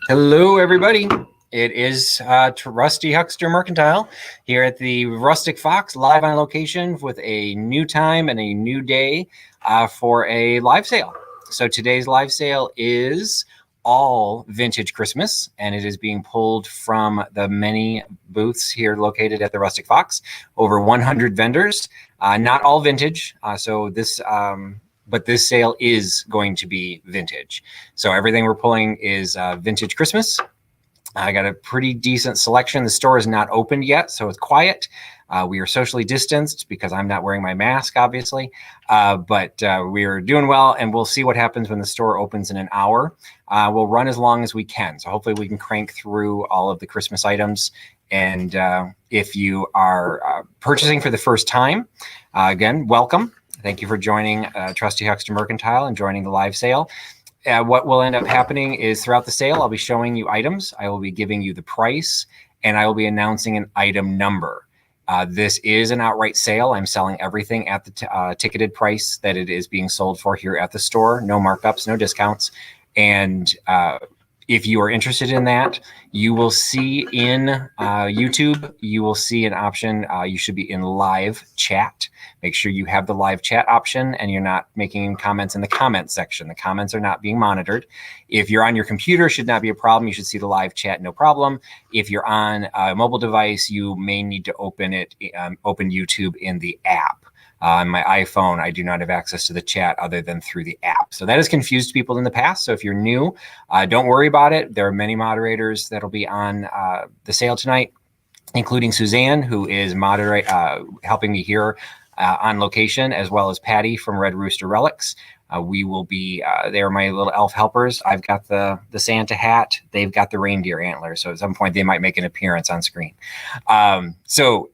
Hello, everybody. It is Trusty Huckster Mercantile here at the Rustic Fox, live on location with a new time and a new day for a live sale. So today's live sale is all vintage Christmas, and it is being pulled from the many booths here located at the Rustic Fox. Over 100 vendors, not all vintage. But this sale is going to be vintage. So everything we're pulling is vintage Christmas. I got a pretty decent selection. The store is not opened yet, so it's quiet. We are socially distanced because I'm not wearing my mask, obviously. But we are doing well, and we'll see what happens when the store opens in an hour. We'll run as long as we can. So hopefully we can crank through all of the Christmas items. And if you are purchasing for the first time, again, welcome. Thank you for joining Trusty Huckster Mercantile and joining the live sale. What will end up happening is throughout the sale, I'll be showing you items. I will be giving you the price, and I will be announcing an item number. This is an outright sale. I'm selling everything at the ticketed price that it is being sold for here at the store. No markups, no discounts. And if you are interested in that, you will see in YouTube, you will see an option. You should be in live chat. Make sure you have the live chat option and you're not making comments in the comments section. The comments are not being monitored. If you're on your computer, should not be a problem. You should see the live chat, no problem. If you're on a mobile device, you may need to open YouTube in the app. On my iPhone, I do not have access to the chat other than through the app. So that has confused people in the past. So if you're new, don't worry about it. There are many moderators that'll be on the sale tonight, including Suzanne, who is helping me here on location, as well as Patty from Red Rooster Relics. We will be, they're my little elf helpers. I've got the Santa hat. They've got the reindeer antlers. So at some point they might make an appearance on screen. I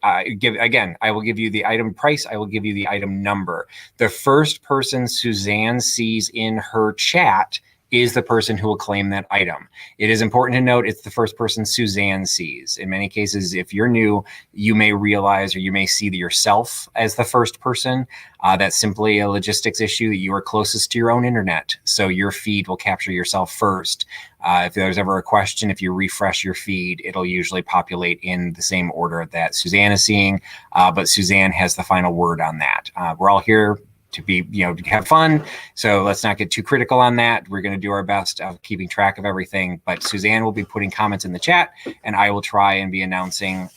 will give you the item price. I will give you the item number. The first person Suzanne sees in her chat is the person who will claim that item. It is important to note it's the first person Suzanne sees. In many cases, if you're new, you may realize or you may see yourself as the first person. That's simply a logistics issue that you are closest to your own internet. So your feed will capture yourself first. If there's ever a question, if you refresh your feed, it'll usually populate in the same order that Suzanne is seeing, but Suzanne has the final word on that. We're all here to be, to have fun. So let's not get too critical on that. We're going to do our best of keeping track of everything, but Suzanne will be putting comments in the chat and I will try and be announcing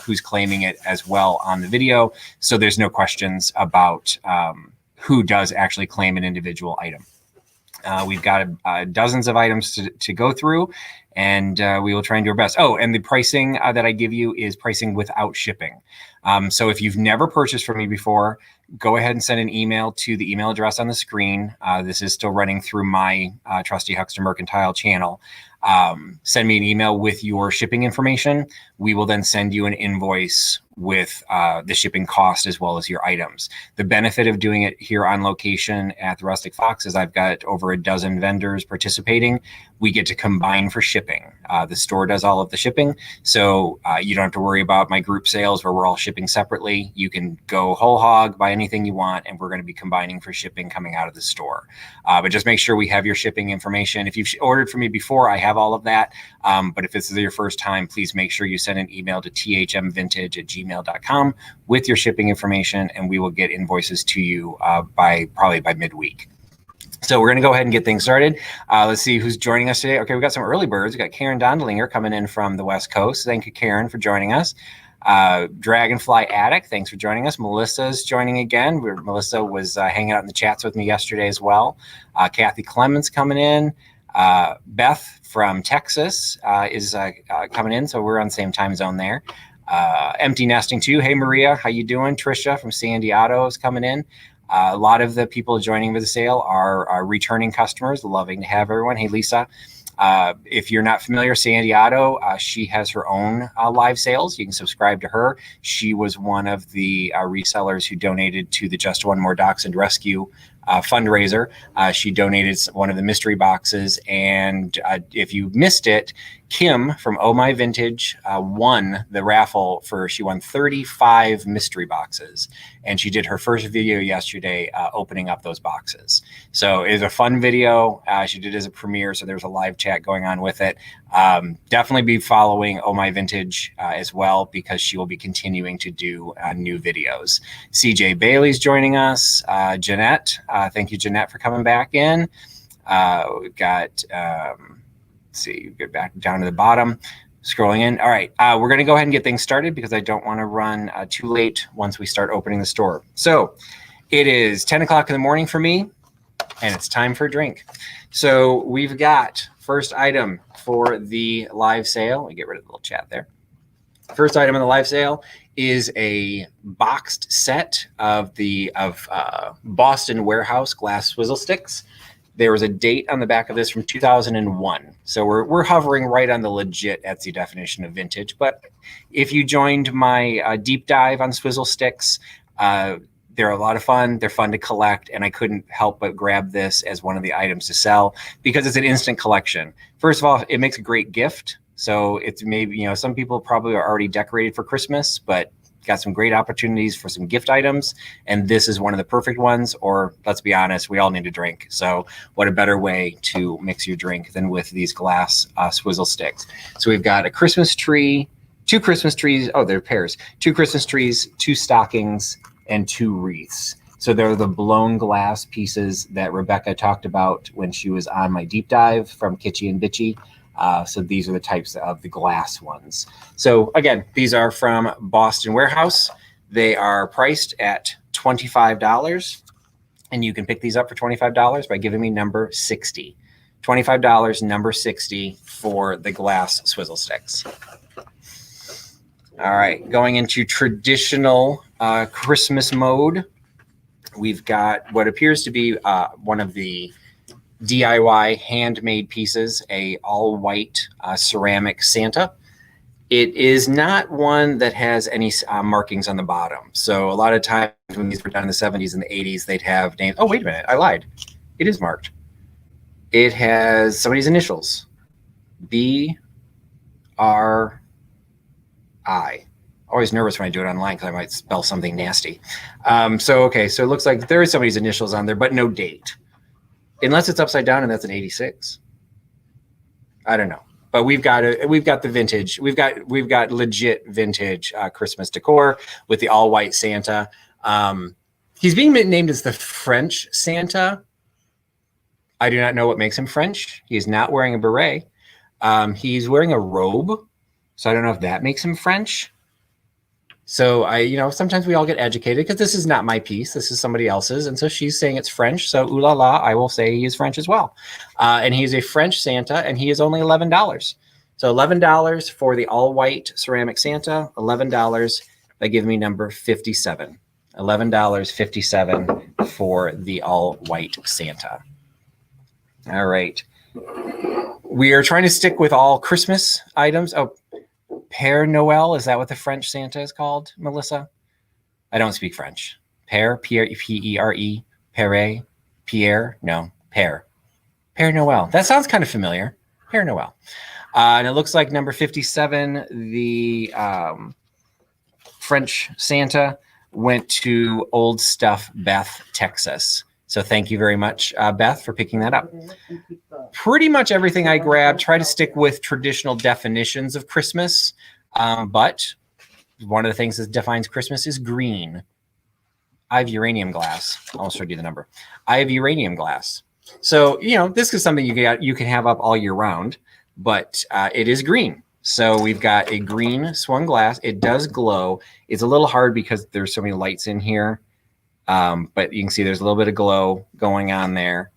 who's claiming it as well on the video. So there's no questions about who does actually claim an individual item. We've got dozens of items to go through, and we will try and do our best. Oh, and the pricing that I give you is pricing without shipping. So if you've never purchased from me before, go ahead and send an email to the email address on the screen. This is still running through my Trusty Huckster Mercantile channel. Send me an email with your shipping information. We will then send you an invoice with the shipping cost as well as your items. The benefit of doing it here on location at the Rustic Fox is I've got over a dozen vendors participating. We get to combine for shipping. The store does all of the shipping, so you don't have to worry about my group sales where we're all shipping separately. You can go whole hog, buy anything you want, and we're going to be combining for shipping coming out of the store. But just make sure we have your shipping information. If you've ordered from me before, I have all of that. But if this is your first time, please make sure you send an email to thmvintage@gmail.com with your shipping information, and we will get invoices to you probably by midweek. So we're going to go ahead and get things started. Let's see who's joining us today. Okay, we've got some early birds. We've got Karen Dondelinger coming in from the West Coast. Thank you, Karen, for joining us. Dragonfly Attic, thanks for joining us. Melissa's joining again. Melissa was hanging out in the chats with me yesterday as well. Kathy Clemens coming in. Beth from Texas is coming in, so we're on the same time zone there. Empty Nesting too. Hey, Maria, how you doing? Trisha from San Diego is coming in. A lot of the people joining for the sale are returning customers. Loving to have everyone. Hey, Lisa. If you're not familiar, San Diego, she has her own live sales. You can subscribe to her. She was one of the resellers who donated to the Just One More Dachshund Rescue fundraiser. She donated one of the mystery boxes, and if you missed it, Kim from Oh My Vintage won the raffle she won 35 mystery boxes, and she did her first video yesterday opening up those boxes. So it was a fun video. She did it as a premiere, so there's a live chat going on with it. Definitely be following Oh My Vintage as well, because she will be continuing to do new videos. CJ Bailey's joining us. Jeanette, thank you, Jeanette, for coming back in. We've got... see, get back down to the bottom, scrolling in. All right, we're going to go ahead and get things started because I don't want to run too late once we start opening the store. So it is 10 o'clock in the morning for me, and it's time for a drink. So we've got first item for the live sale. Let me get rid of the little chat there. First item in the live sale is a boxed set of Boston Warehouse glass swizzle sticks. There was a date on the back of this from 2001. So we're hovering right on the legit Etsy definition of vintage. But if you joined my deep dive on swizzle sticks, they're a lot of fun. They're fun to collect. And I couldn't help but grab this as one of the items to sell because it's an instant collection. First of all, it makes a great gift. So it's maybe, some people probably are already decorated for Christmas, but got some great opportunities for some gift items, and this is one of the perfect ones. Or let's be honest, we all need a drink, so what a better way to mix your drink than with these glass swizzle sticks. So we've got a Christmas tree, 2 Christmas trees, they're pairs, 2 Christmas trees, 2 stockings, and 2 wreaths. So they're the blown glass pieces that Rebecca talked about when she was on my deep dive from Kitschy and Bitchy. So these are the types of the glass ones. So again, these are from Boston Warehouse. They are priced at $25, and you can pick these up for $25 by giving me number 60. $25, number 60 for the glass swizzle sticks. All right, going into traditional Christmas mode, we've got what appears to be one of the DIY handmade pieces, a all-white ceramic Santa. It is not one that has any markings on the bottom. So a lot of times when these were done in the 70s and the 80s, they'd have names. Oh, wait a minute, I lied. It is marked. It has somebody's initials, B-R-I. Always nervous when I do it online because I might spell something nasty. So it looks like there is somebody's initials on there, but no date. Unless it's upside down and that's an 86. I don't know. But we've got the vintage. We've got legit vintage Christmas decor with the all white Santa. He's being named as the French Santa. I do not know what makes him French. He is not wearing a beret. He's wearing a robe. So I don't know if that makes him French. So sometimes we all get educated because this is not my piece. This is somebody else's. And so she's saying it's French. So ooh la la, I will say he is French as well. And he's a French Santa, and he is only $11. So $11 for the all white ceramic Santa, $11 by giving me number 57. $11.57 for the all white Santa. All right. We are trying to stick with all Christmas items. Oh, Père Noël, is that what the French Santa is called, Melissa? I don't speak French. Père, P-E-R-E, Père, Pierre, no, Père. Père Noël. That sounds kind of familiar. Père Noël. And it looks like number 57, the French Santa, went to Old Stuff, Beth, Texas. So thank you very much, Beth, for picking that up. Pretty much everything I grabbed, try to stick with traditional definitions of Christmas. But one of the things that defines Christmas is green. I have uranium glass. I'll show you the number. I have uranium glass. So, this is something you can have up all year round, but it is green. So we've got a green swung glass. It does glow. It's a little hard because there's so many lights in here. But you can see there's a little bit of glow going on there.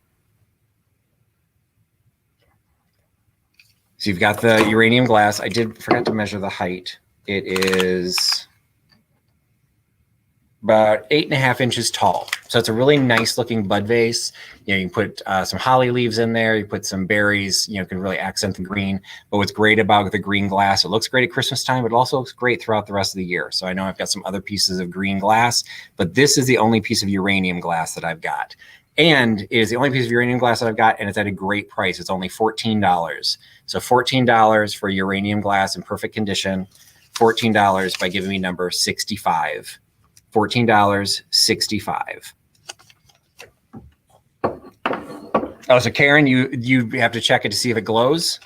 So you've got the uranium glass. I forgot to measure the height. It is about 8.5 inches tall. So it's a really nice looking bud vase. You can put some holly leaves in there. You put some berries, can really accent the green. But what's great about the green glass, it looks great at Christmas time, but it also looks great throughout the rest of the year. So I know I've got some other pieces of green glass, but this is the only piece of uranium glass that I've got. And it is the only piece of uranium glass that I've got, and it's at a great price. It's only $14. So $14 for uranium glass in perfect condition. $14 by giving me number 65. $14.65. Oh, so Karen, you have to check it to see if it glows.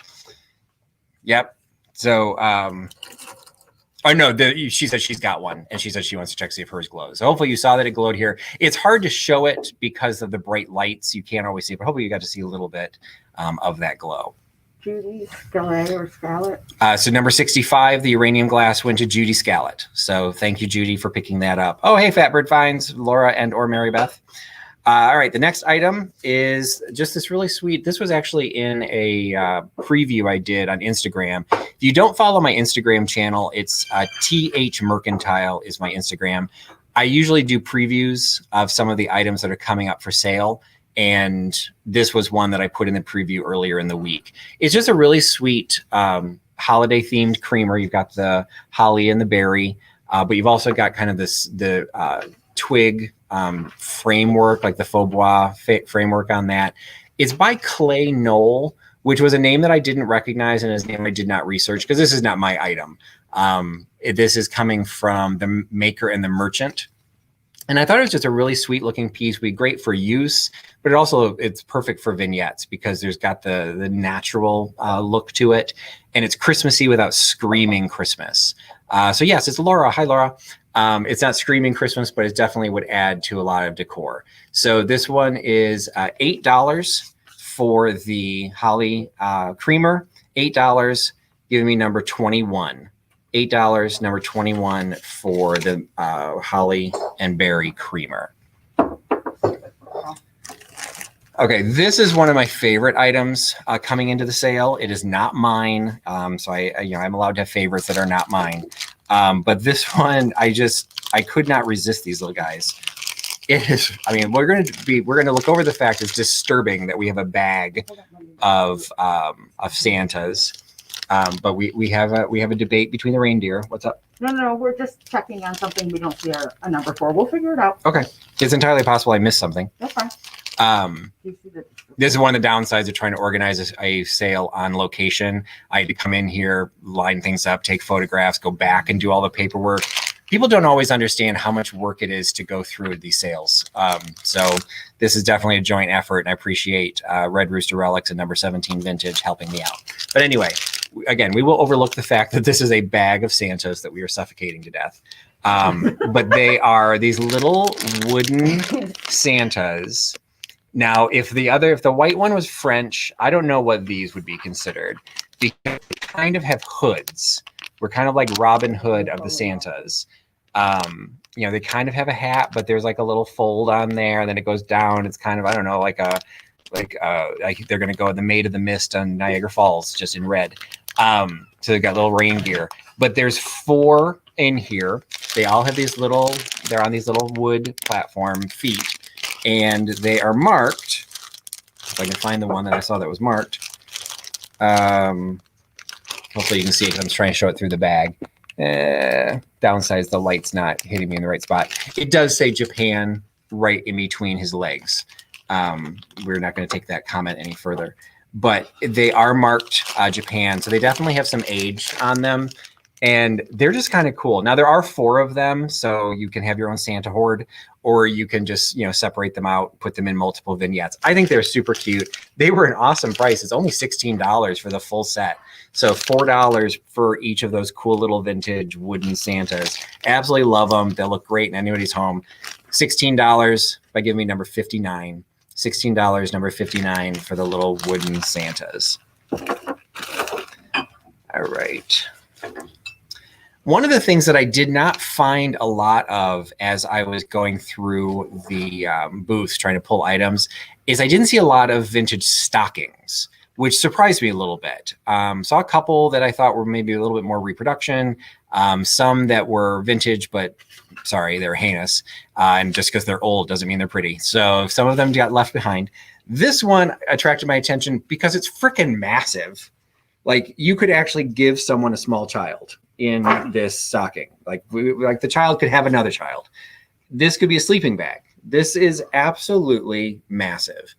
Yep. So, oh no, she said she's got one, and she said she wants to check to see if hers glows. So hopefully you saw that it glowed here. It's hard to show it because of the bright lights. You can't always see it, but hopefully you got to see a little bit of that glow. Judy Scarlett or Scarlett. So number 65, the uranium glass went to Judy Scallett. So thank you, Judy, for picking that up. Oh, hey, Fatbird Finds, Laura and or Mary Beth. All right, the next item is just this really sweet. This was actually in a preview I did on Instagram. If you don't follow my Instagram channel, it's TH Mercantile is my Instagram. I usually do previews of some of the items that are coming up for sale. And this was one that I put in the preview earlier in the week. It's just a really sweet holiday themed creamer. You've got the holly and the berry, but you've also got kind of the twig framework, like the faux bois framework on that. It's by Clay Knoll, which was a name that I didn't recognize and a name I did not research because this is not my item. This is coming from the maker and the merchant. And I thought it was just a really sweet looking piece. Would be great for use, but it's perfect for vignettes because there's got the natural look to it, and it's Christmassy without screaming Christmas. So yes, it's Laura. Hi, Laura. It's not screaming Christmas, but it definitely would add to a lot of decor. So this one is $8 for the holly creamer. $8, giving me number 21. $8, number 21 for the holly and berry creamer. Okay, this is one of my favorite items coming into the sale. It is not mine, so I'm allowed to have favorites that are not mine. But this one, I could not resist these little guys. It is. I mean, we're going to look over the fact it's disturbing that we have a bag of Santas. But we have a debate between the reindeer. What's up? No, we're just checking on something we don't see a number for. We'll figure it out. Okay, it's entirely possible I missed something. That's fine. This is one of the downsides of trying to organize a sale on location. I had to come in here, line things up, take photographs, go back and do all the paperwork. People don't always understand how much work it is to go through these sales. So this is definitely a joint effort, and I appreciate Red Rooster Relics and number 17 Vintage helping me out. But anyway, again, we will overlook the fact that this is a bag of Santas that we are suffocating to death. But they are these little wooden Santas. Now, if the white one was French, I don't know what these would be considered because they kind of have hoods. We're kind of like Robin Hood of the Santas. They kind of have a hat, but there's like a little fold on there, and then it goes down. It's kind of, I don't know, like they're going to go the Maid of the Mist on Niagara Falls, just in red. So they've got little reindeer, but there's 4 in here. They all have they're on these little wood platform feet, and they are marked. If I can find the one that I saw that was marked. Hopefully you can see it because I'm trying to show it through the bag. Downside, the light's not hitting me in the right spot. It does say Japan right in between his legs. We're not going to take that comment any further. But they are marked Japan, so they definitely have some age on them. And they're just kind of cool. Now, there are 4 of them, so you can have your own Santa horde, or you can just, separate them out, put them in multiple vignettes. I think they're super cute. They were an awesome price. It's only $16 for the full set. So $4 for each of those cool little vintage wooden Santas. Absolutely love them. They'll look great in anybody's home. $16 by giving me number 59. $16, number 59 for the little wooden Santas. All right. One of the things that I did not find a lot of as I was going through the booths trying to pull items is I didn't see a lot of vintage stockings, which surprised me a little bit. Saw a couple that I thought were maybe a little bit more reproduction, some that were vintage, but sorry, they're heinous. And just because they're old doesn't mean they're pretty. So some of them got left behind. This one attracted my attention because it's freaking massive. Like you could actually give someone a small child in this stocking. Like the child could have another child. This could be a sleeping bag. This is absolutely massive.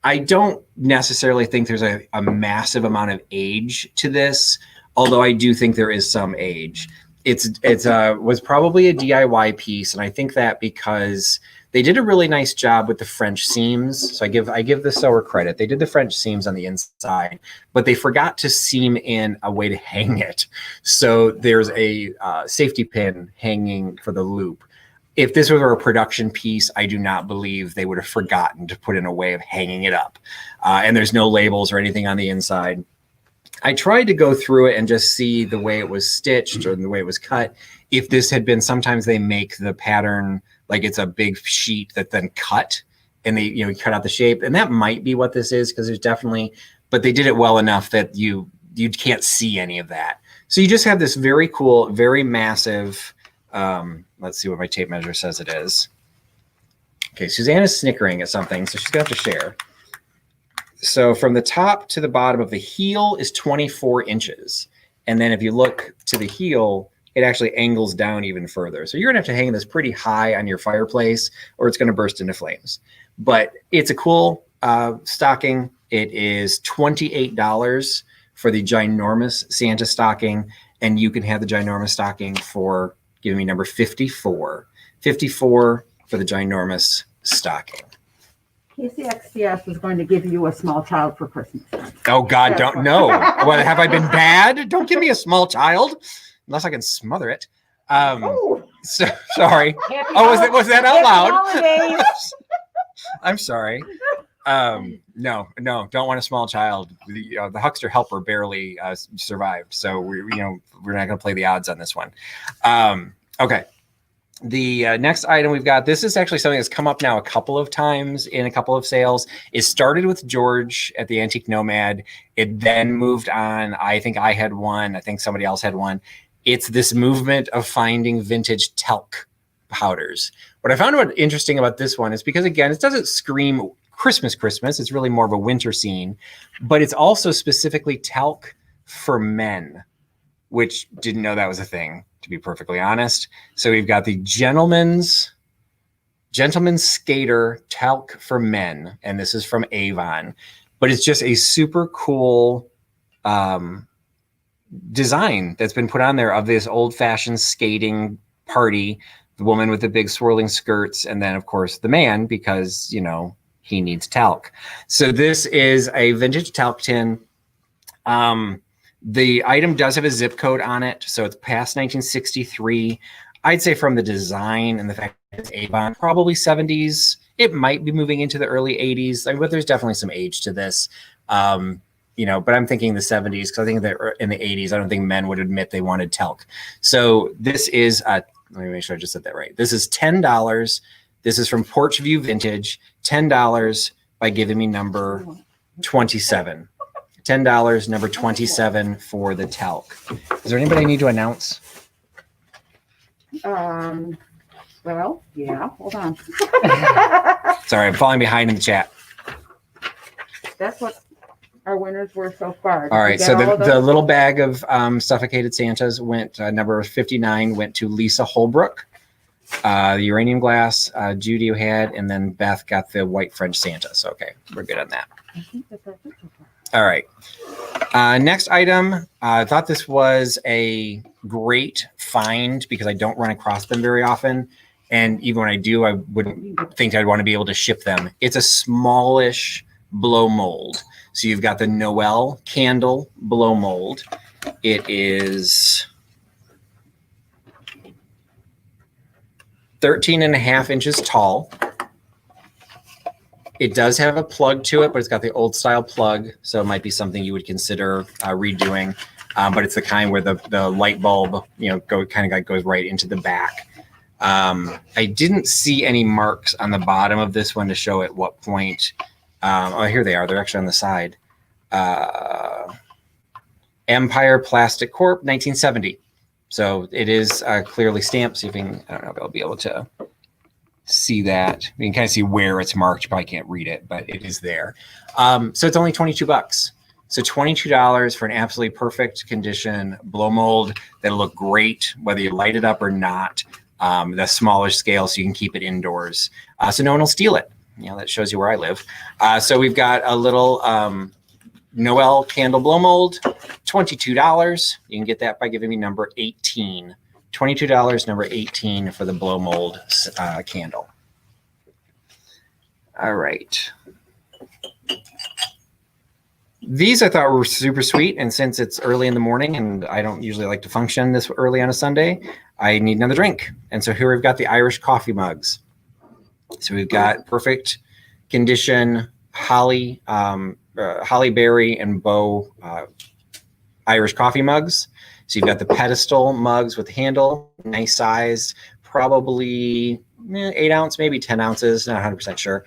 I don't necessarily think there's a massive amount of age to this, although I do think there is some age. It's was probably a DIY piece, and I think that because they did a really nice job with the French seams. So I give the sewer credit. They did the French seams on the inside, but they forgot to seam in a way to hang it. So there's a safety pin hanging for the loop. If this were a production piece, I do not believe they would have forgotten to put in a way of hanging it up. And there's no labels or anything on the inside. I tried to go through it and just see the way it was stitched or the way it was cut. If this had been, sometimes they make the pattern like it's a big sheet that then cut and they, cut out the shape. And that might be what this is, because there's definitely, but they did it well enough that you can't see any of that. So you just have this very cool, very massive, let's see what my tape measure says it is. Okay, Suzanne is snickering at something, so she's gonna have to share. So from the top to the bottom of the heel is 24 inches. And then if you look to the heel, it actually angles down even further. So you're gonna have to hang this pretty high on your fireplace or it's gonna burst into flames. But it's a cool stocking. It is $28 for the ginormous Santa stocking. And you can have the ginormous stocking for, give me number 54. 54 for the ginormous stocking. KCXCS is going to give you a small child for Christmas. Oh God, don't know. What, have I been bad? Don't give me a small child unless I can smother it. So sorry. Was that out loud? I'm sorry. No, don't want a small child. The huckster helper barely survived, so we're not going to play the odds on this one. Okay. The next item we've got, this is actually something that's come up now a couple of times in a couple of sales. It started with George at the Antique Nomad. It then moved on. I think I had one. I think somebody else had one. It's this movement of finding vintage talc powders. What I found interesting about this one is because, again, it doesn't scream Christmas. It's really more of a winter scene, but it's also specifically talc for men, which didn't know that was a thing, to be perfectly honest. So we've got the gentleman's skater talc for men, and this is from Avon, but it's just a super cool design that's been put on there of this old-fashioned skating party, the woman with the big swirling skirts, and then of course the man, because he needs talc. So this is a vintage talc tin. The item does have a zip code on it, so it's past 1963. I'd say from the design and the fact that it's Avon, probably 70s. It might be moving into the early 80s, but there's definitely some age to this. But I'm thinking the 70s, because I think that in the 80s, I don't think men would admit they wanted talc. So this is, let me make sure I just said that right. This is $10. This is from Porch View Vintage, $10 by giving me number 27. $10, number 27 for the talc. Is there anybody I need to announce? Well, yeah, hold on. Sorry, I'm falling behind in the chat. That's what our winners were so far. All right, so the little bag of suffocated Santas went, number 59 went to Lisa Holbrook. The uranium glass, Judy had, and then Beth got the white French Santa. So, okay, we're good on that. I think that's it so far. All right. Next item. I thought this was a great find because I don't run across them very often. And even when I do, I wouldn't think I'd want to be able to ship them. It's a smallish blow mold. So you've got the Noel candle blow mold. It is 13.5 inches tall. It does have a plug to it, but it's got the old style plug. So it might be something you would consider redoing. But it's the kind where the light bulb, goes right into the back. I didn't see any marks on the bottom of this one to show at what point. Here they are. They're actually on the side. Empire Plastic Corp, 1970. So it is clearly stamped. So you can, I don't know if I'll be able to see that. You can kind of see where it's marked. You probably can't read it, but it is there. So it's only $22. So $22 for an absolutely perfect condition blow mold that'll look great, whether you light it up or not. the smaller scale, so you can keep it indoors, so no one will steal it. That shows you where I live. So we've got a little Noel candle blow mold, $22. You can get that by giving me number 18. $22, number 18 for the blow mold candle. All right. These I thought were super sweet, and since it's early in the morning and I don't usually like to function this early on a Sunday, I need another drink. And so here we've got the Irish coffee mugs. So we've got perfect condition holly berry and bow Irish coffee mugs. So you've got the pedestal mugs with handle, nice size, probably 8 ounce, maybe 10 ounces, not 100% sure.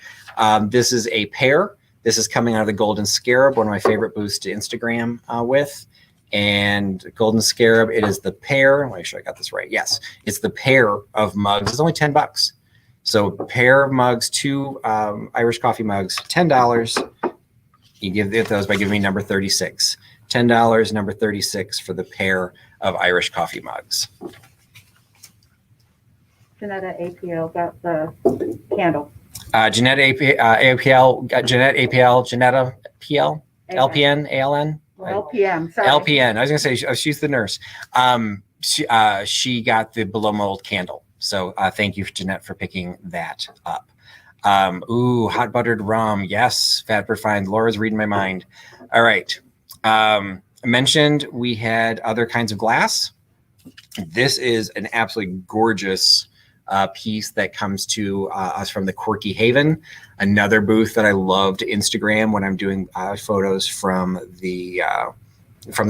This is a pair. This is coming out of the Golden Scarab, one of my favorite booths to Instagram with. And Golden Scarab, it is the pair. Make sure I got this right. Yes, it's the pair of mugs. It's only $10. So pair of mugs, 2 Irish coffee mugs, $10. You give those by giving me number 36. $10, number 36 for the pair of Irish coffee mugs. Janetta APL got the candle. Janetta PL, LPN, ALN? LPM, sorry. LPN. I was going to say, she's the nurse. She got the blow mold candle. So thank you, Jeanette, for picking that up. Hot buttered rum. Yes, Fat Refined. Laura's reading my mind. All right. I mentioned we had other kinds of glass. This is an absolutely gorgeous piece that comes to us from the Quirky Haven, another booth that I love to Instagram when I'm doing photos from the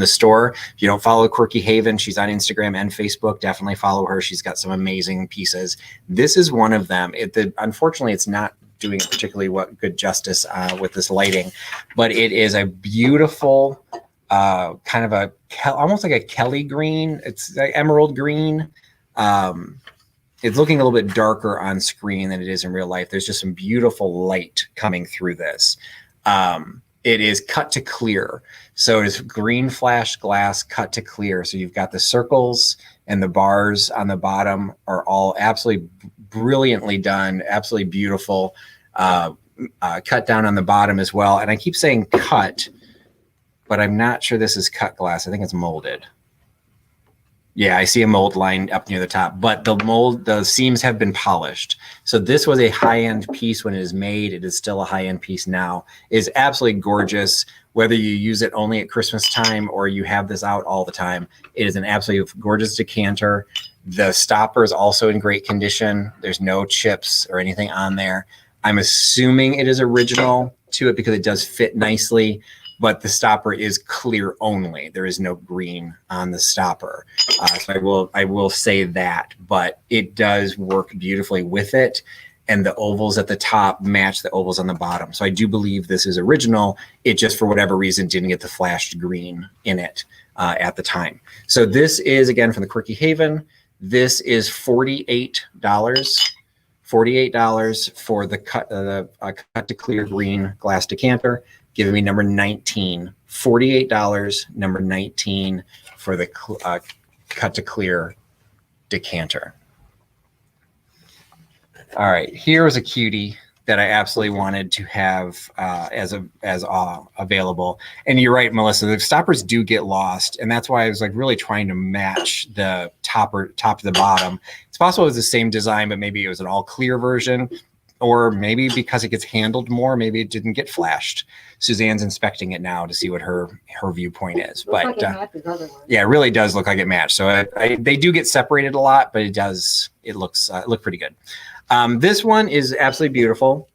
store. If you don't follow Quirky Haven, she's on Instagram and Facebook. Definitely follow her. She's got some amazing pieces. This is one of them. Unfortunately, it's not doing it particularly good justice with this lighting, but it is a beautiful kind of almost like a Kelly green. It's like emerald green. It's looking a little bit darker on screen than it is in real life. There's just some beautiful light coming through this. It is cut to clear. So it's green flash glass cut to clear. So you've got the circles and the bars on the bottom are all absolutely brilliantly done, absolutely beautiful. Cut down on the bottom as well. And I keep saying cut, but I'm not sure this is cut glass. I think it's molded. Yeah, I see a mold line up near the top, but the seams have been polished. So this was a high-end piece when it is made. It is still a high-end piece now. It is absolutely gorgeous. Whether you use it only at Christmas time or you have this out all the time, it is an absolutely gorgeous decanter. The stopper is also in great condition. There's no chips or anything on there. I'm assuming it is original to it because it does fit nicely. But the stopper is clear only. There is no green on the stopper. So I will say that, but it does work beautifully with it. And the ovals at the top match the ovals on the bottom. So I do believe this is original. It just, for whatever reason, didn't get the flashed green in it at the time. So this is, again, from the Quirky Haven. This is $48. $48 for the cut to clear green glass decanter. Giving me number 19, $48, number 19 for the cut to clear decanter. All right, here was a cutie that I absolutely wanted to have as available. And you're right, Melissa, the stoppers do get lost. And that's why I was like really trying to match the top to the bottom. It's possible it was the same design, but maybe it was an all clear version. Or maybe because it gets handled more, maybe it didn't get flashed. Suzanne's inspecting it now to see what her viewpoint is. But yeah, it really does look like it matched. So they do get separated a lot, but it looks pretty good. This one is absolutely beautiful.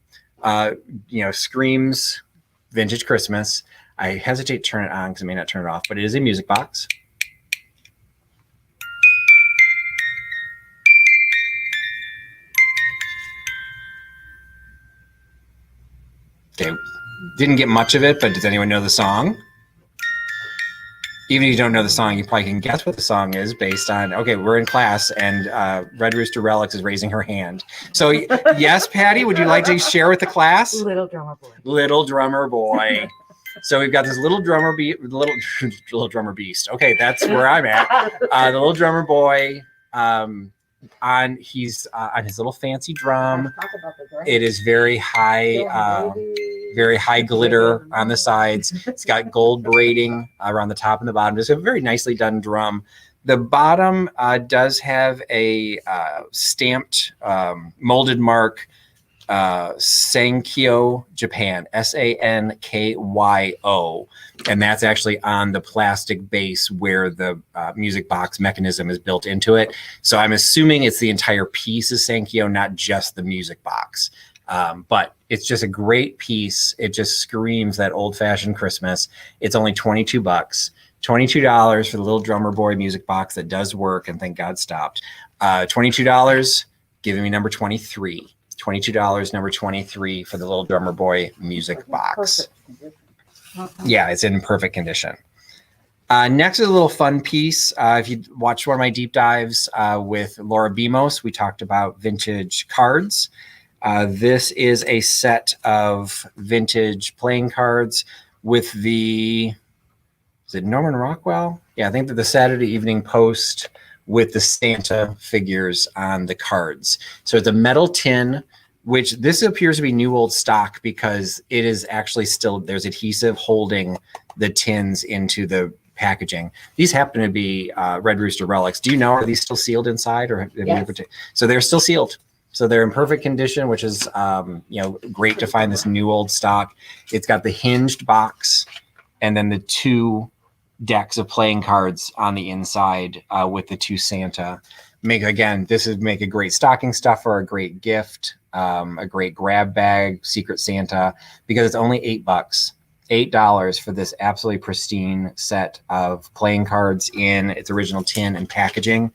Screams vintage Christmas. I hesitate to turn it on because I may not turn it off, but it is a music box. Okay, didn't get much of it, but does anyone know the song? Even if you don't know the song, you probably can guess what the song is based on, okay, we're in class and Red Rooster Relics is raising her hand. So yes, Patty, would you like to share with the class? Little Drummer Boy. Little Drummer Boy. So we've got this little drummer beast. Okay, that's where I'm at. The Little Drummer Boy. he's on his little fancy drum. Talk about the drink. It is very high glitter on the sides. It's got gold braiding around the top and the bottom. It's a very nicely done drum. The bottom does have a stamped molded mark, Sankyo Japan, Sankyo, and that's actually on the plastic base where the music box mechanism is built into it. So I'm assuming it's the entire piece is Sankyo, not just the music box. But it's just a great piece. It just screams that old-fashioned Christmas. It's only $22. $22 for the little drummer boy music box that does work, and thank God stopped. $22, giving me number 23. $22, number 23 for the little drummer boy music box. Yeah, it's in perfect condition. Next is a little fun piece. If you watched one of my deep dives with Laura Bimos, we talked about vintage cards. This is a set of vintage playing cards with the, is it Norman Rockwell? Yeah, I think that the Saturday Evening Post with the Santa figures on the cards. So it's a metal tin, which this appears to be new old stock because it is actually still, there's adhesive holding the tins into the packaging. These happen to be Red Rooster relics. Do you know, are these still sealed inside, or Yes. So they're still sealed. So they're in perfect condition, which is great to find this new old stock. It's got the hinged box and then the two decks of playing cards on the inside with the two Santa. This would make a great stocking stuffer, a great gift, a great grab bag, Secret Santa, because it's only $8. $8 for this absolutely pristine set of playing cards in its original tin and packaging.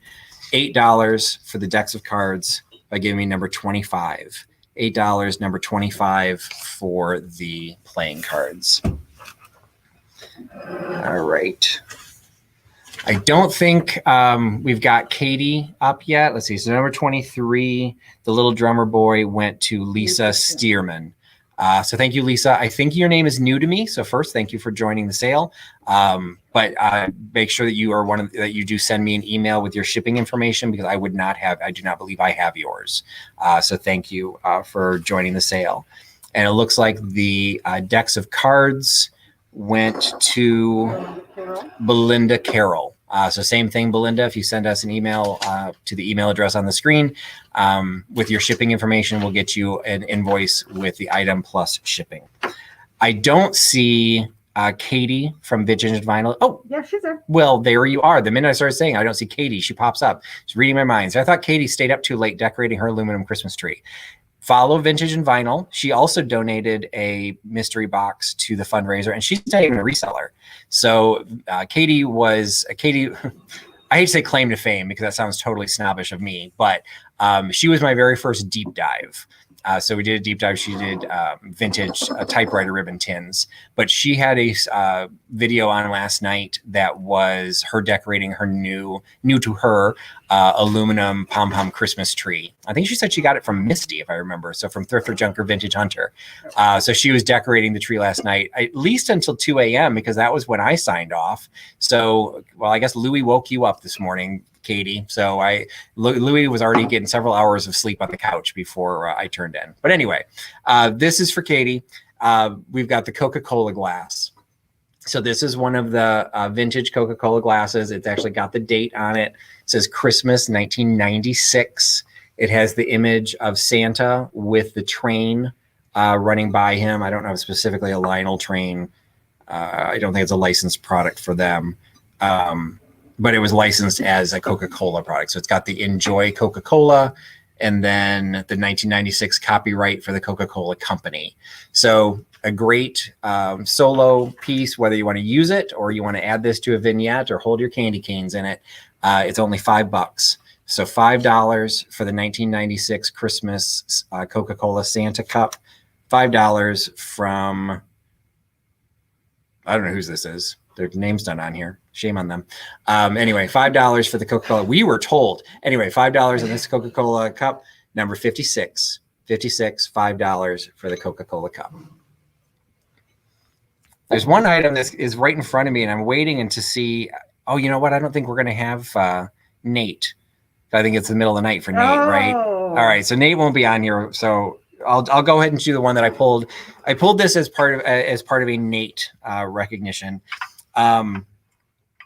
$8 for the decks of cards by giving me number 25. $8, number 25 for the playing cards. All right. I don't think we've got Katie up yet. Let's see. So number 23, the little drummer boy, went to Lisa Stearman. So thank you, Lisa. I think your name is new to me. So first, thank you for joining the sale. But make sure that you are that you do send me an email with your shipping information, because I do not believe I have yours. So thank you for joining the sale. And it looks like the decks of cards went to Belinda Carroll. So same thing, Belinda, if you send us an email to the email address on the screen with your shipping information, we'll get you an invoice with the item plus shipping. I don't see Katie from Vintage Vinyl. Oh, yeah, she's there. Well, there you are. The minute I started saying I don't see Katie, she pops up. She's reading my mind. So I thought Katie stayed up too late decorating her aluminum Christmas tree. Follow Vintage and Vinyl. She also donated a mystery box to the fundraiser, and she's not even a reseller. So Katie, I hate to say claim to fame because that sounds totally snobbish of me, but she was my very first deep dive. So we did a deep dive. She did vintage typewriter ribbon tins, but she had a video on last night that was her decorating her new to her aluminum pom-pom Christmas tree. I think she said she got it from Misty, if I remember. So from Thrifter Junker Vintage Hunter. So she was decorating the tree last night, at least until 2 a.m. because that was when I signed off. So, well, I guess Louie woke you up this morning, Katie. So Louis was already getting several hours of sleep on the couch before I turned in. But anyway, this is for Katie. We've got the Coca-Cola glass. So this is one of the vintage Coca-Cola glasses. It's actually got the date on it. It says Christmas 1996. It has the image of Santa with the train running by him. I don't know if it's specifically a Lionel train. I don't think it's a licensed product for them. But it was licensed as a Coca-Cola product. So it's got the Enjoy Coca-Cola and then the 1996 copyright for the Coca-Cola Company. So a great solo piece, whether you want to use it or you want to add this to a vignette or hold your candy canes in it. It's only $5. So $5 for the 1996 Christmas Coca-Cola Santa Cup. $5 from, I don't know whose this is. Their name's not on here. Shame on them. Anyway, $5 for the Coca-Cola. We were told. Anyway, $5 in this Coca-Cola cup. Number 56. 56, $5 for the Coca-Cola cup. There's one item that is right in front of me, and I'm waiting to see. Oh, you know what? I don't think we're going to have Nate. I think it's the middle of the night for Nate, right? All right, so Nate won't be on here, so I'll go ahead and do the one that I pulled. I pulled this as part of a Nate recognition.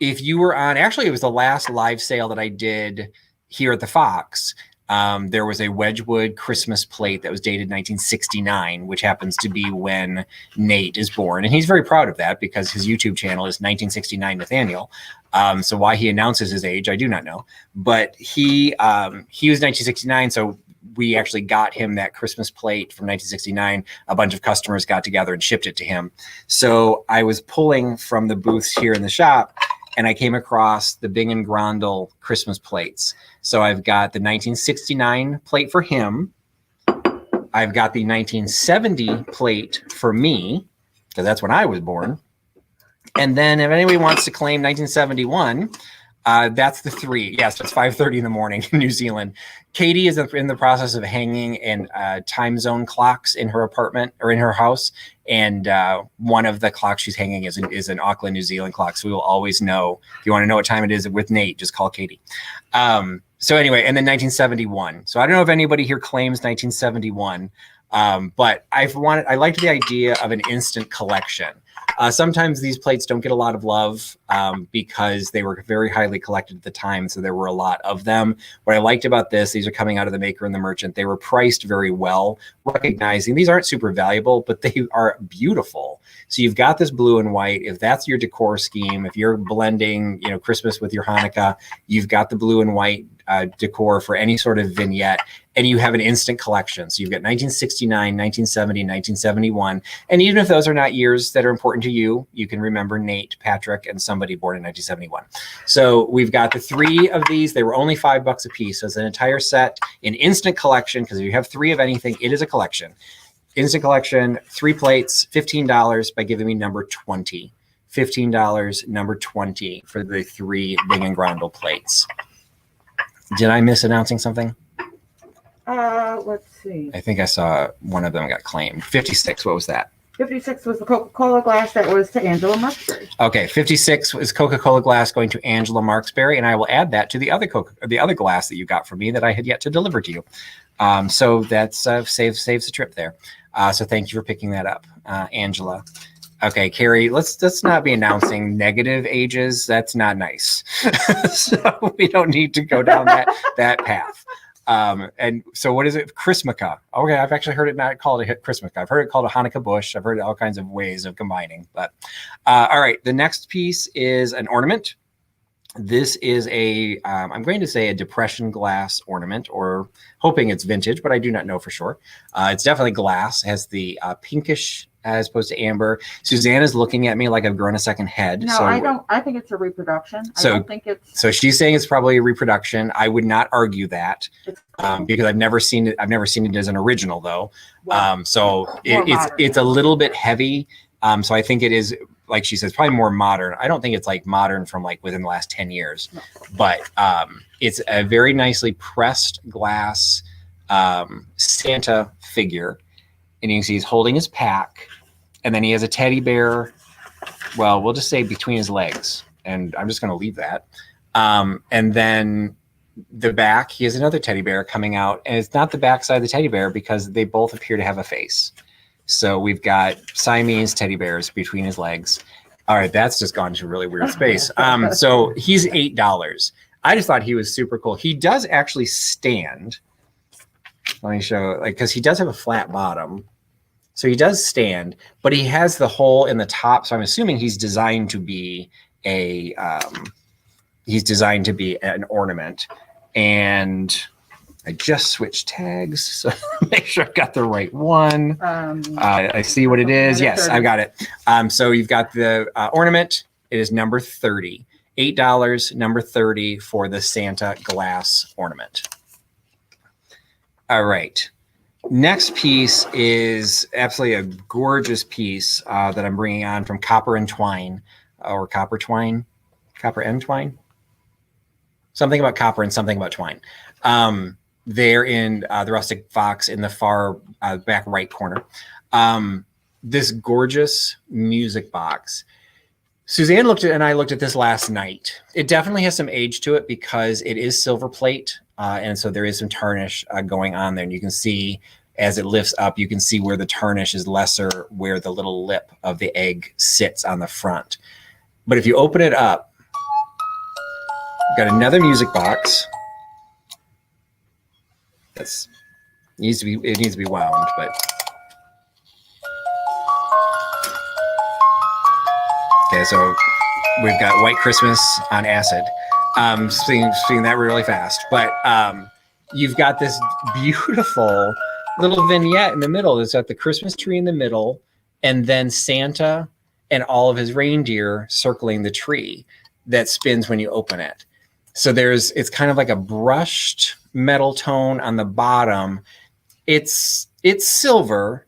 If you were on, actually, it was the last live sale that I did here at the Fox. There was a Wedgwood Christmas plate that was dated 1969, which happens to be when Nate is born. And he's very proud of that because his YouTube channel is 1969 Nathaniel. So why he announces his age, I do not know. But he was 1969, so we actually got him that Christmas plate from 1969. A bunch of customers got together and shipped it to him. So I was pulling from the booths here in the shop, and I came across the Bing and Grondel Christmas plates. So I've got the 1969 plate for him. I've got the 1970 plate for me, because that's when I was born. And then if anybody wants to claim 1971, that's the 3. Yes, it's 5:30 in the morning in New Zealand. Katie is in the process of hanging in time zone clocks in her apartment or in her house. And one of the clocks she's hanging is an Auckland, New Zealand clock. So we will always know. If you want to know what time it is with Nate, just call Katie. So anyway, and then 1971. So I don't know if anybody here claims 1971, but I liked the idea of an instant collection. Sometimes these plates don't get a lot of love because they were very highly collected at the time, so there were a lot of them. What I liked about this, these are coming out of the maker and the merchant. They were priced very well, recognizing these aren't super valuable, but they are beautiful. So you've got this blue and white. If that's your decor scheme, if you're blending, Christmas with your Hanukkah, you've got the blue and white decor for any sort of vignette, and you have an instant collection. So you've got 1969, 1970, 1971. And even if those are not years that are important to you, you can remember Nate, Patrick, and somebody born in 1971. So we've got the 3 of these. They were only $5 a piece. So it's an entire set, an instant collection, because if you have 3 of anything, it is a collection. Instant collection, 3 plates, $15 by giving me number 20. $15, number 20 for the 3 Bing and Grondel plates. Did I miss announcing something? Let's see. I think I saw one of them got claimed. 56, what was that? 56 was the Coca-Cola glass that was to Angela Marksberry. Okay, 56 was Coca-Cola glass going to Angela Marksberry, and I will add that to the other glass that you got from me that I had yet to deliver to you. So that's saves the trip there. So thank you for picking that up, Angela. Okay, Carrie, let's not be announcing negative ages. That's not nice. So we don't need to go down that path. And so what is it? Chrismica. Okay, I've actually heard it not called a Chrismica. I've heard it called a Hanukkah bush. I've heard all kinds of ways of combining. But all right, the next piece is an ornament. This is I'm going to say a depression glass ornament, or hoping it's vintage, but I do not know for sure. It's definitely glass. It has the pinkish as opposed to amber. Susanna's looking at me like I've grown a second head. No, so, I don't. I think it's a reproduction. I don't think it's. So she's saying it's probably a reproduction. I would not argue that because I've never seen it. I've never seen it as an original though. Well, it's a little bit heavy. So I think it is, like she says, probably more modern. I don't think it's like modern from like within the last 10 years, no. But it's a very nicely pressed glass Santa figure. And you can see he's holding his pack, and then he has a teddy bear. Well, we'll just say between his legs, and I'm just going to leave that. And then the back, he has another teddy bear coming out, and it's not the back side of the teddy bear because they both appear to have a face. So we've got Siamese teddy bears between his legs. All right, that's just gone to a really weird space. So he's $8. I just thought he was super cool. He does actually stand. Let me show, because he does have a flat bottom. So he does stand, but he has the hole in the top. So I'm assuming he's designed to be an ornament. And I just switched tags, so make sure I've got the right one. I see what it is. Yes, I've got it. So you've got the ornament. It is number 30. $8, number 30 for the Santa glass ornament. All right. Next piece is absolutely a gorgeous piece that I'm bringing on from Copper and Twine, or Copper and Twine. Something about copper and something about twine. They're in the Rustic Fox in the far back right corner. This gorgeous music box. Suzanne and I looked at this last night. It definitely has some age to it because it is silver plate. And so there is some tarnish going on there. And you can see as it lifts up, you can see where the tarnish is lesser, where the little lip of the egg sits on the front. But if you open it up, you've got another music box. It needs to be wound, but okay, so we've got White Christmas on acid. Seeing that really fast, but you've got this beautiful little vignette in the middle. It's got the Christmas tree in the middle, and then Santa and all of his reindeer circling the tree that spins when you open it. So it's kind of like a brushed metal tone on the bottom. It's silver,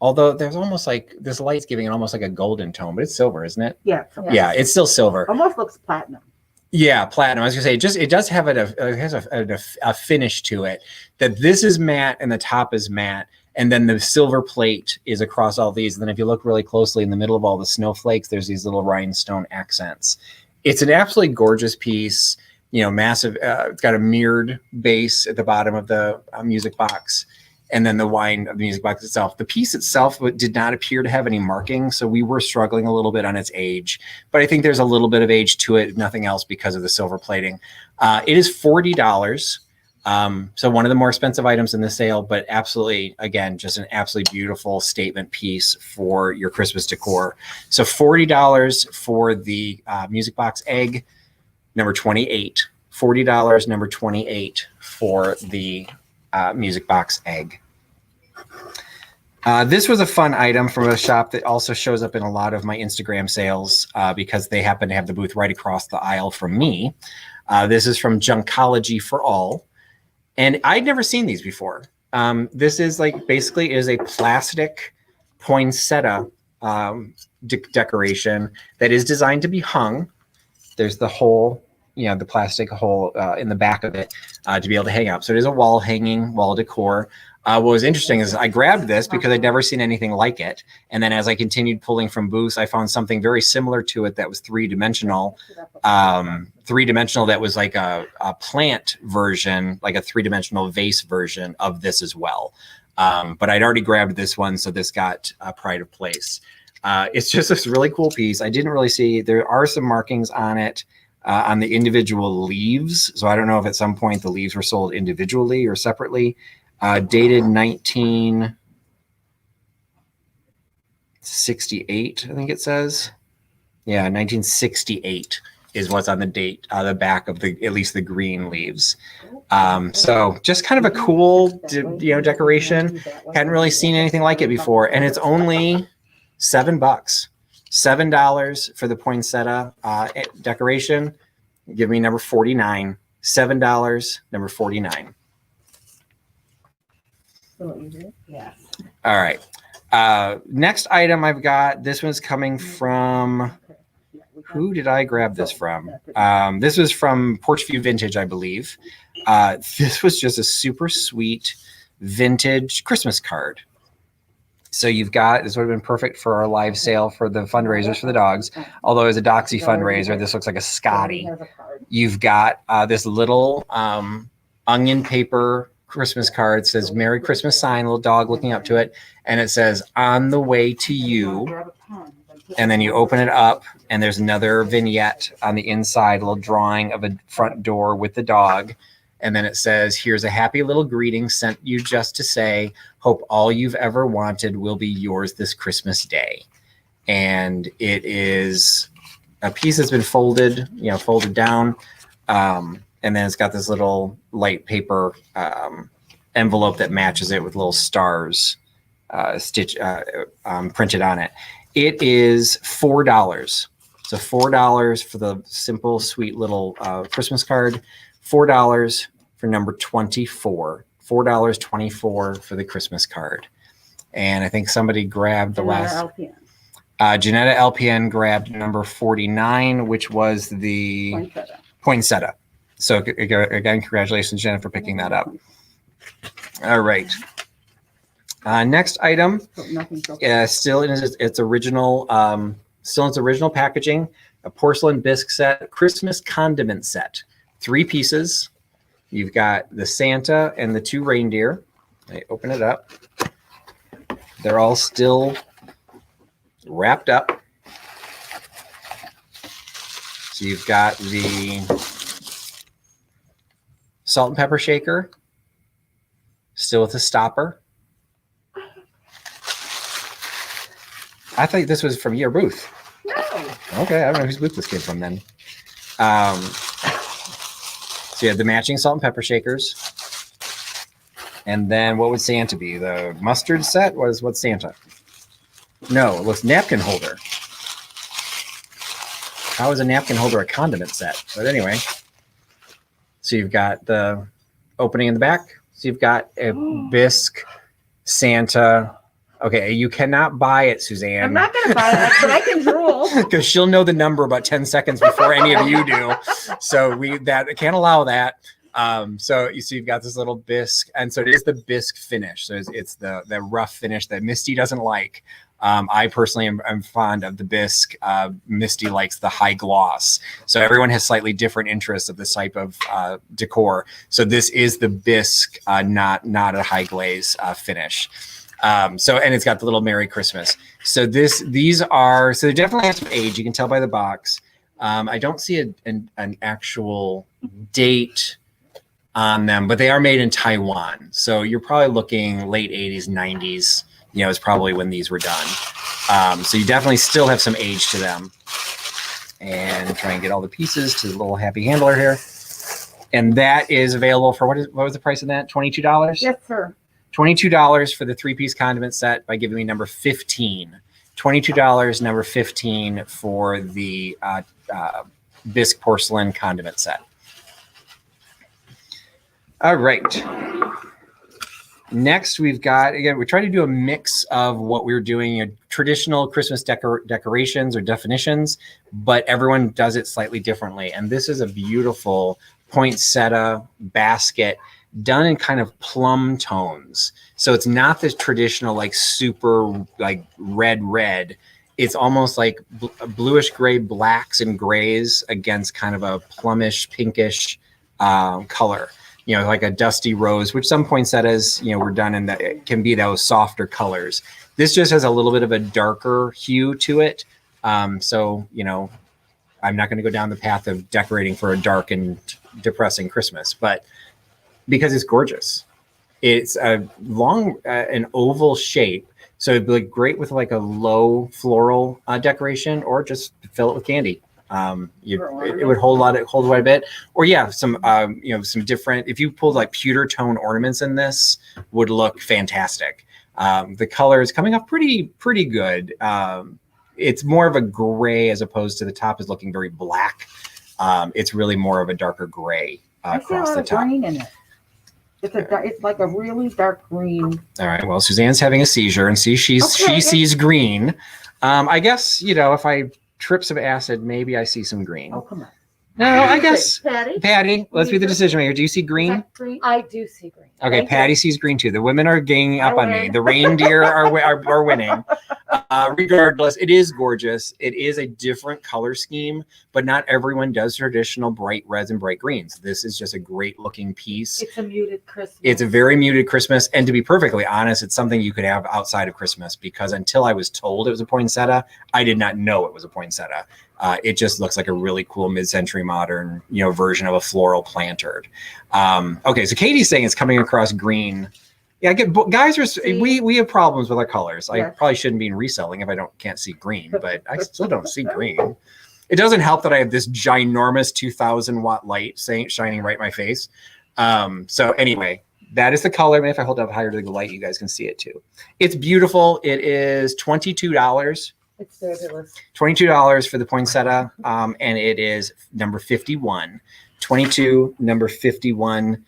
although there's almost like this light's giving it almost like a golden tone, but it's silver, isn't it? Yeah. Yeah, it's still silver. Almost looks platinum. Yeah, platinum. I was gonna say, it does have it has a finish to it. That this is matte and the top is matte, and then the silver plate is across all these. And then if you look really closely in the middle of all the snowflakes, there's these little rhinestone accents. It's an absolutely gorgeous piece. You know, massive. It's got a mirrored base at the bottom of the music box, and then the wine of the music box itself. The piece itself did not appear to have any marking, so we were struggling a little bit on its age. But I think there's a little bit of age to it, if nothing else, because of the silver plating. It is $40. So one of the more expensive items in the sale, but absolutely, again, just an absolutely beautiful statement piece for your Christmas decor. So $40 for the music box egg, number 28. $40, number 28 for the music box egg. This was a fun item from a shop that also shows up in a lot of my Instagram sales because they happen to have the booth right across the aisle from me. This is from Junkology for All. And I'd never seen these before. This is basically is a plastic poinsettia decoration that is designed to be hung. There's the hole, the plastic hole in the back of it to be able to hang up. So it is a wall decor. What was interesting is I grabbed this because I'd never seen anything like it. And then as I continued pulling from booths, I found something very similar to it that was three-dimensional. That was like a plant version, like a three-dimensional vase version of this as well. But I'd already grabbed this one, so this got pride of place. It's just this really cool piece. I didn't really see, there are some markings on it. On the individual leaves. So I don't know if at some point the leaves were sold individually or separately. Dated 1968, I think it says. Yeah, 1968 is what's on the date, the back of at least the green leaves. So just kind of a cool, decoration. Hadn't really seen anything like it before. And it's only $7. $7 for the poinsettia decoration. Give me number 49. $7, number 49. Yes. All right. Next item I've got. This one's coming from. Who did I grab this from? This was from Porchview Vintage, I believe. This was just a super sweet vintage Christmas card. So you've got, this would have been perfect for our live sale for the fundraisers for the dogs. Although as a Doxy fundraiser, this looks like a Scotty. You've got this little onion paper Christmas card. It says Merry Christmas sign, little dog looking up to it. And it says on the way to you. And then you open it up and there's another vignette on the inside, a little drawing of a front door with the dog. And then it says, here's a happy little greeting sent you just to say, hope all you've ever wanted will be yours this Christmas day. And it is a piece that's been folded down. And then it's got this little light paper envelope that matches it with little stars printed on it. It is $4. So $4 for the simple, sweet little Christmas card. $4 for number 24. $4.24 for the Christmas card. And I think somebody grabbed the last. Janetta LPN grabbed number 49, which was the poinsettia. So again, congratulations, Jenna, for picking that up. All right. Next item, still in its original still in its original packaging, a porcelain bisque set, Christmas condiment set, 3 pieces. You've got the Santa and the 2 reindeer. I open it up. They're all still wrapped up. So you've got the salt and pepper shaker, still with a stopper. I thought this was from your booth. No. Okay, I don't know whose booth this came from then. So you have the matching salt and pepper shakers. And then what would Santa be? The mustard set? What's Santa? No, it was napkin holder. How is a napkin holder a condiment set? But anyway, so you've got the opening in the back. So you've got a bisque Santa. Okay, you cannot buy it, Suzanne. I'm not going to buy it, but I can drool. Because she'll know the number about 10 seconds before any of you do. So we can't allow that. So you see, you've got this little bisque, and so it is the bisque finish. So it's the rough finish that Misty doesn't like. I personally am fond of the bisque. Misty likes the high gloss. So everyone has slightly different interests of this type of decor. So this is the bisque, not a high glaze finish. And it's got the little Merry Christmas. So they definitely have some age. You can tell by the box. I don't see an actual date on them, but they are made in Taiwan. So you're probably looking late 80s, 90s, is probably when these were done. So you definitely still have some age to them. And try and get all the pieces to the little happy handler here. And that is available for, what was the price of that? $22? Yes, sir. $22 for the 3-piece condiment set by giving me number 15. $22, number 15 for the bisque porcelain condiment set. All right. Next, we've got, again, we try to do a mix of what we're doing, traditional Christmas decorations or definitions, but everyone does it slightly differently. And this is a beautiful poinsettia basket done in kind of plum tones. So it's not this traditional, like super like red. It's almost like bluish gray blacks and grays against kind of a plumish, pinkish color. Like a dusty rose, which some poinsettias, were done in that. It can be those softer colors. This just has a little bit of a darker hue to it. So, I'm not going to go down the path of decorating for a dark and depressing Christmas, but because it's gorgeous. It's a long, an oval shape. So it'd be great with like a low floral decoration, or just fill it with candy. It would hold quite a bit, or some some different, if you pulled like pewter tone ornaments in this, would look fantastic. The color is coming up pretty good. It's more of a gray as opposed to the top is looking very black. It's really more of a darker gray across the top. Green in it. It's like a really dark green. All right. Well, Suzanne's having a seizure, and she sees green. I guess if I trip some acid, maybe I see some green. Oh, come on. No, I guess Patty, let's be the decision maker. Do you see green? I do see green. Okay, Patty sees green too. The women are ganging up on me. The reindeer are winning. Regardless, it is gorgeous. It is a different color scheme, but not everyone does traditional bright reds and bright greens. This is just a great looking piece. It's a muted Christmas. It's a very muted Christmas. And to be perfectly honest, it's something you could have outside of Christmas, because until I was told it was a poinsettia, I did not know it was a poinsettia. It just looks like a really cool mid-century modern, version of a floral plantard. Okay, so Katie's saying it's coming across green. Yeah, we have problems with our colors. I probably shouldn't be in reselling if I can't see green, but I still don't see green. It doesn't help that I have this ginormous 2,000 watt light shining right in my face. So anyway, that is the color. Maybe if I hold up higher to the light, you guys can see it too. It's beautiful. It is $22. It's fabulous. $22 for the poinsettia, and it is number 51. 22, number 51.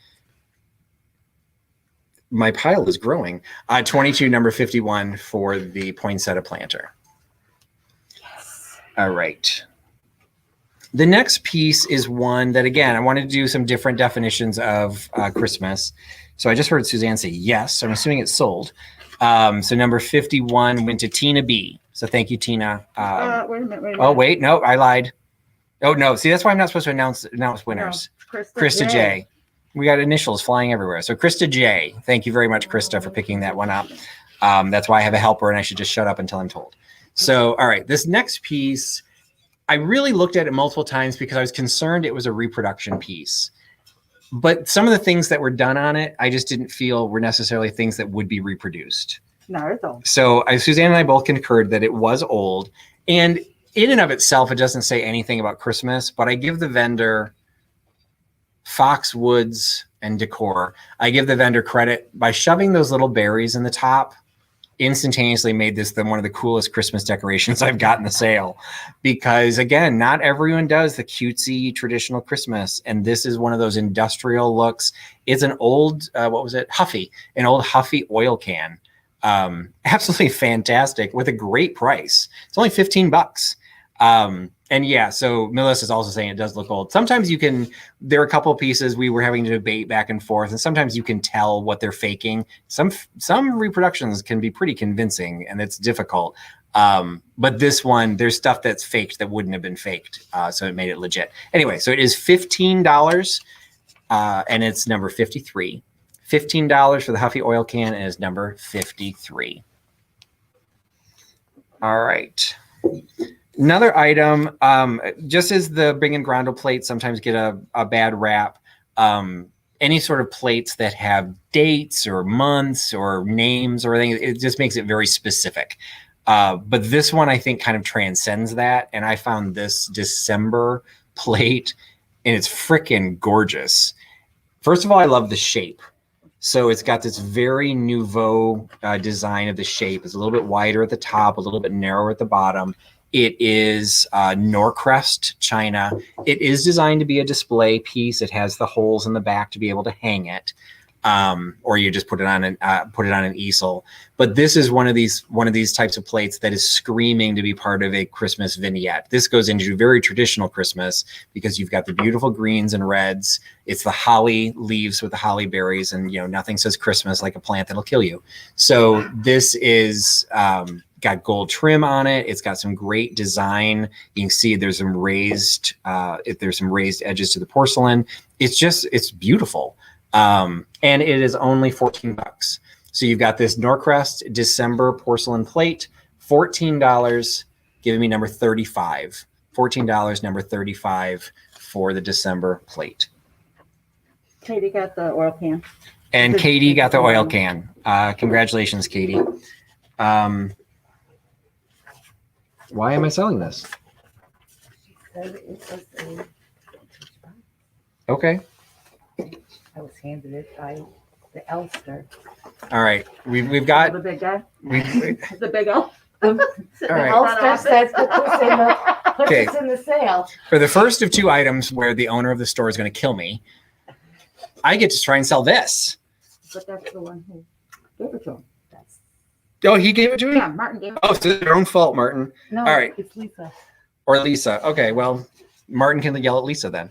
My pile is growing. 22, number 51 for the poinsettia planter. Yes. All right. The next piece is one that, again, I wanted to do some different definitions of Christmas. So I just heard Suzanne say yes. So I'm assuming it's sold. So number 51 went to Tina B. So thank you, Tina. Wait a minute. Oh, wait, no, I lied. Oh, no. See, that's why I'm not supposed to announce winners. Krista J. We got initials flying everywhere. So Krista J. Thank you very much, Krista, for picking that one up. That's why I have a helper, and I should just shut up until I'm told. So, all right, this next piece, I really looked at it multiple times because I was concerned it was a reproduction piece. But some of the things that were done on it, I just didn't feel were necessarily things that would be reproduced. No, it's old. So Suzanne and I both concurred that it was old. And in and of itself, it doesn't say anything about Christmas, but I give the vendor Fox Woods and Decor. I give the vendor credit by shoving those little berries in the top. Instantaneously made this one of the coolest Christmas decorations I've got in the sale, because again, not everyone does the cutesy traditional Christmas, and this is one of those industrial looks. It's an old an old Huffy oil can. Absolutely fantastic with a great price. It's only $15. And yeah, so Melissa's also saying it does look old. Sometimes there are a couple of pieces we were having to debate back and forth, and sometimes you can tell what they're faking. Some reproductions can be pretty convincing, and it's difficult. But this one, there's stuff that's faked that wouldn't have been faked. So it made it legit. Anyway, so it is $15, and it's number 53. $15 for the Huffy oil can, and is number 53. All right. Another item, just as the Bing and Grando plates sometimes get a bad rap, any sort of plates that have dates or months or names or anything, it just makes it very specific. But this one, I think, kind of transcends that. And I found this December plate, and it's freaking gorgeous. First of all, I love the shape. So it's got this very nouveau design of the shape. It's a little bit wider at the top, a little bit narrower at the bottom. It is Norcrest china. It is designed to be a display piece. It has the holes in the back to be able to hang it, or you just put it on an easel. But this is one of these types of plates that is screaming to be part of a Christmas vignette. This goes into very traditional Christmas because you've got the beautiful greens and reds. It's the holly leaves with the holly berries, and nothing says Christmas like a plant that'll kill you. So this is got gold trim on it. It's got some great design. You can see there's some raised edges to the porcelain. It's beautiful. And it is only $14. So you've got this Norcrest December porcelain plate, $14, giving me number 35. $14, number 35 for the December plate. Katie got the oil can. And Katie got the oil can. Congratulations, Katie. Why am I selling this? Okay. I was handed it by the Elster. All right. We've got The big guy. we The big elf. all right. Elster says put Okay. this in the sale. For the first of two items where the owner of the store is going to kill me, I get to try and sell this. But that's the one who gave it to him. Oh, he gave it to me? Yeah, Martin gave it. Oh, so it's your own fault, Martin. No, All right. it's Lisa. Or Lisa. Okay, well, Martin can yell at Lisa then.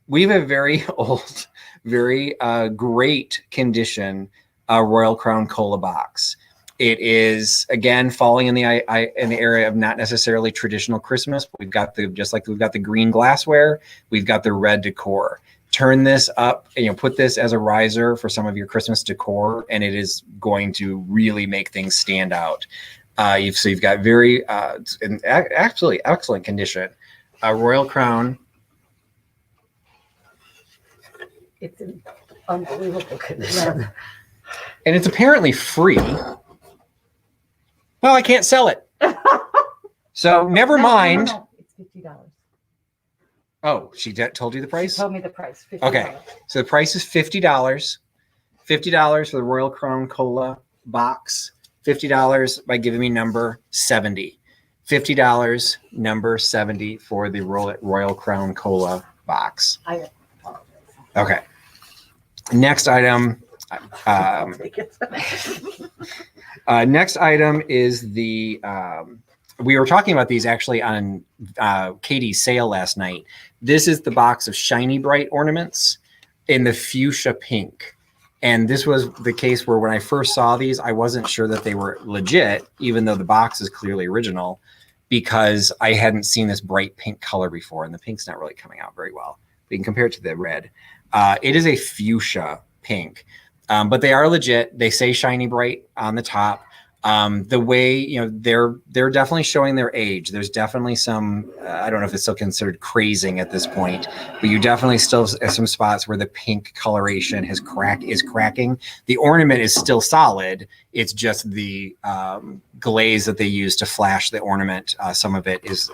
We have a very old, very great condition Royal Crown Cola box. It is, again, falling in the area of not necessarily traditional Christmas. But we've got we've got the green glassware, we've got the red decor. Turn this up, put this as a riser for some of your Christmas decor, and it is going to really make things stand out. You've got very, actually excellent condition. Royal Crown. It's an unbelievable condition. And it's apparently free. Well, I can't sell it. So never mind. No, it's $50. Oh, she told you the price? She told me the price. $50. Okay. So the price is $50. $50 for the Royal Crown Cola box. $50 by giving me number 70. $50, number 70 for the Royal Crown Cola box. I apologize. Okay. Next item. Next item is the. We were talking about these actually on Katie's sale last night. This is the box of Shiny Bright ornaments in the fuchsia pink. And this was the case where when I first saw these, I wasn't sure that they were legit, even though the box is clearly original, because I hadn't seen this bright pink color before, and the pink's not really coming out very well. We can compare it to the red. It is a fuchsia pink, but they are legit. They say shiny bright on the top. The way, you know, they're definitely showing their age. There's definitely some, I don't know if it's still considered crazing at this point, but you definitely still have some spots where the pink coloration is cracking. The ornament is still solid. It's just the glaze that they use to flash the ornament. Some of it is,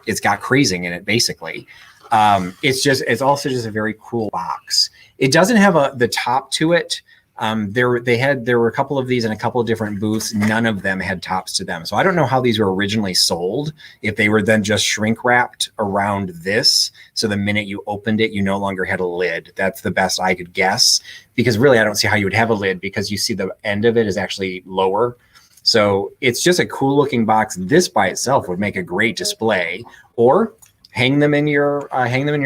it's got crazing in it, basically. It's also just a very cool box. It doesn't have the top to it. There were a couple of these in a couple of different booths. None of them had tops to them. So I don't know how these were originally sold, if they were then just shrink wrapped around this. So the minute you opened it, you no longer had a lid. That's the best I could guess, because really I don't see how you would have a lid, because you see the end of it is actually lower. So it's just a cool looking box. This by itself would make a great display, or hang them in your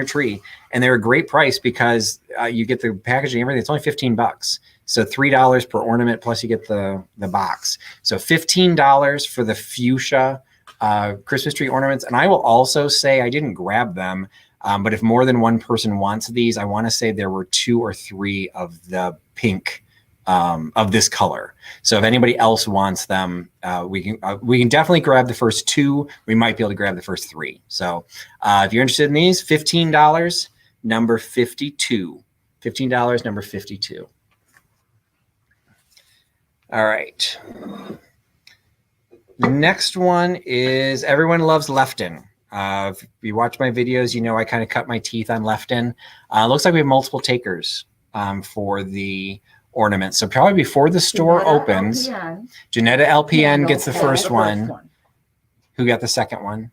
tree. And they're a great price because you get the packaging, everything. It's only $15. So $3 per ornament, plus you get the box. So $15 for the fuchsia Christmas tree ornaments. And I will also say, I didn't grab them, but if more than one person wants these, I want to say there were 2 or 3 of the pink of this color. So if anybody else wants them, we can definitely grab the first 2. We might be able to grab the first 3. So if you're interested in these, $15, number 52. $15, number 52. All right. The next one is Everyone Loves Lefton. If you watch my videos, you know I kind of cut my teeth on Lefton. Looks like we have multiple takers for the ornaments. So probably before the store opens, Janetta LPN gets the first one. Who got the second one?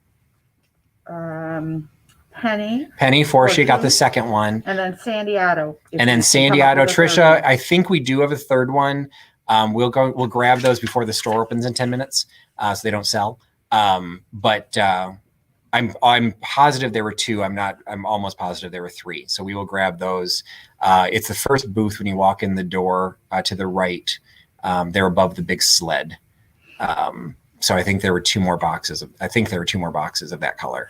Penny Forshey got the second one. And then Sandy Otto. And then Sandy Otto. Trisha, I think we do have a third one. We'll grab those before the store opens in 10 minutes, so they don't sell. But I'm positive there were 2. I'm almost positive there were 3. So we will grab those. It's the first booth when you walk in the door to the right. They're above the big sled. So I think there were 2 more boxes. I think there were 2 more boxes of that color.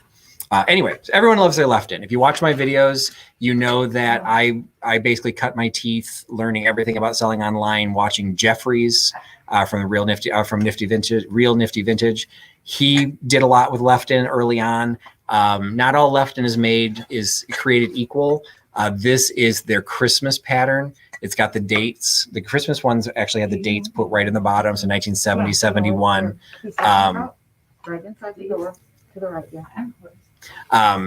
Anyway, Everyone Loves Their Lefton. If you watch my videos, you know that I basically cut my teeth learning everything about selling online, watching Jeffries from the Real Nifty Vintage. He did a lot with Lefton early on. Not all Lefton is created equal. This is their Christmas pattern. It's got the dates. The Christmas ones actually had the dates put right in the bottom. So 1970, 71. Right inside the door to the right, yeah.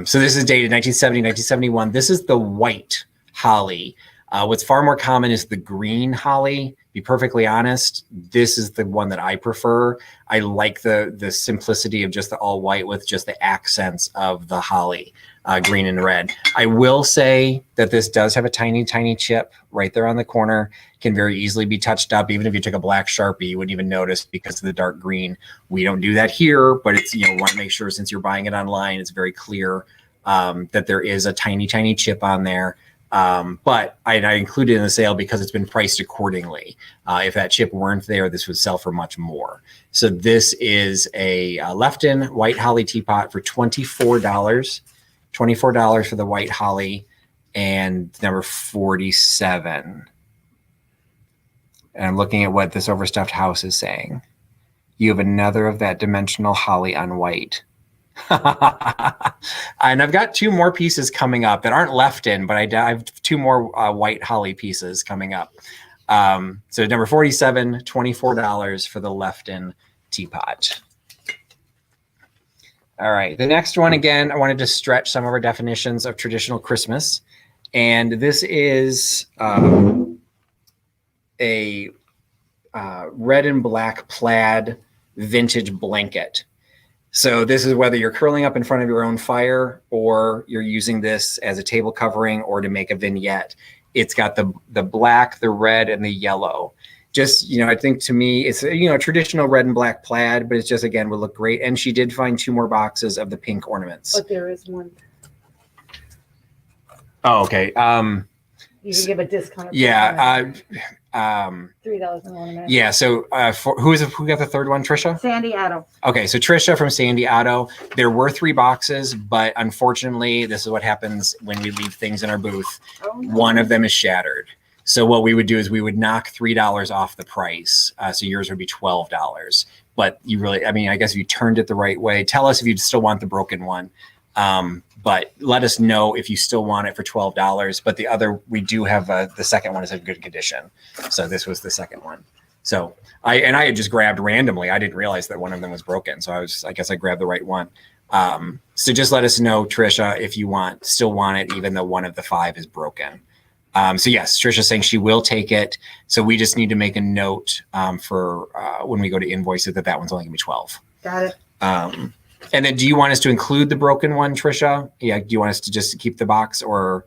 So this is dated 1970, 1971. This is the white holly. What's far more common is the green holly. Be perfectly honest, this is the one that I prefer. I like the simplicity of just the all white with just the accents of the holly, green and red. I will say that this does have a tiny, tiny chip right there on the corner. Can very easily be touched up. Even if you took a black Sharpie, you wouldn't even notice because of the dark green. We don't do that here, but it's, you know, want to make sure since you're buying it online, it's very clear that there is a tiny, tiny chip on there. But I included it in the sale because it's been priced accordingly. If that chip weren't there, this would sell for much more. So this is a Lefton white holly teapot for $24. $24 for the white holly, and number 47. And I'm looking at what this overstuffed house is saying. You have another of that dimensional holly on white. And I've got 2 more pieces coming up that aren't Lefton, but I have 2 more white holly pieces coming up. So number 47, $24 for the Lefton teapot. All right, the next one, again, I wanted to stretch some of our definitions of traditional Christmas. And this is a red and black plaid vintage blanket. So this is whether you're curling up in front of your own fire or you're using this as a table covering or to make a vignette. It's got the black, the red, and the yellow. Just, you know, I think to me, it's, you know, traditional red and black plaid, but it's just, again, would look great. And she did find 2 more boxes of the pink ornaments. But there is one. Oh, okay. You can give a discount. Yeah. $3 an ornament. Yeah. So who got the third one? Trisha? Sandy Otto. Okay. So Trisha from Sandy Auto. There were 3 boxes, but unfortunately, this is what happens when we leave things in our booth. Oh, no. One of them is shattered. So what we would do is we would knock $3 off the price. So yours would be $12. But you really, I mean, I guess if you turned it the right way, tell us if you still want the broken one. But let us know if you still want it for $12. But the other, we do have the second one is in good condition. So this was the second one. So I had just grabbed randomly. I didn't realize that one of them was broken. So I guess I grabbed the right one. So just let us know, Trisha, if you still want it, even though one of the 5 is broken. So yes, Trisha's saying she will take it. So we just need to make a note for when we go to invoice it that one's only gonna be 12. Got it. And then do you want us to include the broken one, Trisha? Yeah. Do you want us to just keep the box, or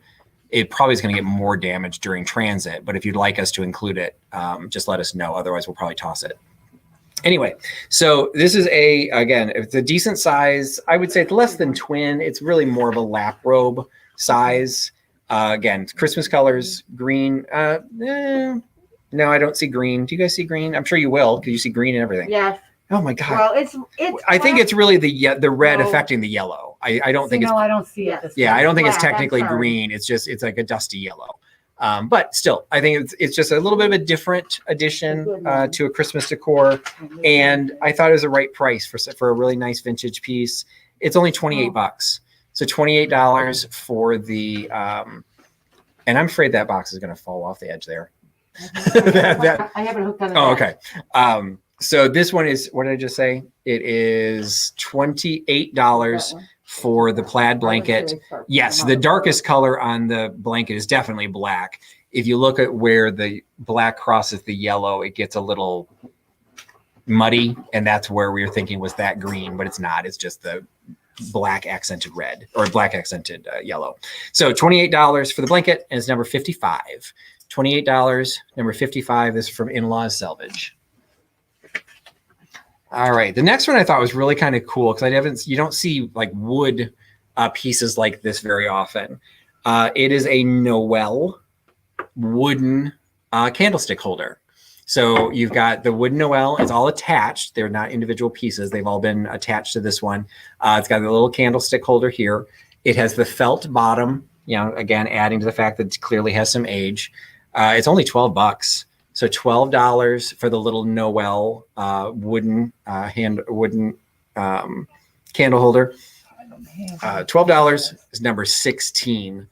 it probably is going to get more damage during transit? But if you'd like us to include it, just let us know. Otherwise, we'll probably toss it. Anyway, so this is again, it's a decent size. I would say it's less than twin. It's really more of a lap robe size. Again, Christmas colors, green. No, I don't see green. Do you guys see green? I'm sure you will, because you see green and everything. Yes. Oh my God. Well, it's. I think it's really the red affecting the yellow. I don't think it's. No, I don't see it. Yeah, I don't think it's black, technically I'm sorry. green. It's like a dusty yellow. But still, I think it's just a little bit of a different addition to a Christmas decor, and I thought it was the right price for a really nice vintage piece. It's only $28, so $28 for the. And I'm afraid that box is going to fall off the edge there. I have it hooked on the Oh, back. okay. So this one is, what did I just say? It is $28 for the plaid blanket. Yes, the darkest color on the blanket is definitely black. If you look at where the black crosses the yellow, it gets a little muddy, and that's where we were thinking was that green, but it's not. It's just the black accented red, or black accented yellow. So $28 for the blanket, and it's number 55. $28, number 55 is from In-Laws Salvage. All right, the next one I thought was really kind of cool, because you don't see like wood pieces like this very often. It is a Noel wooden candlestick holder. So you've got the wooden Noel. It's all attached. They're not individual pieces. They've all been attached to this one. It's got a little candlestick holder here. It has the felt bottom, again, adding to the fact that it clearly has some age. It's only $12. So $12 for the little Noel wooden candle holder. $12 is number 16.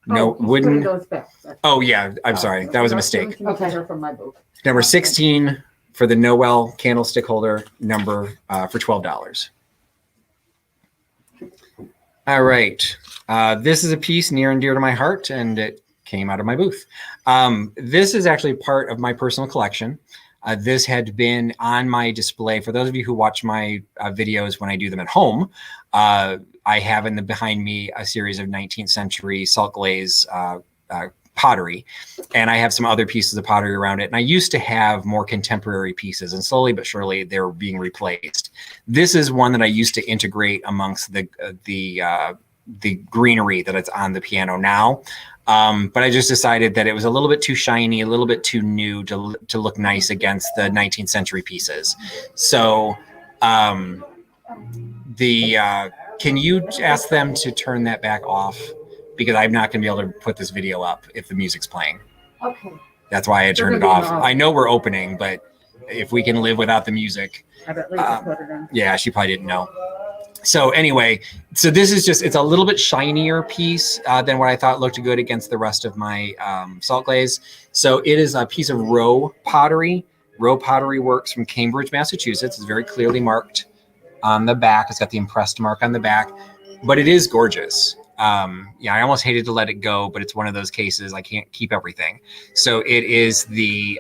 No wooden. Goes back. Oh yeah, I'm sorry, that was a mistake. Okay. From my booth. Number 16 for the Noel candlestick holder, number for $12. All right, this is a piece near and dear to my heart, and it came out of my booth. This is actually part of my personal collection. This had been on my display. For those of you who watch my videos when I do them at home, I have behind me a series of 19th century salt glaze pottery, and I have some other pieces of pottery around it. And I used to have more contemporary pieces, and slowly but surely they're being replaced. This is one that I used to integrate amongst the greenery that it's on the piano now. But I just decided that it was a little bit too shiny, a little bit too new to look nice against the 19th century pieces. So can you ask them to turn that back off? Because I'm not going to be able to put this video up if the music's playing. Okay. That's why I turned it off. I know we're opening, but if we can live without the music. I bet Lisa put it in. Yeah, she probably didn't know. So anyway, so this is it's a little bit shinier piece than what I thought looked good against the rest of my salt glaze. So it is a piece of Rowe pottery. Rowe Pottery Works from Cambridge, Massachusetts. It's very clearly marked on the back. It's got the impressed mark on the back, but it is gorgeous. I almost hated to let it go, but it's one of those cases I can't keep everything. So it is the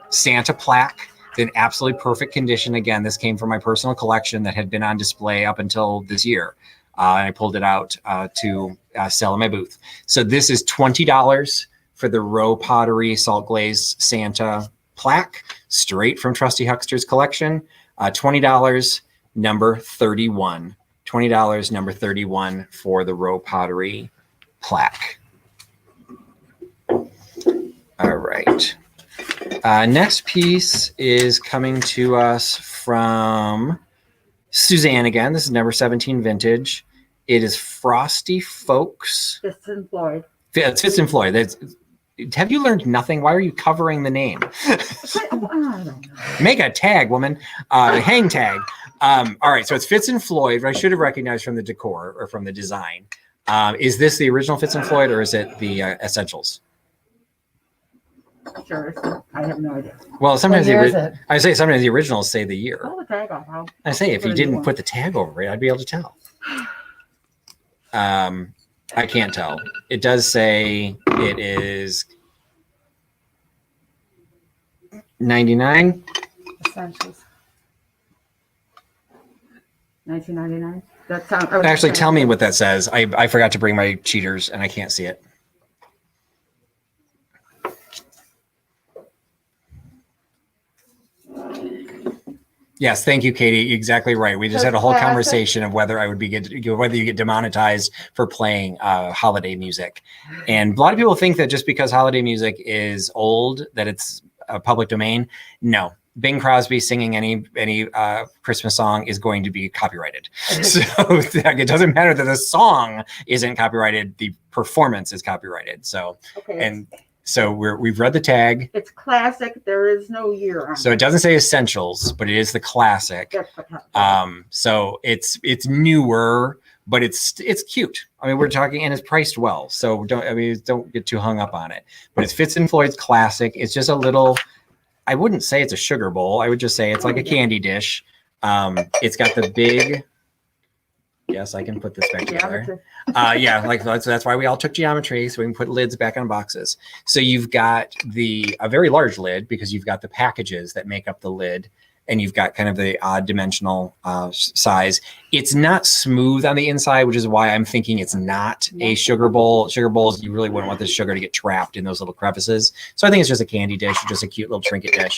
Santa plaque. It's in absolutely perfect condition. Again, this came from my personal collection that had been on display up until this year. And I pulled it out to sell in my booth. So this is $20 for the Rowe Pottery Salt Glazed Santa plaque, straight from Trusty Huckster's collection. $20, number 31. $20, number 31 for the Rowe Pottery plaque. All right. Next piece is coming to us from Suzanne again. This is number 17 vintage. It is Frosty Fox. Fitz and Floyd. It's Fitz and Floyd. Have you learned nothing? Why are you covering the name? I don't know. Make a tag, woman. Hang tag. All right, so it's Fitz and Floyd, but I should have recognized from the decor or from the design. Is this the original Fitz and Floyd, or is it the Essentials? Sure, I have no idea. Well, sometimes What year is it? I say sometimes the originals say the year. Pull the tag off. I say if you didn't put the tag over it, I'd be able to tell. I can't tell. It does say it is 99. Essentials. 1999. That sounds. Actually, tell me what that says. I forgot to bring my cheaters, and I can't see it. Yes, thank you, Katie. You're exactly right. We just had a whole conversation of whether whether you get demonetized for playing holiday music, and a lot of people think that just because holiday music is old, that it's a public domain. No, Bing Crosby singing any Christmas song is going to be copyrighted. So it doesn't matter that the song isn't copyrighted; the performance is copyrighted. So So we've read the tag. It's classic. There is no year on it. So it doesn't say essentials, but it is the classic. So it's newer, but it's cute. I mean, we're talking, and it's priced well. So don't get too hung up on it. But it's Fitz and Floyd's classic. It's just a little. I wouldn't say it's a sugar bowl. I would just say it's like a candy dish. It's got the big. Yes, I can put this back together. Yeah, like that's why we all took geometry, so we can put lids back on boxes. So you've got a very large lid because you've got the packages that make up the lid, and you've got kind of the odd dimensional size. It's not smooth on the inside, which is why I'm thinking it's not a sugar bowl. Sugar bowls, you really wouldn't want the sugar to get trapped in those little crevices. So I think it's just a candy dish, just a cute little trinket dish.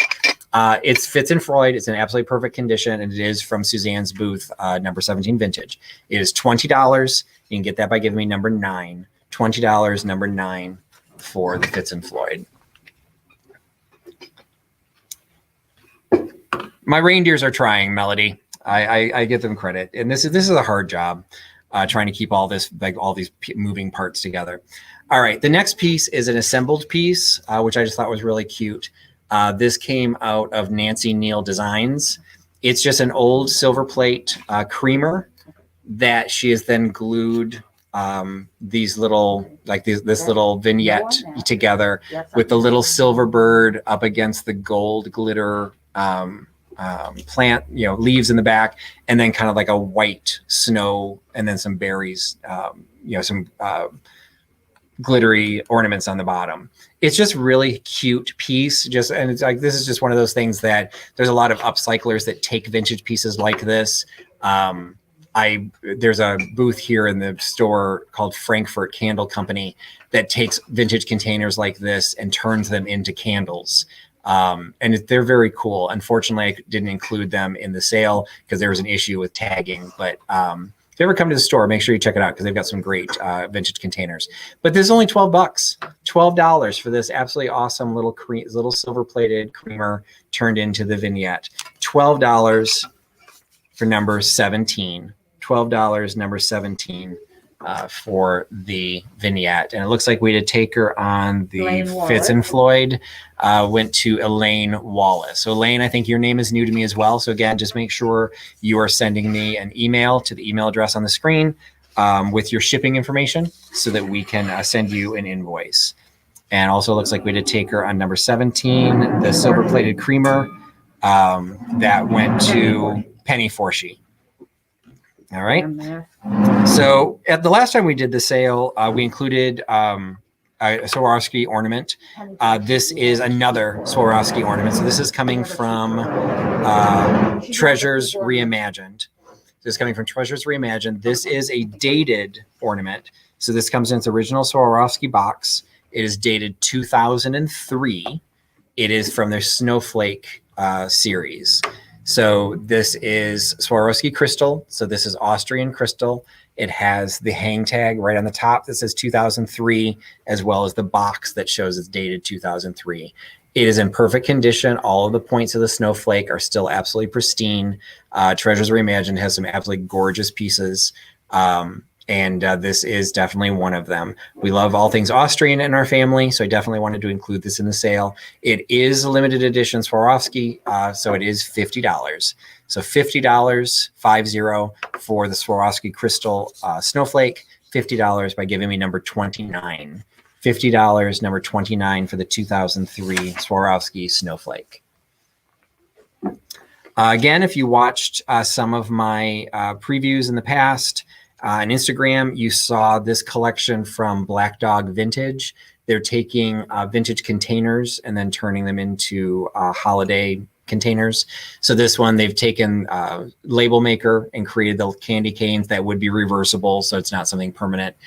It's Fitz and Floyd. It's in absolutely perfect condition, and it is from Suzanne's booth, number 17 vintage. It is $20. You can get that by giving me number 9. $20, number 9 for the Fitz and Floyd. My reindeers are trying, Melody. I give them credit, and this is a hard job, trying to keep all these moving parts together. All right, the next piece is an assembled piece, which I just thought was really cute. This came out of Nancy Neal Designs. It's just an old silver plate creamer that she has then glued these little, this little vignette together with the little silver bird up against the gold glitter plant, leaves in the back, and then kind of like a white snow, and then some berries, some glittery ornaments on the bottom. It's just really cute piece. And it's like, this is just one of those things that there's a lot of upcyclers that take vintage pieces like this. There's a booth here in the store called Frankfurt Candle Company that takes vintage containers like this and turns them into candles. And they're very cool. Unfortunately, I didn't include them in the sale because there was an issue with tagging, but if you ever come to the store, make sure you check it out because they've got some great vintage containers. But this is only $12. $12 for this absolutely awesome little silver-plated creamer turned into the vignette. $12 for number 17. $12, number 17 for the vignette. And it looks like we did take her on the Fitz and Floyd, went to Elaine Wallace. So Elaine, I think your name is new to me as well. So again, just make sure you are sending me an email to the email address on the screen with your shipping information so that we can send you an invoice. And also looks like we did take her on number 17, the silver plated creamer that went to Penny Forshee. All right. So at the last time we did the sale, we included a Swarovski ornament. This is another Swarovski ornament. So this is coming from Treasures Reimagined. This is coming from Treasures Reimagined. This is a dated ornament. So this comes in its original Swarovski box. It is dated 2003. It is from their Snowflake series. So this is Swarovski crystal. So this is Austrian crystal. It has the hang tag right on the top that says 2003, as well as the box that shows it's dated 2003. It is in perfect condition. All of the points of the snowflake are still absolutely pristine. Treasures Reimagined has some absolutely gorgeous pieces. And this is definitely one of them. We love all things Austrian in our family, so I definitely wanted to include this in the sale. It is a limited edition Swarovski, so it is $50. So $50, 50, for the Swarovski crystal snowflake, $50 by giving me number 29. $50, number 29 for the 2003 Swarovski snowflake. Again, if you watched some of my previews in the past, on Instagram, you saw this collection from Black Dog Vintage. They're taking vintage containers and then turning them into holiday containers. So this one, they've taken Label Maker and created the candy canes that would be reversible, so it's not something permanent.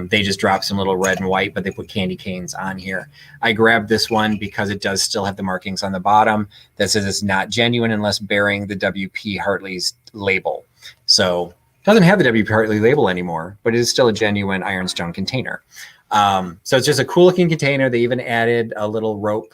They just dropped some little red and white, but they put candy canes on here. I grabbed this one because it does still have the markings on the bottom that says it's not genuine unless bearing the W.P. Hartley's label. So doesn't have the W.P. Hartley label anymore, but it is still a genuine ironstone container. So it's just a cool looking container. They even added a little rope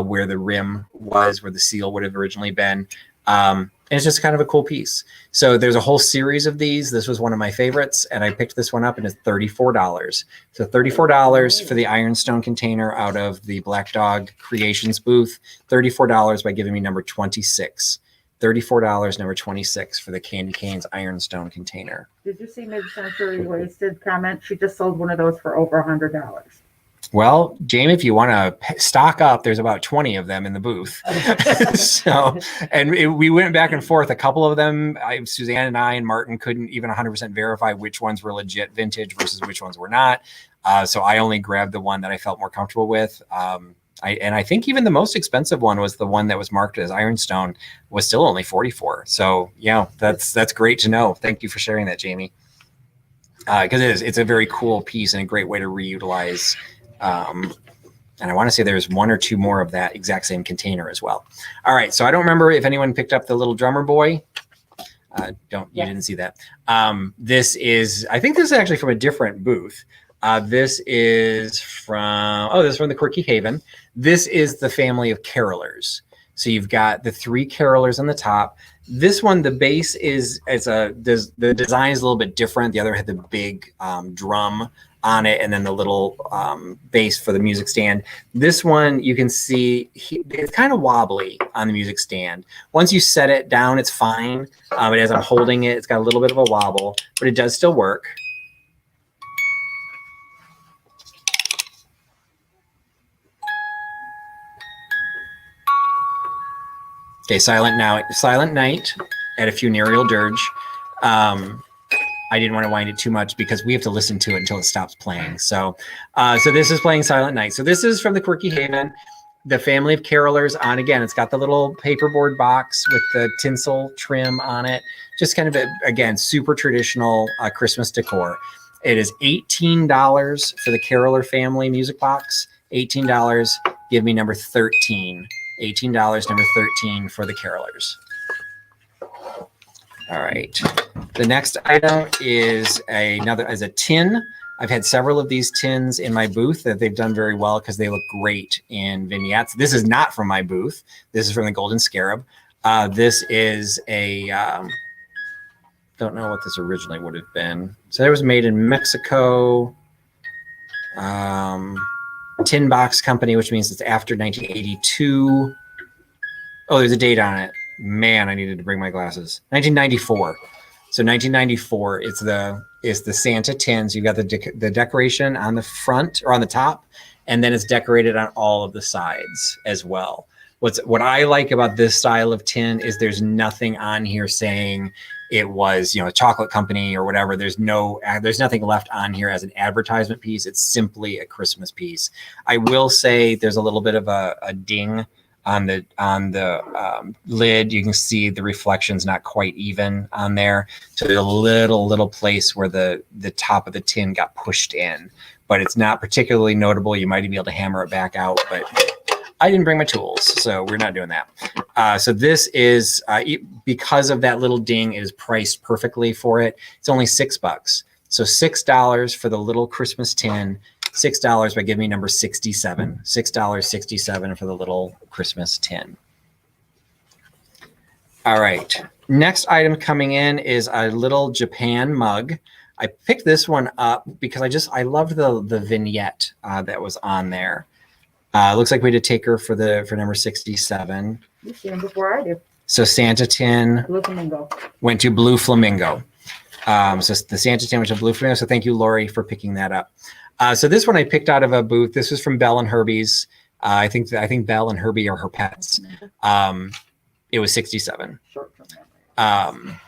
where the rim was, where the seal would have originally been. And it's just kind of a cool piece. So there's a whole series of these. This was one of my favorites, and I picked this one up, and it's $34. So $34 for the ironstone container out of the Black Dog Creations booth. $34 by giving me number 26. $34, number 26 for the Candy Canes Ironstone container. Did you see Mid-Century Wasted comment? She just sold one of those for over $100. Well, Jamie, if you want to stock up, there's about 20 of them in the booth. So, and we went back and forth. A couple of them, Suzanne and I and Martin couldn't even 100% verify which ones were legit vintage versus which ones were not. So I only grabbed the one that I felt more comfortable with. I think even the most expensive one was the one that was marked as Ironstone, was still only $44. So yeah, that's great to know. Thank you for sharing that, Jamie. Because it's a very cool piece and a great way to reutilize. And I want to say there's one or two more of that exact same container as well. All right, so I don't remember if anyone picked up the little drummer boy. You didn't see that. This is, I think this is actually from a different booth. This is from the Quirky Haven. This is the family of carolers. So you've got the three carolers on the top. This one, the base the design is a little bit different. The other had the big drum on it, and then the little base for the music stand. This one, you can see it's kind of wobbly on the music stand. Once you set it down, it's fine. But as I'm holding it, it's got a little bit of a wobble, but it does still work. Okay, Silent Night at a funereal dirge. I didn't want to wind it too much because we have to listen to it until it stops playing. So this is playing Silent Night. So this is from the Quirky Haven, the family of carolers on. Again, it's got the little paperboard box with the tinsel trim on it. Just kind of, again, super traditional Christmas decor. It is $18 for the caroler family music box. $18. Give me number 13. $18, number 13 for the carolers. All right. The next item is a tin. I've had several of these tins in my booth that they've done very well because they look great in vignettes. This is not from my booth. This is from the Golden Scarab. This is a, don't know what this originally would have been. So it was made in Mexico. Tin Box Company, which means it's after 1982. Oh, there's a date on it. Man, I needed to bring my glasses. 1994. So 1994. It's the Santa tin. So you've got the decoration on the front or on the top, and then it's decorated on all of the sides as well. What I like about this style of tin is there's nothing on here saying it was, a chocolate company or whatever. There's nothing left on here as an advertisement piece. It's simply a Christmas piece. I will say there's a little bit of a ding on the lid. You can see the reflection's not quite even on there. So there's a little place where the top of the tin got pushed in, but it's not particularly notable. You might be able to hammer it back out, but I didn't bring my tools, so we're not doing that. So this is, because of that little ding, it is priced perfectly for it. It's only $6. So $6 for the little Christmas tin, $6 by giving me number 67, $6.67 for the little Christmas tin. All right. Next item coming in is a little Japan mug. I picked this one up because I loved the vignette that was on there. Looks like we had a taker for number 67. You see him before I do. So Santa tin Blue Flamingo. went to Blue Flamingo. So the Santa tin went to Blue Flamingo. So thank you, Lori, for picking that up. So this one I picked out of a booth. This was from Belle and Herbie's. I think Belle and Herbie are her pets. It was 67. It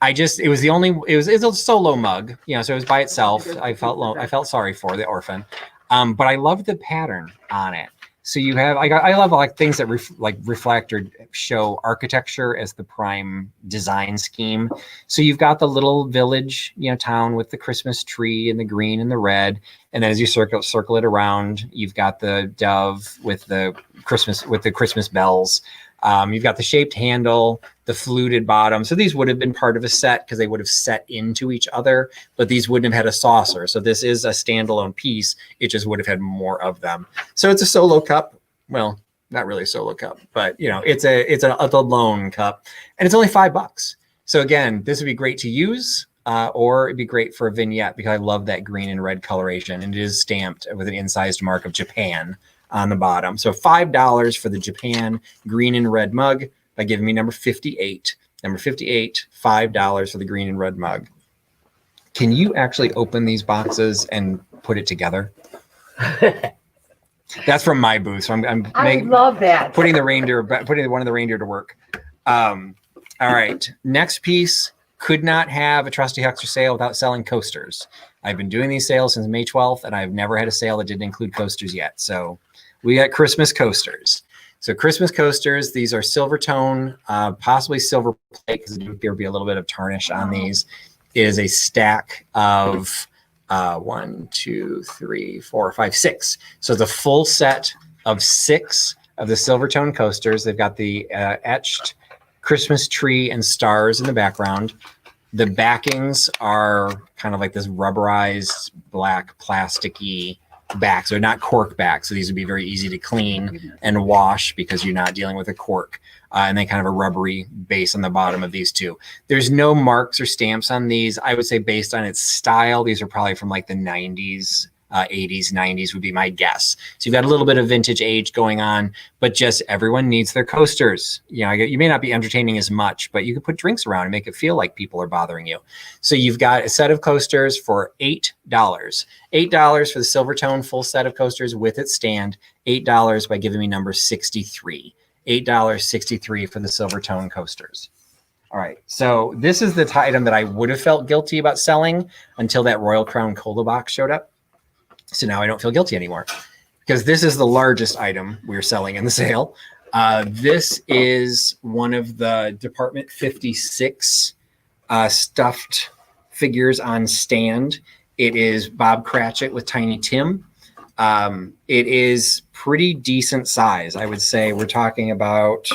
was a solo mug, so it was by itself. I felt sorry for the orphan. But I love the pattern on it. So you have, I love like things that reflect or show architecture as the prime design scheme. So you've got the little village, town with the Christmas tree and the green and the red. And then as you circle it around, you've got the dove with the Christmas bells. You've got the shaped handle, the fluted bottom. So these would have been part of a set because they would have set into each other, but these wouldn't have had a saucer. So this is a standalone piece. It just would have had more of them. So it's a solo cup. Well, not really a solo cup, but it's a lone cup, and it's only $5. So again, this would be great to use, or it'd be great for a vignette because I love that green and red coloration, and it is stamped with an incised mark of Japan on the bottom. So $5 for the Japan green and red mug by giving me number 58. Number 58, $5 for the green and red mug. Can you actually open these boxes and put it together? That's from my booth. So I love that. Putting one of the reindeer to work. All right. Next piece, could not have a Trusty Huckster sale without selling coasters. I've been doing these sales since May 12th, and I've never had a sale that didn't include coasters yet. So we got Christmas coasters. So Christmas coasters, these are silver tone, possibly silver plate, because there would be a little bit of tarnish on these. It is a stack of 1, 2, 3, 4, 5, 6. So it's a full set of 6 of the silver tone coasters. They've got the etched Christmas tree and stars in the background. The backings are kind of like this rubberized black plasticky backs. They're not cork backs, so these would be very easy to clean and wash because you're not dealing with a cork. And then kind of a rubbery base on the bottom of these two. There's no marks or stamps on these. I would say based on its style, these are probably from like the 90s, 80s, 90s would be my guess. So you've got a little bit of vintage age going on, but just everyone needs their coasters. You may not be entertaining as much, but you could put drinks around and make it feel like people are bothering you. So you've got a set of coasters for $8. $8 for the silver tone full set of coasters with its stand. $8 by giving me number 63. $8.63 for the silver tone coasters. All right, so this is the item that I would have felt guilty about selling until that Royal Crown Cola box showed up. So now I don't feel guilty anymore because this is the largest item we're selling in the sale. This is one of the Department 56 stuffed figures on stand. It is Bob Cratchit with Tiny Tim. It is pretty decent size. I would say we're talking about,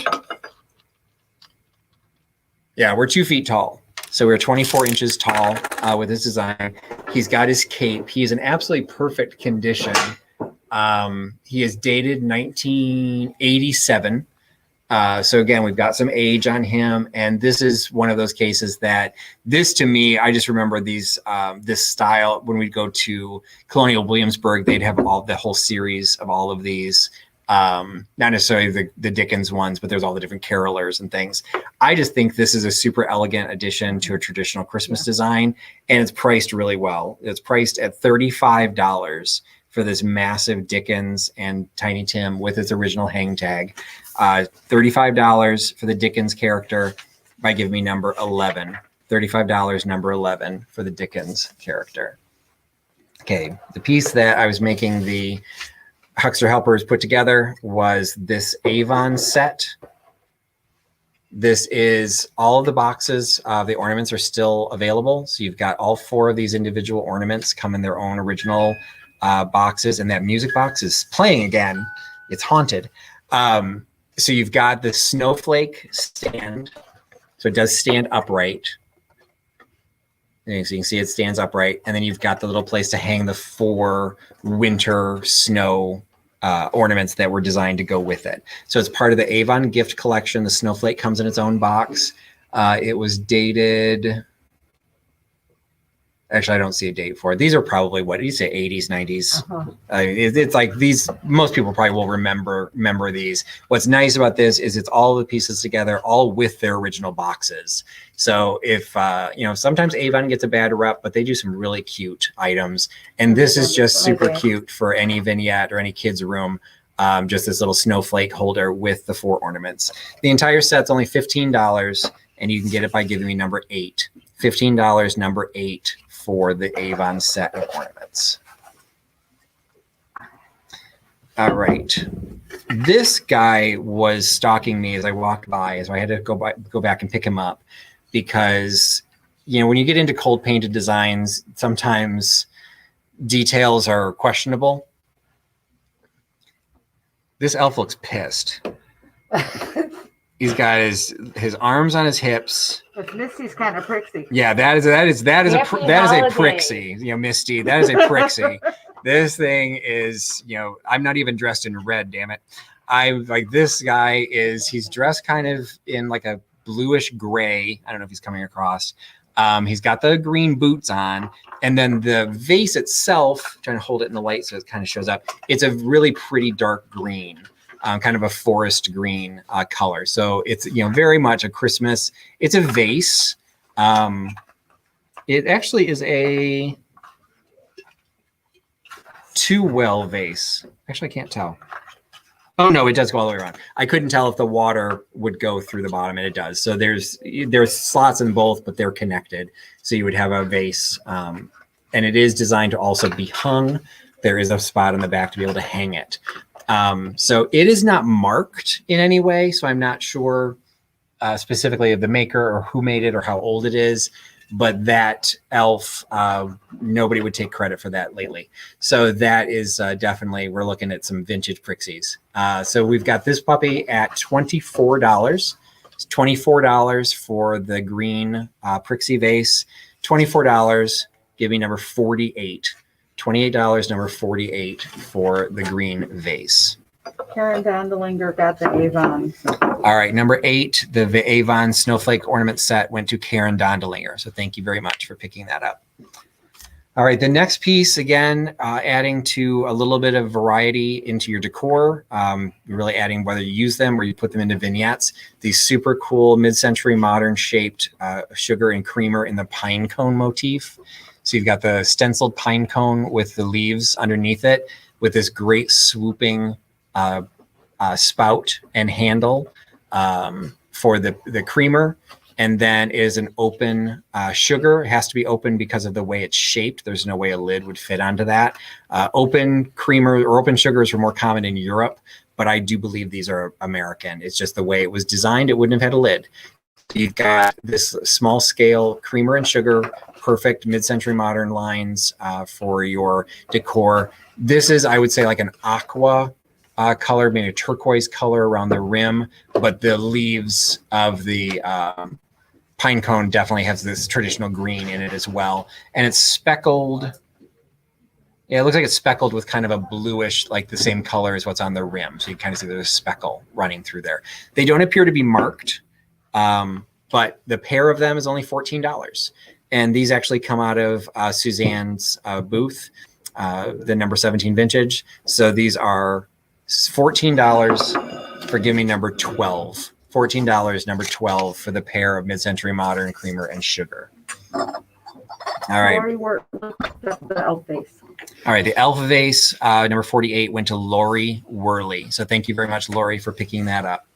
we're 2 feet tall. So we're 24 inches tall with this design. He's got his cape. He is in absolutely perfect condition. He is dated 1987. So again, we've got some age on him. And this is one of those cases that this, to me, I just remember these, this style when we'd go to Colonial Williamsburg, they'd have the whole series of all of these, not necessarily the Dickens ones, but there's all the different carolers and things. I just think this is a super elegant addition to a traditional Christmas design, and it's priced really well. It's priced at $35 for this massive Dickens and Tiny Tim with its original hang tag. $35 for the Dickens character by giving me number 11. $35, number 11 for the Dickens character. Okay, the piece that I was making the Huckster Helpers put together was this Avon set. This is all of the boxes. The ornaments are still available. So you've got all 4 of these individual ornaments come in their own original boxes. And that music box is playing again. It's haunted. So you've got the snowflake stand. So it does stand upright. And so you can see it stands upright. And then you've got the little place to hang the 4 winter snow ornaments that were designed to go with it. So it's part of the Avon gift collection. The snowflake comes in its own box. It was dated. Actually, I don't see a date for it. These are probably, what do you say, 80s, 90s? It's like these, most people probably will remember these. What's nice about this is it's all the pieces together, all with their original boxes. So if, sometimes Avon gets a bad rep, but they do some really cute items. And this is just super cute for any vignette or any kid's room. Just this little snowflake holder with the 4 ornaments. The entire set's only $15, and you can get it by giving me number 8. $15, number 8 for the Avon set of ornaments. All right. This guy was stalking me as I walked by, so I had to go back and pick him up because, when you get into cold painted designs, sometimes details are questionable. This elf looks pissed. He's got his arms on his hips. But Misty's kind of prixy. Yeah, that is a prixie. Misty, that is a prixie. This thing is, I'm not even dressed in red, damn it. This guy he's dressed kind of in like a bluish gray. I don't know if he's coming across. He's got the green boots on, and then the vase itself, I'm trying to hold it in the light so it kind of shows up. It's a really pretty dark green. Kind of a forest green color. So it's, very much a Christmas. It's a vase. It actually is a 2-well vase. Actually, I can't tell. Oh no, it does go all the way around. I couldn't tell if the water would go through the bottom, and it does. So there's slots in both, but they're connected. So you would have a vase, and it is designed to also be hung. There is a spot in the back to be able to hang it. So it is not marked in any way. So I'm not sure specifically of the maker or who made it or how old it is, but that elf, nobody would take credit for that lately. So that is definitely, we're looking at some vintage Prixies. So we've got this puppy at $24. It's $24 for the green Prixie vase, $24, give me number 48. $28, number 48 for the green vase. Karen Dondelinger got the Avon. All right, number 8, the Avon Snowflake Ornament Set went to Karen Dondelinger. So thank you very much for picking that up. All right, the next piece, again, adding to a little bit of variety into your decor, really adding whether you use them or you put them into vignettes. These super cool mid-century modern shaped sugar and creamer in the pine cone motif. So you've got the stenciled pine cone with the leaves underneath it with this great swooping spout and handle for the creamer. And then is an open sugar. It has to be open because of the way it's shaped. There's no way a lid would fit onto that. Open creamer or open sugars are more common in Europe, but I do believe these are American. It's just the way it was designed. It wouldn't have had a lid. You've got this small scale creamer and sugar, perfect mid-century modern lines for your decor. This is, I would say, like an aqua color, maybe a turquoise color around the rim, but the leaves of the pine cone definitely has this traditional green in it as well. And it's speckled. Yeah, it looks like it's speckled with kind of a bluish, like the same color as what's on the rim. So you kind of see there's a speckle running through there. They don't appear to be marked. But the pair of them is only $14. And these actually come out of Suzanne's booth, the number 17 vintage. So these are $14 for give me number 12. $14, number 12 for the pair of mid-century modern creamer and sugar. All right. Lori worked the elf vase. All right. The elf vase, number 48, went to Lori Worley. So thank you very much, Lori, for picking that up.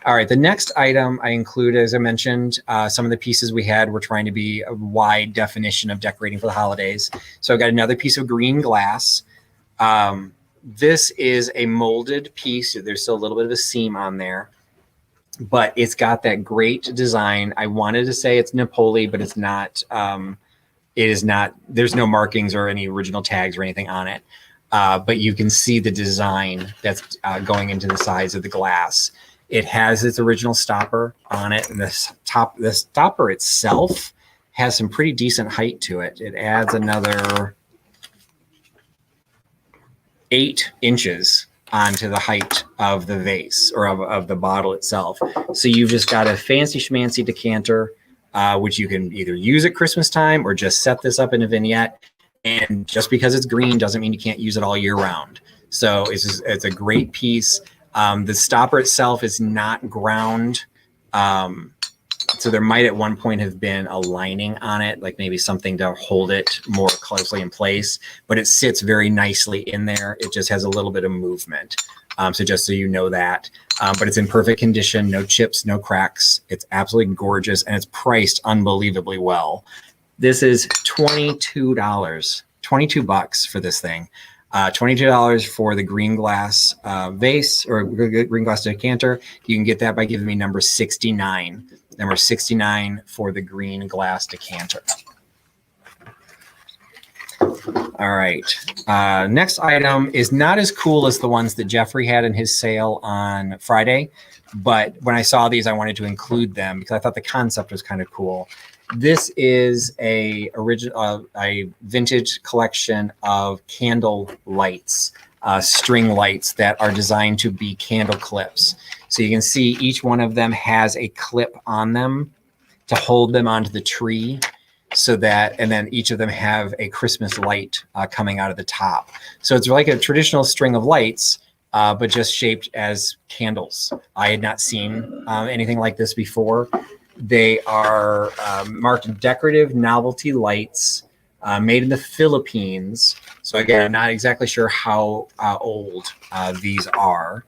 All right, the next item I include, as I mentioned, some of the pieces we had were trying to be a wide definition of decorating for the holidays. So I've got another piece of green glass. This is a molded piece. There's still a little bit of a seam on there, but it's got that great design. I wanted to say it's Napoli, but it's not. It is not. There's no markings or any original tags or anything on it. But you can see the design that's going into the sides of the glass. It has its original stopper on it, and the stopper itself has some pretty decent height to it. It adds another 8 inches onto the height of the vase or of the bottle itself. So you've just got a fancy schmancy decanter, which you can either use at Christmas time or just set this up in a vignette. And just because it's green doesn't mean you can't use it all year round. So it's a great piece. The stopper itself is not ground. So there might at one point have been a lining on it, like maybe something to hold it more closely in place, but it sits very nicely in there. It just has a little bit of movement. So just so you know that, but it's in perfect condition, no chips, no cracks. It's absolutely gorgeous, and it's priced unbelievably well. This is $22, 22 bucks for this thing. $22 for the green glass vase or green glass decanter. You can get that by giving me number 69. Number 69 for the green glass decanter. All right. Next item is not as cool as the ones that Jeffrey had in his sale on Friday, but when I saw these, I wanted to include them because I thought the concept was kind of cool. This is a vintage collection of candle lights, string lights that are designed to be candle clips. So you can see each one of them has a clip on them to hold them onto the tree, so that, and then each of them have a Christmas light coming out of the top. So it's like a traditional string of lights, but just shaped as candles. I had not seen anything like this before. They are marked decorative novelty lights made in the Philippines. So again, I'm not exactly sure how old these are.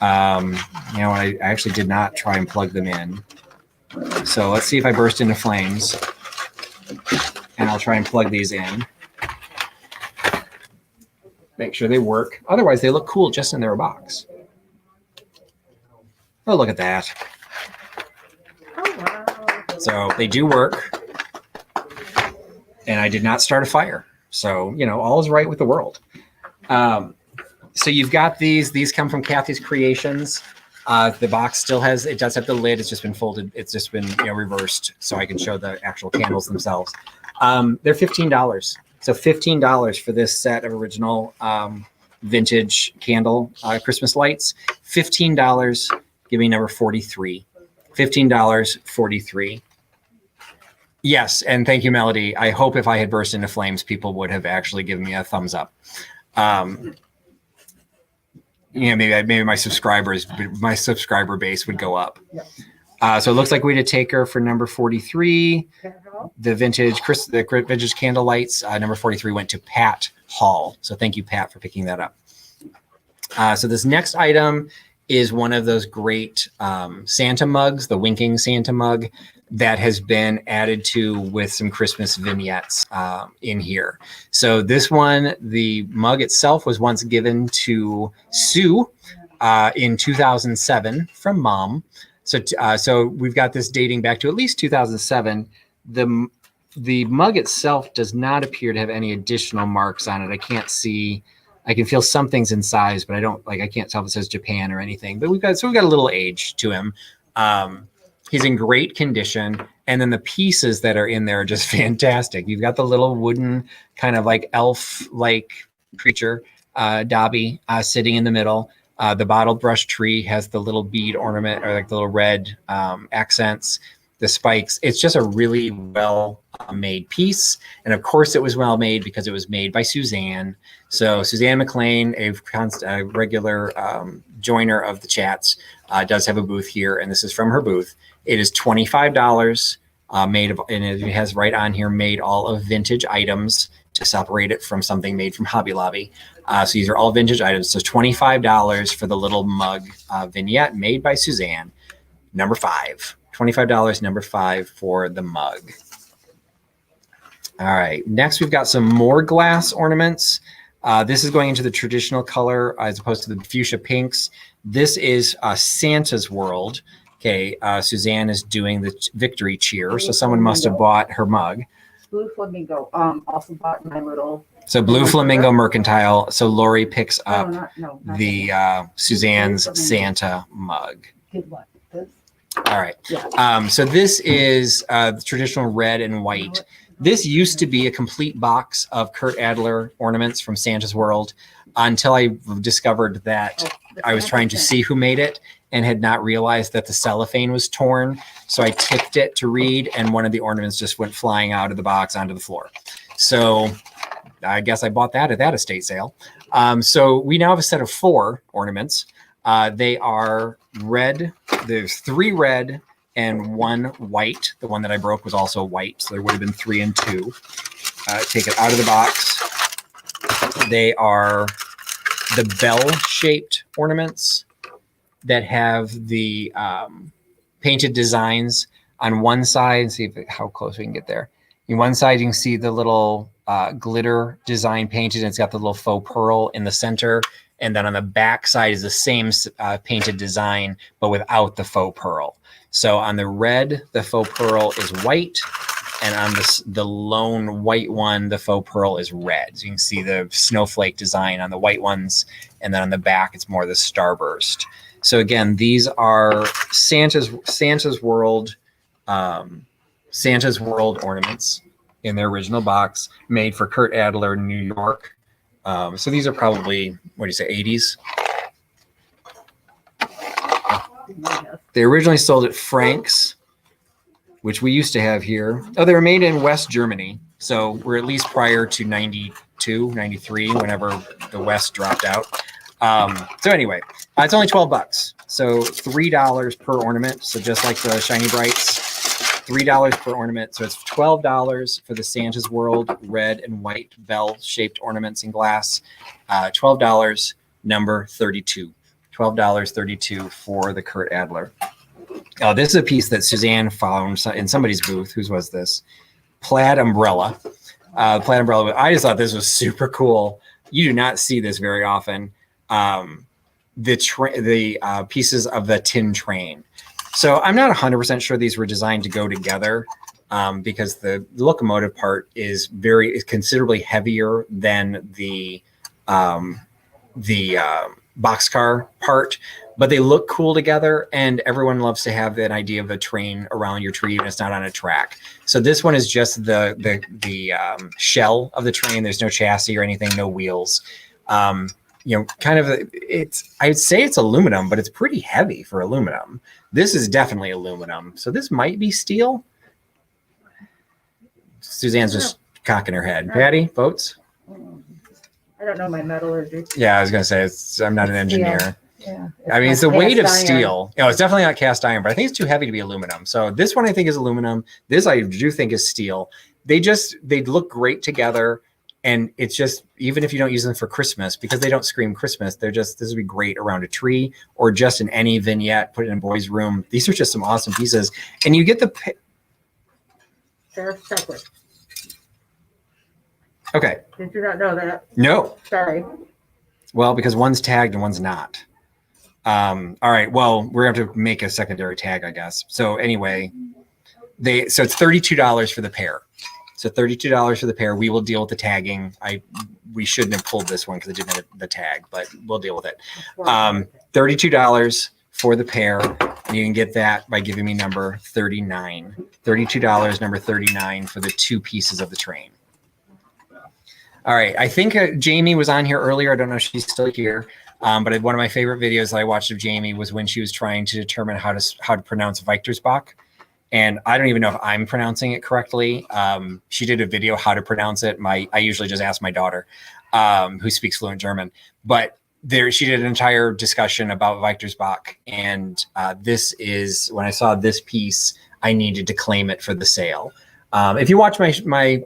I actually did not try and plug them in. So let's see if I burst into flames, and I'll try and plug these in. Make sure they work. Otherwise, they look cool just in their box. Oh, look at that. So they do work, and I did not start a fire. So, all is right with the world. So you've got these come from Kathy's Creations. The box still it does have the lid. It's just been folded. It's just been, reversed so I can show the actual candles themselves. They're $15. So $15 for this set of original vintage candle Christmas lights. $15. Give me number 43. $15, 43. Yes, and thank you, Melody. I hope if I had burst into flames, people would have actually given me a thumbs up. Maybe my subscriber base would go up. So it looks like we had a taker for number 43. The vintage candle lights. Number 43 went to Pat Hall. So thank you, Pat, for picking that up. So this next item is one of those great Santa mugs, the winking Santa mug, that has been added to with some Christmas vignettes in here. So this one, the mug itself was once given to Sue in 2007 from Mom. So we've got this dating back to at least 2007. The mug itself does not appear to have any additional marks on it. I can't see. I can feel something's in size, but I can't tell if it says Japan or anything. But we've got a little age to him. He's in great condition. And then the pieces that are in there are just fantastic. You've got the little wooden kind of like elf-like creature, Dobby, sitting in the middle. The bottled brush tree has the little bead ornament or like the little red accents, the spikes. It's just a really well made piece. And of course it was well made because it was made by Suzanne. So Suzanne McLean, a regular joiner of the chats, does have a booth here, and this is from her booth. It is $25 and it has right on here, made all of vintage items to separate it from something made from Hobby Lobby. So these are all vintage items. So $25 for the little mug vignette made by Suzanne. Number 5. $25, number 5 for the mug. All right, next we've got some more glass ornaments. This is going into the traditional color as opposed to the fuchsia pinks. This is Santa's World. Okay, Suzanne is doing the victory cheer, so someone must have bought her mug. Blue Flamingo also bought my little. So Blue Flamingo Mercantile. So Lori picks up not the Suzanne's Santa mug. Did what? This? All right. Yeah. So this is the traditional red and white. This used to be a complete box of Kurt Adler ornaments from Santa's World until I discovered that I was trying to see who made it and had not realized that the cellophane was torn. So I tipped it to read, and one of the ornaments just went flying out of the box onto the floor. So I guess I bought that at that estate sale. So we now have a set of 4 ornaments. They are red. There's 3 red and 1 white. The one that I broke was also white, so there would have been 3 and 2. Take it out of the box. They are the bell-shaped ornaments that have the painted designs on one side. See how close we can get there. On one side, you can see the little glitter design painted, and it's got the little faux pearl in the center. And then on the back side is the same painted design, but without the faux pearl. So on the red, the faux pearl is white. And on the lone white one, the faux pearl is red. So you can see the snowflake design on the white ones. And then on the back, it's more the starburst. So again, these are Santa's World ornaments in their original box, made for Kurt Adler, New York. So these are probably, what do you say, 80s? They originally sold at Frank's, which we used to have here. Oh, they were made in West Germany. So we're at least prior to 92, 93, whenever the West dropped out. So anyway, it's only $12. So $3 per ornament. So just like the Shiny Brights, $3 per ornament. So it's $12 for the Santa's World red and white bell-shaped ornaments in glass. $12, number 32. $12.32 for the Kurt Adler. This is a piece that Suzanne found in somebody's booth. Whose was this? Plaid umbrella. Plaid umbrella. I just thought this was super cool. You do not see this very often. The pieces of the tin train. So I'm not 100% sure these were designed to go together because the locomotive part is considerably heavier than the boxcar part, but they look cool together, and everyone loves to have an idea of a train around your tree and it's not on a track. So this one is just the shell of the train. There's no chassis or anything, no wheels. Kind of I'd say it's aluminum, but it's pretty heavy for aluminum. This is definitely aluminum. So this might be steel. Suzanne's just cocking her head. Patty, votes? I don't know my metallurgy. Yeah, I was going to say, I'm not an engineer. Yeah. I mean, it's the weight of steel. It's definitely not cast iron, but I think it's too heavy to be aluminum. So this one I think is aluminum. This I do think is steel. They look great together. And it's just, even if you don't use them for Christmas, because they don't scream Christmas, this would be great around a tree or just in any vignette, put it in a boy's room. These are just some awesome pieces. And you get They're separate. Okay. Did you not know that? No. Sorry. Well, because one's tagged and one's not. All right. Well, we're going to have to make a secondary tag, I guess. So anyway, so it's $32 for the pair. So $32 for the pair. We will deal with the tagging. We shouldn't have pulled this one because it didn't have the tag, but we'll deal with it. $32 for the pair. And you can get that by giving me number 39. $32, number 39 for the 2 pieces of the train. All right. I think Jamie was on here earlier. I don't know if she's still here. But one of my favorite videos that I watched of Jamie was when she was trying to determine how to pronounce Victorsbach. And I don't even know if I'm pronouncing it correctly. She did a video how to pronounce it. I usually just ask my daughter, who speaks fluent German. But she did an entire discussion about Victorsbach. And this is, when I saw this piece, I needed to claim it for the sale. If you watch my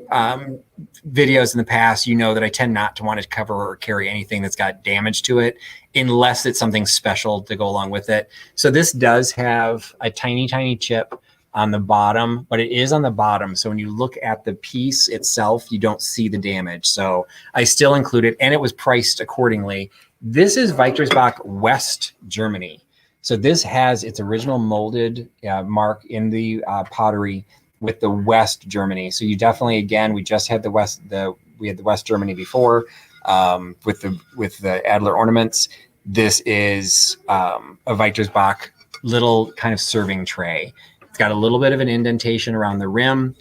videos in the past, you know that I tend not to want to cover or carry anything that's got damage to it, unless it's something special to go along with it. So this does have a tiny, tiny chip on the bottom, but it is on the bottom. So when you look at the piece itself, you don't see the damage. So I still include it, and it was priced accordingly. This is Victorsbach, West Germany. So this has its original molded mark in the pottery with the West Germany. So you definitely, again, we just had we had the West Germany before with the Adler ornaments. This is a Victorsbach little kind of serving tray. It's got a little bit of an indentation around the rim.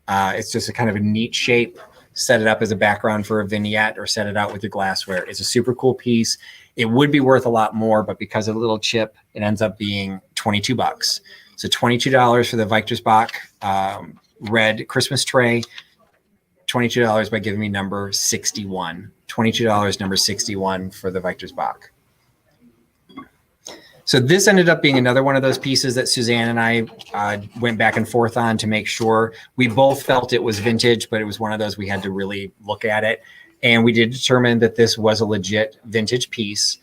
It's just a kind of a neat shape. Set it up as a background for a vignette or set it out with your glassware. It's a super cool piece. It would be worth a lot more, but because of the little chip, it ends up being $22. So $22 for the Victorsbach red Christmas tray. $22 by giving me number 61. $22, number 61 for the Victorsbach. So this ended up being another one of those pieces that Suzanne and I went back and forth on to make sure. We both felt it was vintage, but it was one of those we had to really look at it. And we did determine that this was a legit vintage piece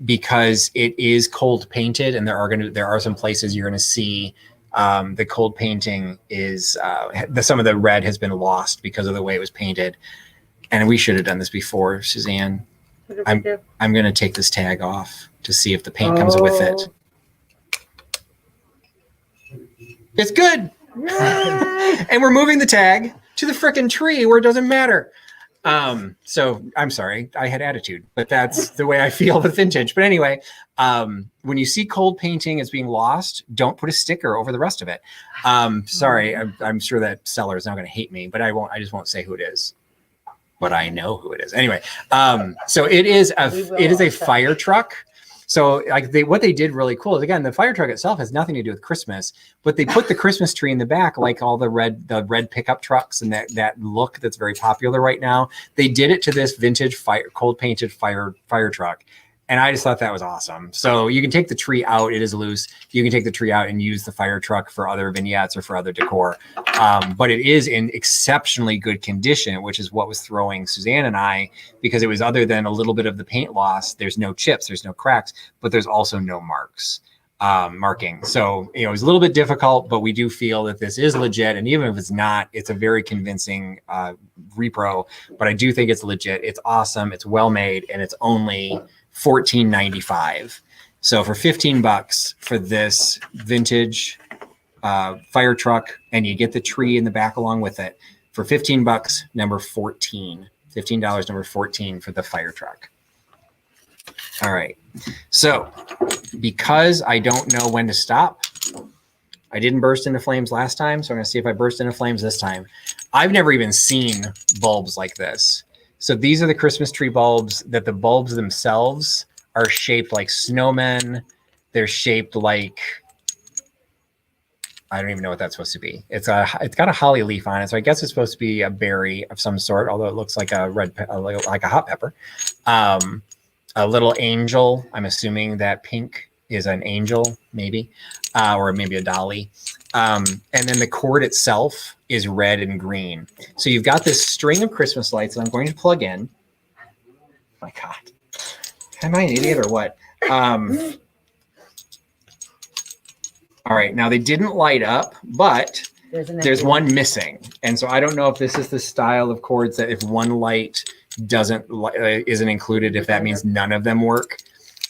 because it is cold painted, and there are some places you're going to see the cold painting is some of the red has been lost because of the way it was painted. And we should have done this before, Suzanne. I'm going to take this tag off to see if the paint comes with it. It's good. And we're moving the tag to the frickin' tree where it doesn't matter. So I'm sorry, I had attitude, but that's the way I feel with vintage. But anyway, when you see cold painting as being lost, don't put a sticker over the rest of it. Sorry, I'm sure that seller is now going to hate me, but I just won't say who it is. But I know who it is. Anyway, so it is a fire truck. So like what they did really cool is, again, the fire truck itself has nothing to do with Christmas, but they put the Christmas tree in the back, like all the red pickup trucks and that look that's very popular right now. They did it to this vintage cold painted fire truck. And I just thought that was awesome. So you can take the tree out. It is loose. You can take the tree out and use the fire truck for other vignettes or for other decor. But it is in exceptionally good condition, which is what was throwing Suzanne and I, because it was, other than a little bit of the paint loss, there's no chips, there's no cracks, but there's also no marking. So, it was a little bit difficult, but we do feel that this is legit. And even if it's not, it's a very convincing repro, but I do think it's legit. It's awesome. It's well made, and it's only $14.95. So for $15 for this vintage fire truck, and you get the tree in the back along with it, for $15, number 14. $15, number 14 for the fire truck. All right. So because I don't know when to stop, I didn't burst into flames last time, so I'm going to see if I burst into flames this time. I've never even seen bulbs like this. So these are the Christmas tree bulbs that the bulbs themselves are shaped like snowmen. They're shaped like, I don't even know what that's supposed to be. It's got a holly leaf on it. So I guess it's supposed to be a berry of some sort, although it looks like like a hot pepper. A little angel. I'm assuming that pink is an angel, maybe, or maybe a dolly. And then the cord itself is red and green. So you've got this string of Christmas lights that I'm going to plug in. Oh my God. Am I an idiot or what? All right. Now they didn't light up, but there's one missing. And so I don't know if this is the style of cords that if one light isn't included, if that means none of them work.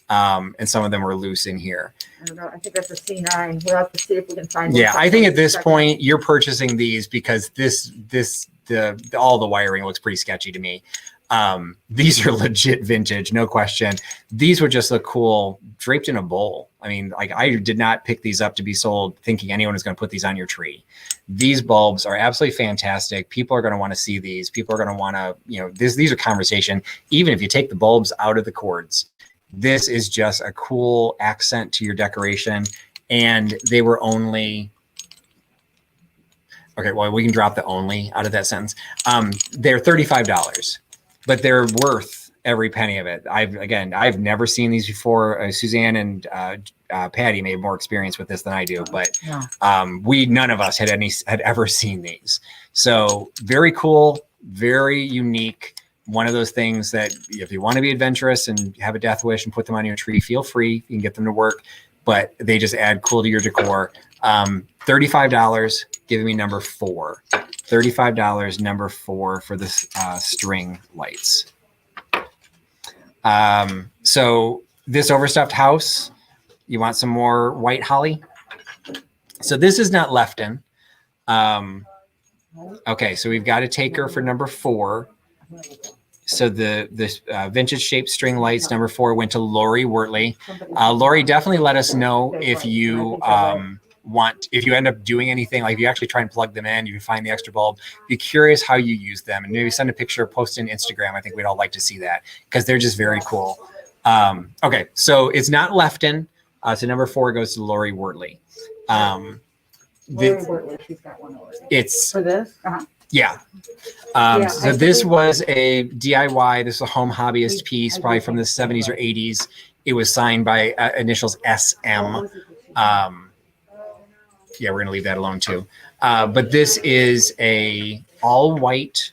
And some of them are loose in here. I don't know. I think that's a C9. We'll have to see if we can find. Yeah, I think at this point you're purchasing these because all the wiring looks pretty sketchy to me. These are legit vintage, no question. These would just look cool draped in a bowl. I mean, like, I did not pick these up to be sold thinking anyone is going to put these on your tree. These bulbs are absolutely fantastic. People are going to want to see these. People are going to want to, these are conversation. Even if you take the bulbs out of the cords, this is just a cool accent to your decoration. And they were only, okay, well, we can drop the only out of that sentence. They're $35, but they're worth every penny of it. I've never seen these before. Suzanne and Patty may have more experience with this than I do, but none of us had ever seen these. So very cool, very unique. One of those things that if you want to be adventurous and have a death wish and put them on your tree, feel free. You can get them to work, but they just add cool to your decor. $35, giving me number 4. $35, number 4 for the string lights. So this overstuffed house, you want some more white holly? So this is not Lefton. Okay, so we've got a taker for number 4. So the vintage shaped string lights, number 4, went to Lori Wortley. Lori, definitely let us know if you if you end up doing anything, like if you actually try and plug them in, you find the extra bulb, be curious how you use them, and maybe send a picture, post in Instagram. I think we'd all like to see that because they're just very cool. Okay, so it's not Lefton. So number 4 goes to Lori Wortley. Lori Wortley, she's got one already. It's For this? Uh-huh. yeah. Yeah, So this was a DIY. This is a home hobbyist piece, probably from the 70s or 80s. It was signed by initials SM. Yeah, we're gonna leave that alone too. But this is a all white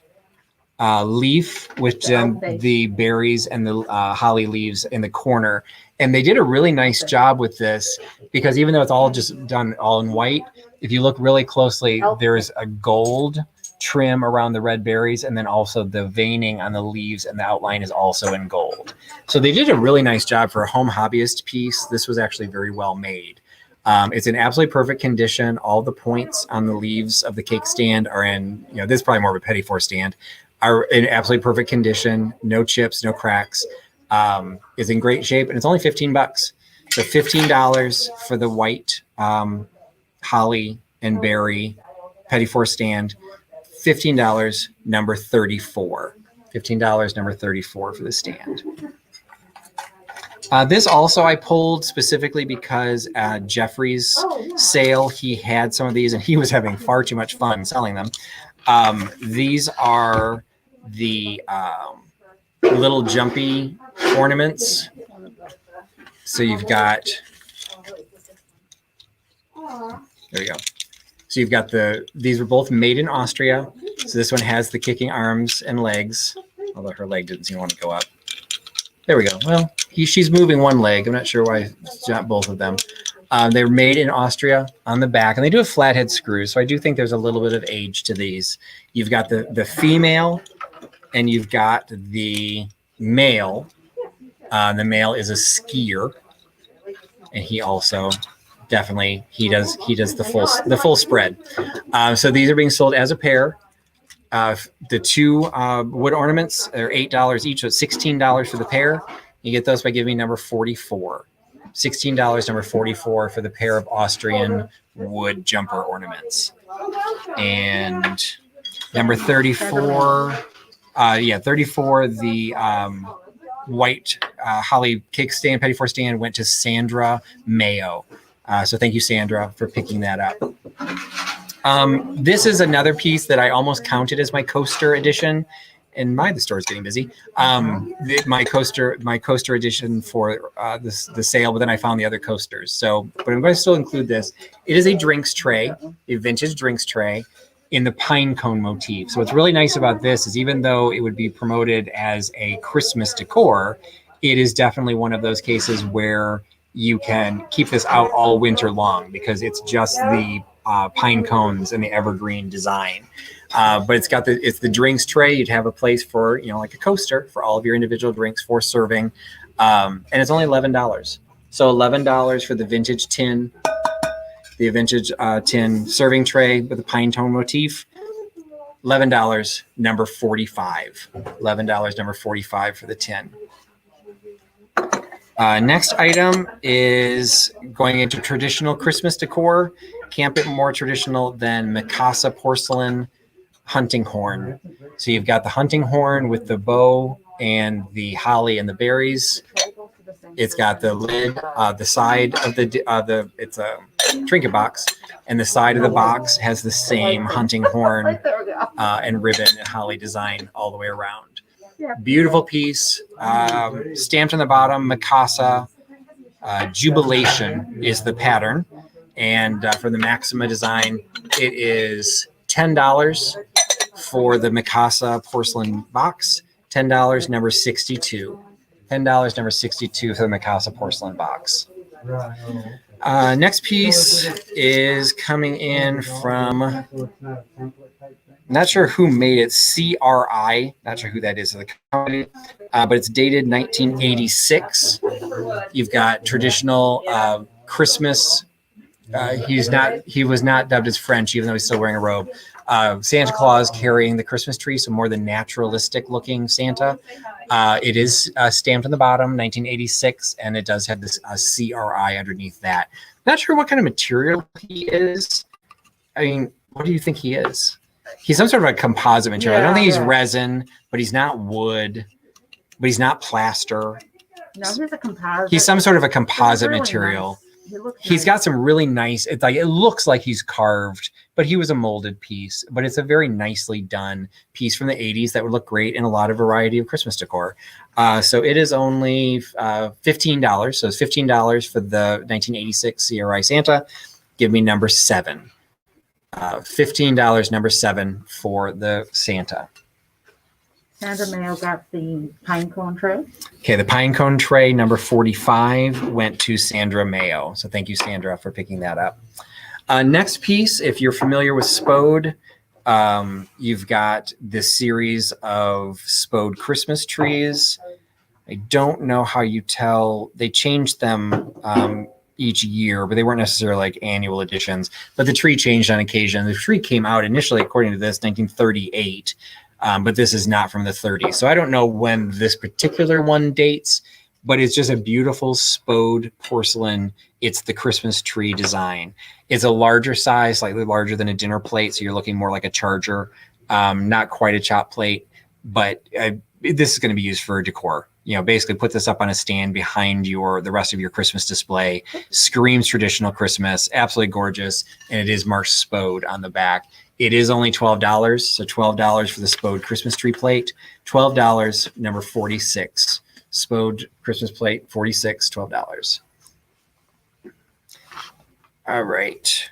leaf with the berries and the holly leaves in the corner. And they did a really nice job with this because even though it's all just done all in white, if you look really closely, there is a gold trim around the red berries, and then also the veining on the leaves and the outline is also in gold. So they did a really nice job for a home hobbyist piece. This was actually very well made. It's in absolutely perfect condition. All the points on the leaves of the cake stand are in, this is probably more of a petit four stand, are in absolutely perfect condition. No chips, no cracks. Is in great shape, and it's only $15. So $15 for the white holly and berry petit four stand. $15, number 34. $15, number 34 for the stand. This also I pulled specifically because Jeffrey's sale, he had some of these and he was having far too much fun selling them. These are the little jumpy ornaments. So you've got, there we go. So you've got these were both made in Austria. So this one has the kicking arms and legs, although her leg didn't seem to want to go up. There we go. Well, she's moving one leg. I'm not sure why it's not both of them. They're made in Austria on the back, and they do have flathead screws. So I do think there's a little bit of age to these. You've got the female, and you've got the male. The male is a skier, and he also definitely he does the full spread. So these are being sold as a pair. The two wood ornaments are $8 each, so it's $16 for the pair. You get those by giving me number 44. $16, number 44 for the pair of Austrian wood jumper ornaments. And number 34, 34, the white holly cake stand, petit four stand went to Sandra Mayo. So thank you, Sandra, for picking that up. This is another piece that I almost counted as my coaster edition. And the store is getting busy. My coaster edition for the sale, but then I found the other coasters. So, but I'm going to still include this. It is a drinks tray, a vintage drinks tray in the pine cone motif. So what's really nice about this is even though it would be promoted as a Christmas decor, it is definitely one of those cases where you can keep this out all winter long because it's just the pine cones and the evergreen design. But it's the drinks tray. You'd have a place for, like a coaster for all of your individual drinks for serving. And it's only $11. So $11 for the vintage tin, the vintage tin serving tray with a pine cone motif. $11, number 45. $11, number 45 for the tin. Next item is going into traditional Christmas decor. Can't be more traditional than Mikasa porcelain hunting horn. So you've got the hunting horn with the bow and the holly and the berries. It's got the lid, the side of it's a trinket box, and the side of the box has the same hunting horn and ribbon and holly design all the way around. Beautiful piece, stamped on the bottom, Mikasa Jubilation is the pattern. And for the Maxima design, it is $10 for the Mikasa porcelain box, $10, number 62. $10, number 62 for the Mikasa porcelain box. Next piece is coming in from, not sure who made it, CRI, not sure who that is of the company, but it's dated 1986. You've got traditional Christmas. He was not dubbed as French, even though he's still wearing a robe. Santa Claus carrying the Christmas tree, so more the naturalistic looking Santa. It is stamped on the bottom, 1986, and it does have this CRI underneath that. Not sure what kind of material he is. I mean, what do you think he is? He's some sort of a composite material. I don't think he's resin, but he's not wood, but he's not plaster. No, he's a composite. He's some sort of a composite really material. Nice. He's got some really nice, it's like, it looks like he's carved, but he was a molded piece, but it's a very nicely done piece from the 80s that would look great in a lot of variety of Christmas decor. So it is only $15. So it's $15 for the 1986 CRI Santa. Give me number 7. $15, number 7 for the Santa. Sandra Mayo got the pine cone tray. Okay, the pine cone tray, number 45, went to Sandra Mayo. So thank you, Sandra, for picking that up. Next piece, if you're familiar with Spode, you've got this series of Spode Christmas trees. I don't know how you tell. They changed them each year, but they weren't necessarily like annual editions. But the tree changed on occasion. The tree came out initially, according to this, 1938. But this is not from the 30s. So I don't know when this particular one dates, but it's just a beautiful Spode porcelain. It's the Christmas tree design. It's a larger size, slightly larger than a dinner plate. So you're looking more like a charger, not quite a chop plate, but this is going to be used for decor. You know, basically put this up on a stand behind the rest of your Christmas display. Screams traditional Christmas, absolutely gorgeous. And it is marked Spode on the back. It is only $12, so $12 for the Spode Christmas tree plate. $12, number 46. Spode Christmas plate, 46, $12. All right.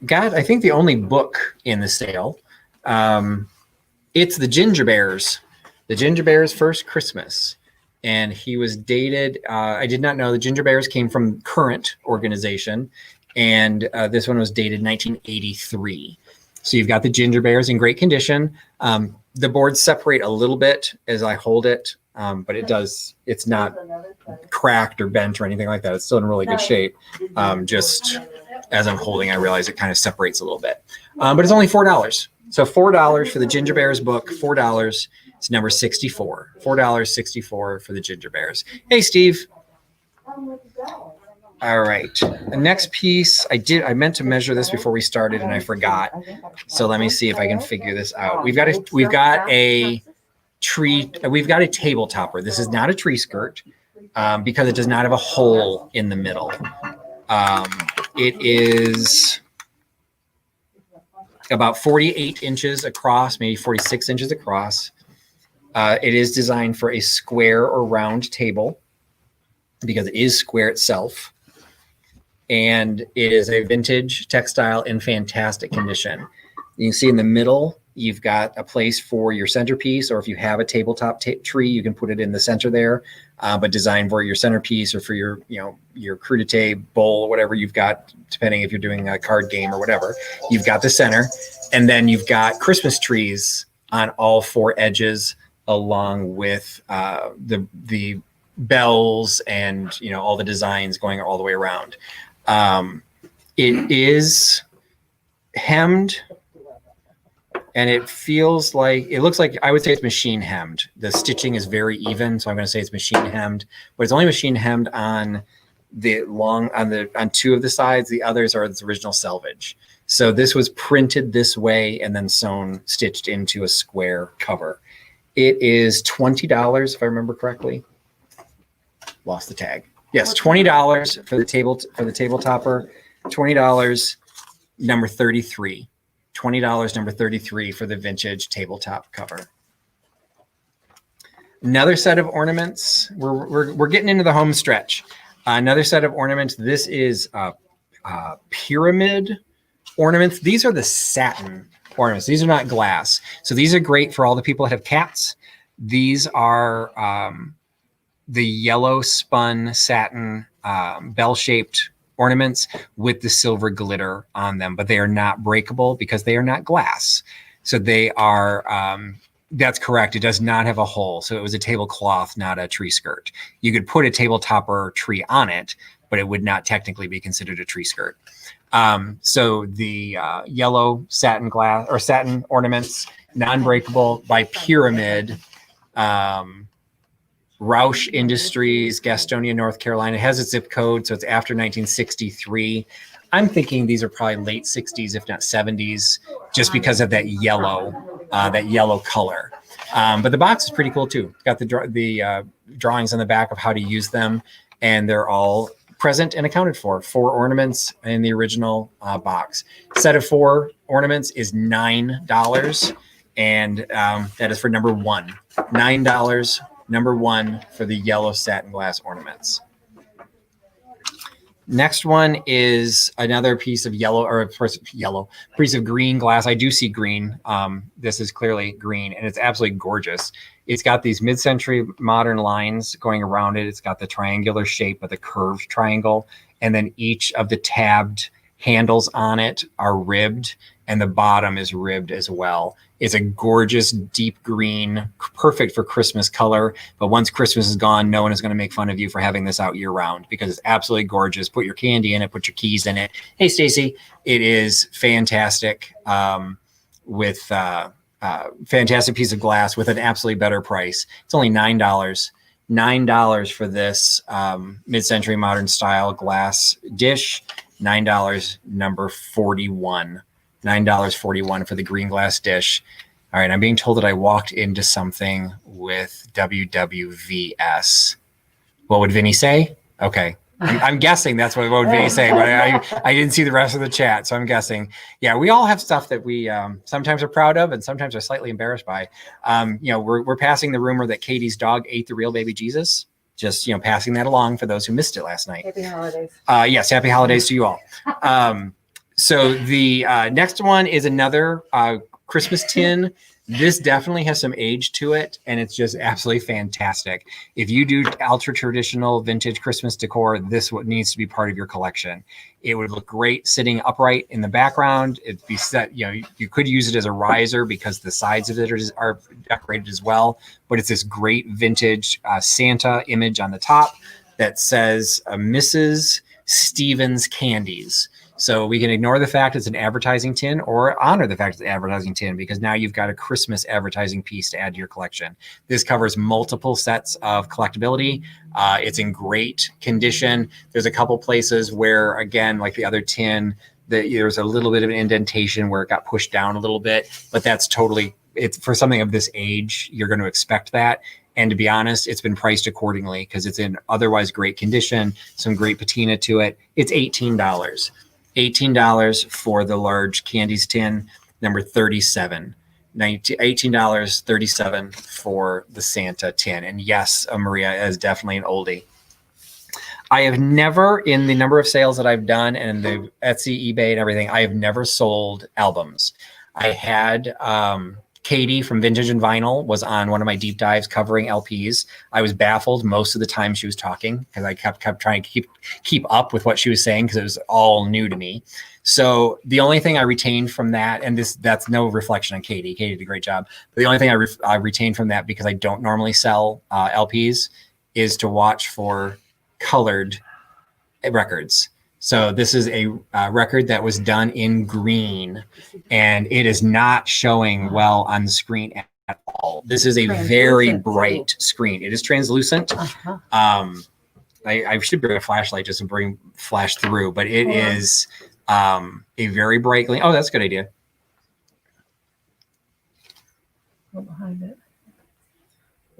Got, I think, the only book in the sale. It's the Ginger Bears. The Ginger Bears First Christmas. And he was dated, I did not know the Ginger Bears came from Current organization. And this one was dated 1983. So you've got the Ginger Bears in great condition. The boards separate a little bit as I hold it, but it's not cracked or bent or anything like that. It's still in really good shape. Just as I'm holding, I realize it kind of separates a little bit. But it's only $4. So $4 for the Ginger Bears book, $4. It's number 64. $4.64 for the Ginger Bears. Hey, Steve. All right. The next piece, I meant to measure this before we started and I forgot. So let me see if I can figure this out. We've got a table topper. This is not a tree skirt because it does not have a hole in the middle. It is about 48 inches across, maybe 46 inches across. It is designed for a square or round table because it is square itself. And it is a vintage textile in fantastic condition. You can see in the middle, you've got a place for your centerpiece, or if you have a tabletop tree, you can put it in the center there, but designed for your centerpiece or for your crudité bowl or whatever you've got, depending if you're doing a card game or whatever. You've got the center, and then you've got Christmas trees on all 4 edges, along with the bells and all the designs going all the way around. It is hemmed, and it looks like, I would say it's machine hemmed. The stitching is very even, so I'm going to say it's machine hemmed, but it's only machine hemmed on 2 of the sides. The others are its original selvage. So this was printed this way and then stitched into a square cover. It is $20 if I remember correctly. Lost the tag. Yes, $20 for the table topper. $20, number 33. $20, number 33 for the vintage tabletop cover. Another set of ornaments. We're getting into the home stretch. Another set of ornaments. This is pyramid ornaments. These are the satin ornaments. These are not glass. So these are great for all the people that have cats. These are the yellow spun satin bell-shaped ornaments with the silver glitter on them, but they are not breakable because they are not glass. So they are, that's correct. It does not have a hole. So it was a tablecloth, not a tree skirt. You could put a table topper tree on it, but it would not technically be considered a tree skirt. So the yellow satin glass or satin ornaments, non-breakable by Pyramid, Roush Industries, Gastonia, North Carolina. It has a zip code, so it's after 1963. I'm thinking these are probably late 60s, if not 70s, just because of that yellow color. But the box is pretty cool too. It's got the drawings on the back of how to use them, and they're all present and accounted for. 4 ornaments in the original box. Set of 4 ornaments is $9, and that is for number 1. $9, number 1 for the yellow satin glass ornaments. Next one is another piece of yellow, or piece of green glass. I do see green. This is clearly green, and it's absolutely gorgeous. It's got these mid-century modern lines going around it. It's got the triangular shape of the curved triangle, and then each of the tabbed handles on it are ribbed, and the bottom is ribbed as well. It's a gorgeous deep green, perfect for Christmas color. But once Christmas is gone, no one is going to make fun of you for having this out year round, because it's absolutely gorgeous. Put your candy in it, put your keys in it. Hey, Stacy, it is fantastic with fantastic piece of glass with an absolutely better price. It's only $9. $9 for this mid-century modern style glass dish. $9, number 41. $9.41 for the green glass dish. All right, I'm being told that I walked into something with WWVS. What would Vinny say? Okay. I'm guessing that's what would Vinny say, but I didn't see the rest of the chat, so I'm guessing. Yeah, we all have stuff that we sometimes are proud of and sometimes are slightly embarrassed by. We're passing the rumor that Katie's dog ate the real baby Jesus. Just, passing that along for those who missed it last night. Happy holidays. Yes, happy holidays to you all. So the next one is another Christmas tin. This definitely has some age to it, and it's just absolutely fantastic. If you do ultra traditional vintage Christmas decor, this needs to be part of your collection. It would look great sitting upright in the background. It'd be set, you could use it as a riser because the sides of it are decorated as well. But it's this great vintage Santa image on the top that says Mrs. Stevens Candies. So we can ignore the fact it's an advertising tin or honor the fact it's an advertising tin, because now you've got a Christmas advertising piece to add to your collection. This covers multiple sets of collectability. It's in great condition. There's a couple places where, again, like the other tin, there's a little bit of an indentation where it got pushed down a little bit, but that's totally, it's for something of this age, you're going to expect that. And to be honest, it's been priced accordingly because it's in otherwise great condition, some great patina to it. It's $18. $18 for the large candies tin, number 37. $18.37 for the Santa tin. And yes, Maria is definitely an oldie. I have never, in the number of sales that I've done and the Etsy, eBay, and everything, I have never sold albums. I had Katie from Vintage and Vinyl was on one of my deep dives covering LPs. I was baffled most of the time she was talking because I kept trying to keep up with what she was saying because it was all new to me. So the only thing I retained from that, and that's no reflection on Katie. Katie did a great job. But the only thing I retained from that, because I don't normally sell LPs, is to watch for colored records. So this is a record that was done in green, and it is not showing well on the screen at all. This is a very bright screen. It is translucent. I should bring a flashlight just to bring flash through, but it is a very bright green. Oh, that's a good idea. Go behind it.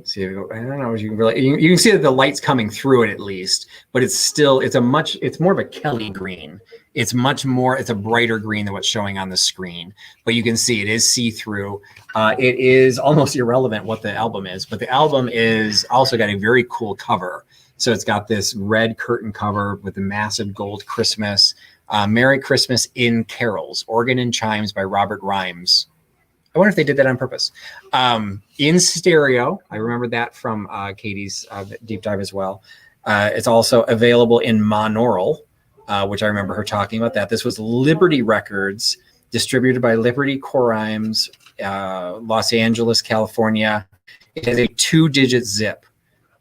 See, I don't know if you can really, you can see that the light's coming through it at least, but it's more of a Kelly green. It's a brighter green than what's showing on the screen, but you can see it is see-through. It is almost irrelevant what the album is, but the album is also got a very cool cover. So it's got this red curtain cover with a massive gold Christmas, Merry Christmas in Carols, Organ and Chimes by Robert Rhymes. I wonder if they did that on purpose. In stereo, I remember that from Katie's deep dive as well. It's also available in monaural, which I remember her talking about that. This was Liberty Records, distributed by Liberty Corrimes, Los Angeles, California. It has a 2-digit zip.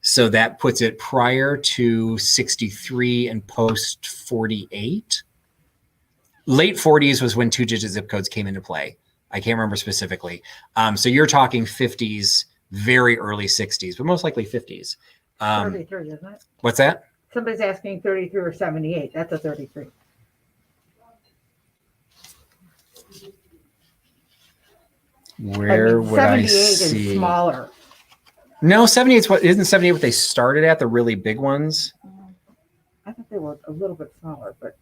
So that puts it prior to 63 and post 48. Late 40s was when 2-digit zip codes came into play. I can't remember specifically. So you're talking 50s, very early 60s, but most likely 50s. 33, isn't it? What's that? Somebody's asking 33 or 78. That's a 33. Where would I 78 see? is smaller. No, 78 isn't 78 what they started at, the really big ones? I thought they were a little bit smaller, but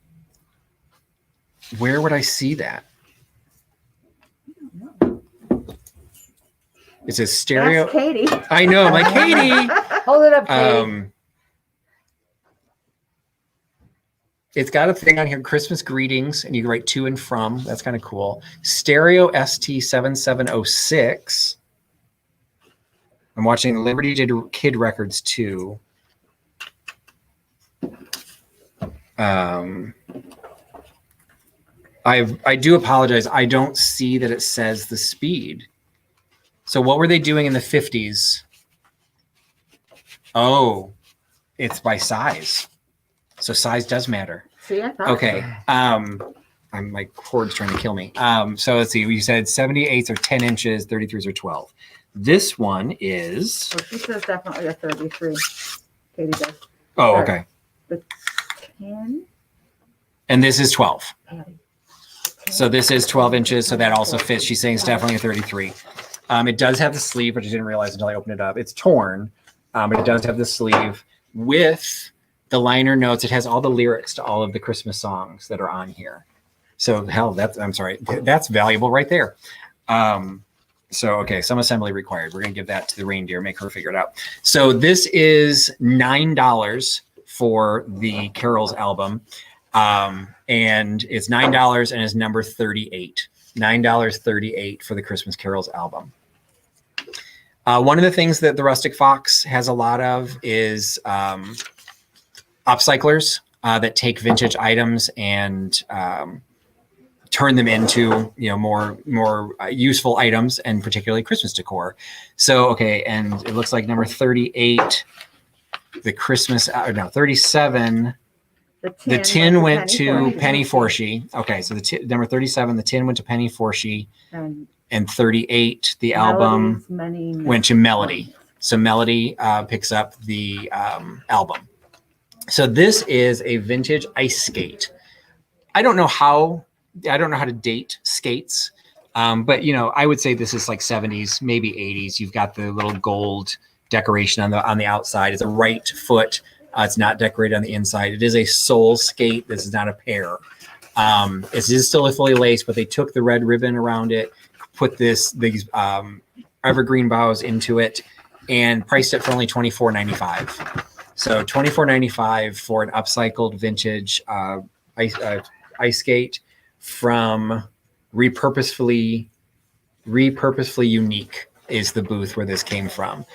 Where would I see that? I don't know. It says stereo. Ask Katie. I know, I'm like, Katie. Hold it up, Katie. It's got a thing on here, Christmas greetings, and you can write to and from. That's kind of cool. Stereo ST7706. I'm watching Liberty did Kid Records too. I do apologize. I don't see that it says the speed. So what were they doing in the 50s? Oh, it's by size. So size does matter. See, I thought. Okay. My cord's trying to kill me. So let's see. You said 78s are 10 inches, 33s are 12. This one is. Oh, she says definitely a 33. Katie does. Oh, Or okay. The 10. And this is 12. Patty. So this is 12 inches. So that also fits. She's saying it's definitely a 33. It does have the sleeve, which I didn't realize until I opened it up. It's torn, but it does have the sleeve with the liner notes. It has all the lyrics to all of the Christmas songs that are on here. So hell, that's valuable right there. Okay, some assembly required. We're gonna give that to the reindeer, make her figure it out. So this is $9 for the Carols album. And it's $9 and is number 38. $9.38 for the Christmas Carols album. One of the things that the Rustic Fox has a lot of is upcyclers that take vintage items and turn them into more useful items, and particularly Christmas decor. So okay, and it looks like number 38, the Christmas 37. The tin went to Penny Forshee. Okay, so number 37, the tin went to Penny Forshee, and 38, the album went to Melody. So Melody picks up the album. So this is a vintage ice skate. I don't know how to date skates, but I would say this is like 70s, maybe 80s. You've got the little gold decoration on the outside. It's a right foot. It's not decorated on the inside. It is a sole skate. This is not a pair. It is still fully laced, but they took the red ribbon around it, put these evergreen boughs into it, and priced it for only $24.95. So $24.95 for an upcycled vintage ice skate from Repurposefully Unique is the booth where this came from.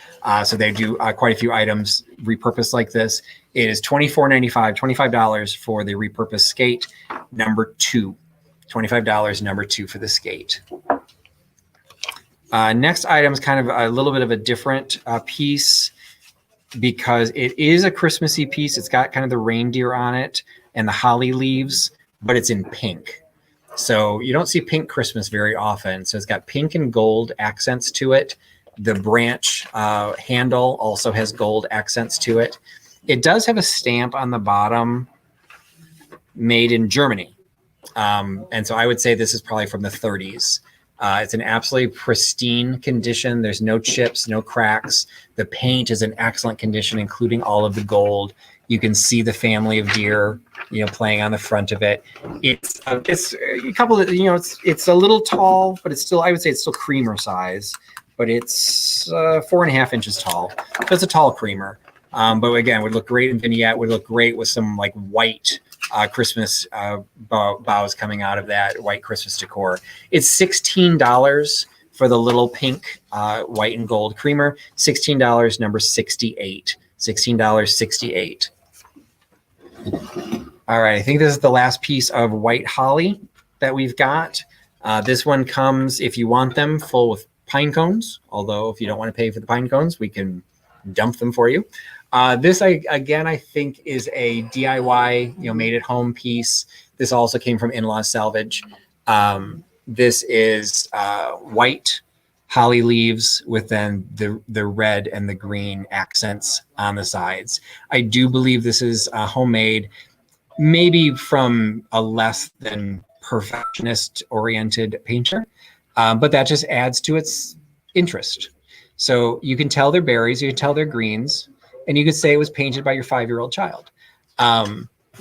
So they do quite a few items repurposed like this. It is $24.95, $25 for the repurposed skate number 2. $25 number 2 for the skate. Next item is kind of a little bit of a different piece because it is a Christmassy piece. It's got kind of the reindeer on it and the holly leaves, but it's in pink. So you don't see pink Christmas very often. So it's got pink and gold accents to it. The branch handle also has gold accents to it. It does have a stamp on the bottom, made in Germany. And so I would say this is probably from the 30s. It's an absolutely pristine condition. There's no chips, no cracks. The paint is in excellent condition, including all of the gold. You can see the family of deer, playing on the front of it. It's a couple of, it's a little tall, but it's still, I would say it's still creamer size, but it's 4.5 inches tall. So it's a tall creamer. But again, would look great in vignette, would look great with some like white Christmas boughs coming out of that, white Christmas decor. It's $16 for the little pink white and gold creamer. $16, number 68. $16.68. All right, I think this is the last piece of white holly that we've got. This one comes, if you want them, full with pine cones. Although if you don't want to pay for the pine cones, we can dump them for you. This I think is a DIY, made at home piece. This also came from In-Law Salvage. This is white holly leaves with then the red and the green accents on the sides. I do believe this is homemade, maybe from a less than perfectionist oriented painter, but that just adds to its interest. So you can tell they're berries, you can tell they're greens, and you could say it was painted by your 5-year-old child.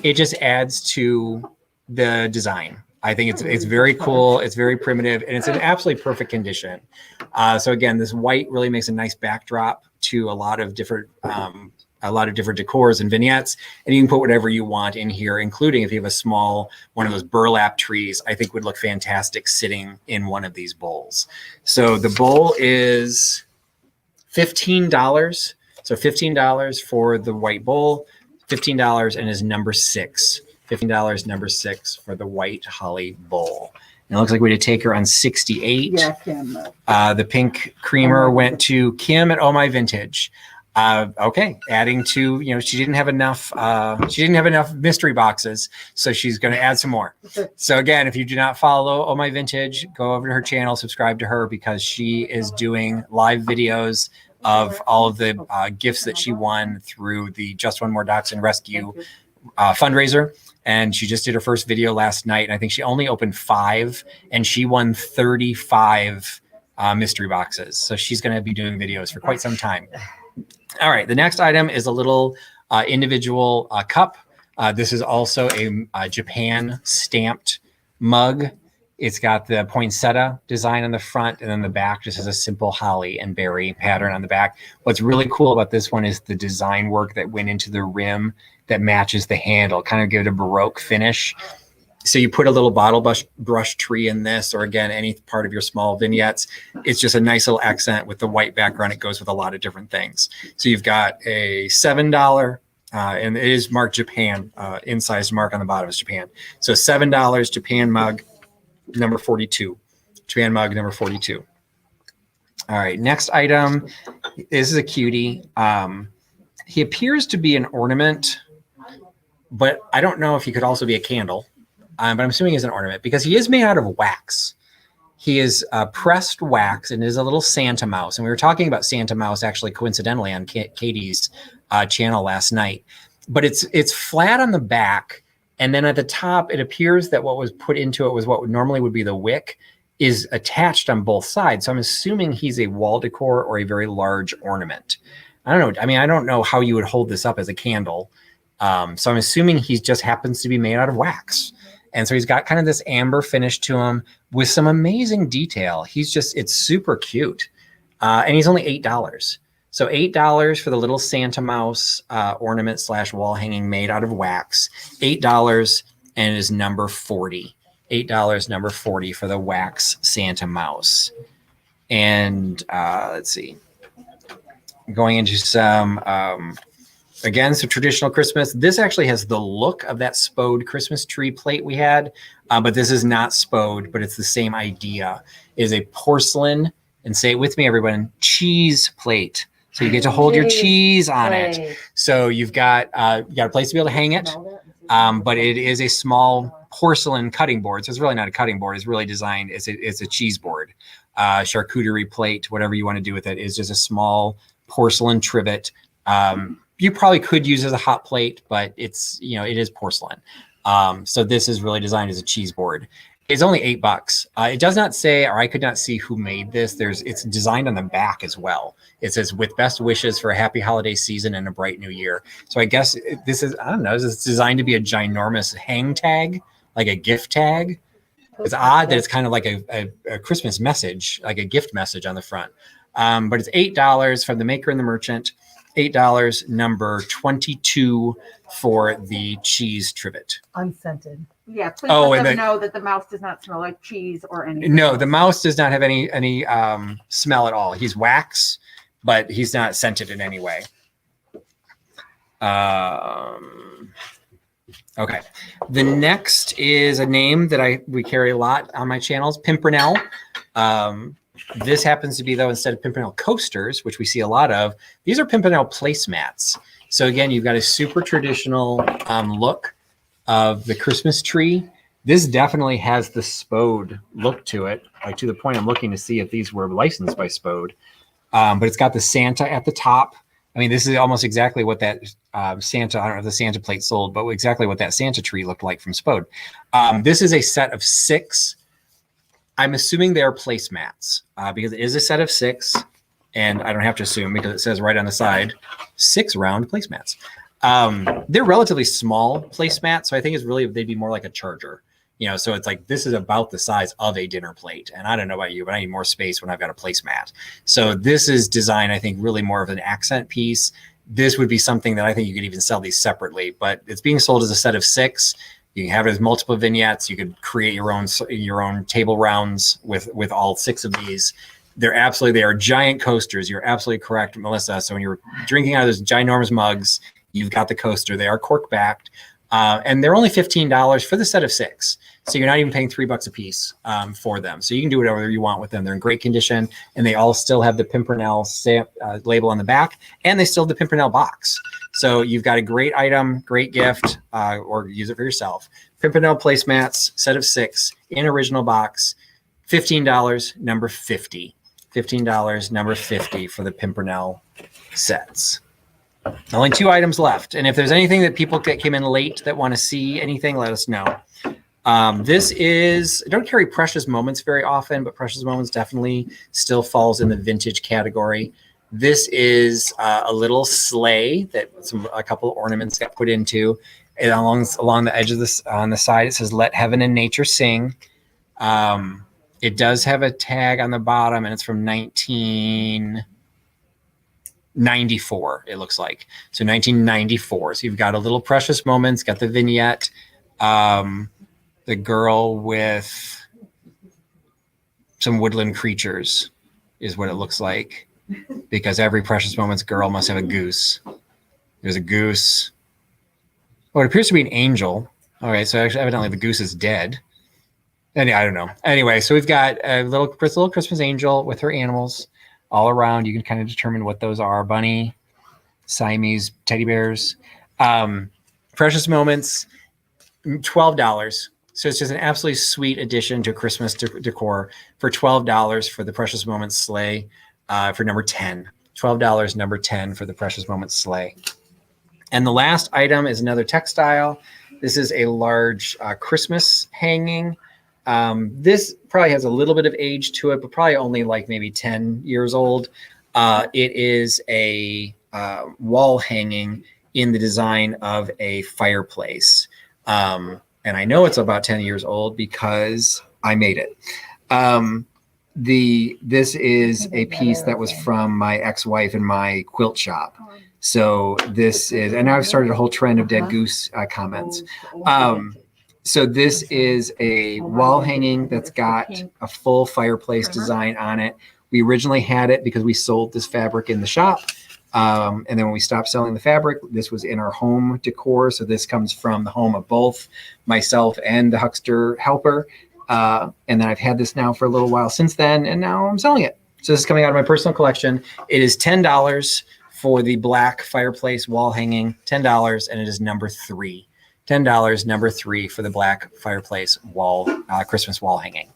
It just adds to the design. I think it's very cool. It's very primitive, and it's in absolutely perfect condition. So again, this white really makes a nice backdrop to a lot of different decors and vignettes, and you can put whatever you want in here, including if you have a small one of those burlap trees, I think would look fantastic sitting in one of these bowls. So the bowl is $15. So $15 for the white bowl, $15 and is number 6. $15, number 6 for the white holly bowl. And it looks like we did take her on 68. Yeah, Kim. The pink creamer went to Kim at Oh My Vintage. Okay, adding to, she didn't have enough mystery boxes, so she's going to add some more. So again, if you do not follow Oh My Vintage, go over to her channel, subscribe to her, because she is doing live videos of all of the gifts that she won through the Just One More Dachshund Rescue fundraiser. And she just did her first video last night, and I think she only opened 5, and she won 35 mystery boxes. So she's going to be doing videos for quite some time. All right, the next item is a little individual cup. This is also a Japan stamped mug. It's got the poinsettia design on the front, and then the back just has a simple holly and berry pattern on the back. What's really cool about this one is the design work that went into the rim that matches the handle, kind of give it a Baroque finish. So you put a little bottle brush tree in this, or again, any part of your small vignettes. It's just a nice little accent with the white background. It goes with a lot of different things. So you've got a $7, and it is marked Japan, incised mark on the bottom is Japan. So $7 Japan mug, number 42. Japan mug, number 42. All right, next item. This is a cutie. He appears to be an ornament, but I don't know if he could also be a candle. But I'm assuming he's an ornament because he is made out of wax. He is pressed wax and is a little Santa mouse. And we were talking about Santa mouse actually coincidentally on Katie's channel last night. But it's flat on the back, and then at the top, it appears that what was put into it was what normally would be the wick is attached on both sides. So I'm assuming he's a wall decor or a very large ornament. I don't know. I mean, I don't know how you would hold this up as a candle. So I'm assuming he just happens to be made out of wax. And so he's got kind of this amber finish to him with some amazing detail. It's super cute. And he's only $8. So $8 for the little Santa mouse ornament / wall hanging made out of wax. $8, and it is number 40. $8, number 40 for the wax Santa mouse. And let's see. Going into some, again, so traditional Christmas. This actually has the look of that spode Christmas tree plate we had, but this is not spode, but it's the same idea. It is a porcelain, and say it with me, everyone, cheese plate. So you get to hold your cheese on it. So you've got a place to be able to hang it, but it is a small porcelain cutting board. So it's really not a cutting board. It's really designed. It's a cheese board, charcuterie plate, whatever you want to do with it. Is just a small porcelain trivet. You probably could use it as a hot plate, but it is porcelain. So this is really designed as a cheese board. It's only $8. It does not say, or I could not see who made this. It's designed on the back as well. It says, with best wishes for a happy holiday season and a bright new year. So I guess this is, I don't know, it's designed to be a ginormous hang tag, like a gift tag. It's odd that it's kind of like a Christmas message, like a gift message on the front. But it's $8 from the maker and the merchant. $8, number 22 for the cheese trivet. Unscented. Yeah, please let them know that the mouse does not smell like cheese or anything. No, the mouse does not have any smell at all. He's wax, but he's not scented in any way. Okay. The next is a name that we carry a lot on my channels, Pimpernel. This happens to be, though, instead of Pimpernel coasters, which we see a lot of, these are Pimpernel placemats. So again, you've got a super traditional look of the Christmas tree. This definitely has the Spode look to it, like to the point I'm looking to see if these were licensed by Spode. But it's got the Santa at the top. I mean, this is almost exactly what that Santa, I don't know if the Santa plate sold, but exactly what that Santa tree looked like from Spode. This is a set of 6. I'm assuming they are placemats because it is a set of 6. And I don't have to assume because it says right on the side, 6 round placemats. They're relatively small placemats. So I think it's really, they'd be more like a charger. You know, so it's like, this is about the size of a dinner plate. And I don't know about you, but I need more space when I've got a placemat. So this is designed, I think, really more of an accent piece. This would be something that I think you could even sell these separately, but it's being sold as a set of 6. You can have it as multiple vignettes. You could create your own table rounds with all 6 of these. They are giant coasters. You're absolutely correct, Melissa. So when you're drinking out of those ginormous mugs, you've got the coaster. They are cork backed. And they're only $15 for the set of 6. So you're not even paying $3 a piece for them. So you can do whatever you want with them. They're in great condition, and they all still have the Pimpernel stamp, label on the back, and they still have the Pimpernel box. So you've got a great item, great gift, or use it for yourself. Pimpernel placemats, set of 6 in original box, $15, number 50. $15, number 50 for the Pimpernel sets. Only 2 items left. And if there's anything that people that came in late that want to see anything, let us know. This is, I don't carry Precious Moments very often, but Precious Moments definitely still falls in the vintage category. This is a little sleigh that a couple of ornaments got put into. And along the edge of this, on the side, it says, "Let Heaven and Nature Sing." It does have a tag on the bottom, and it's from 1994, it looks like. So 1994. So you've got a little Precious Moments, got the vignette. The girl with some woodland creatures is what it looks like, because every Precious Moments girl must have a goose. There's a goose. Oh, it appears to be an angel. All right, so actually, evidently the goose is dead. I don't know. Anyway, so we've got a little Christmas angel with her animals all around. You can kind of determine what those are. Bunny, Siamese teddy bears. Precious Moments, $12. So it's just an absolutely sweet addition to Christmas decor for $12 for the Precious Moments sleigh for number 10. $12, number 10 for the Precious Moments sleigh. And the last item is another textile. This is a large Christmas hanging. This probably has a little bit of age to it, but probably only like maybe 10 years old. It is a wall hanging in the design of a fireplace. And I know it's about 10 years old because I made it. This is a piece that was from my ex-wife and my quilt shop. So this is, and now I've started a whole trend of dead goose comments. So this is a wall hanging that's got a full fireplace design on it. We originally had it because we sold this fabric in the shop. And then when we stopped selling the fabric, this was in our home decor. So this comes from the home of both myself and the huckster helper. And then I've had this now for a little while since then, and now I'm selling it. So this is coming out of my personal collection. It is $10 for the black fireplace wall hanging, $10, and it is number 3. $10, number 3 for the black fireplace wall, Christmas wall hanging.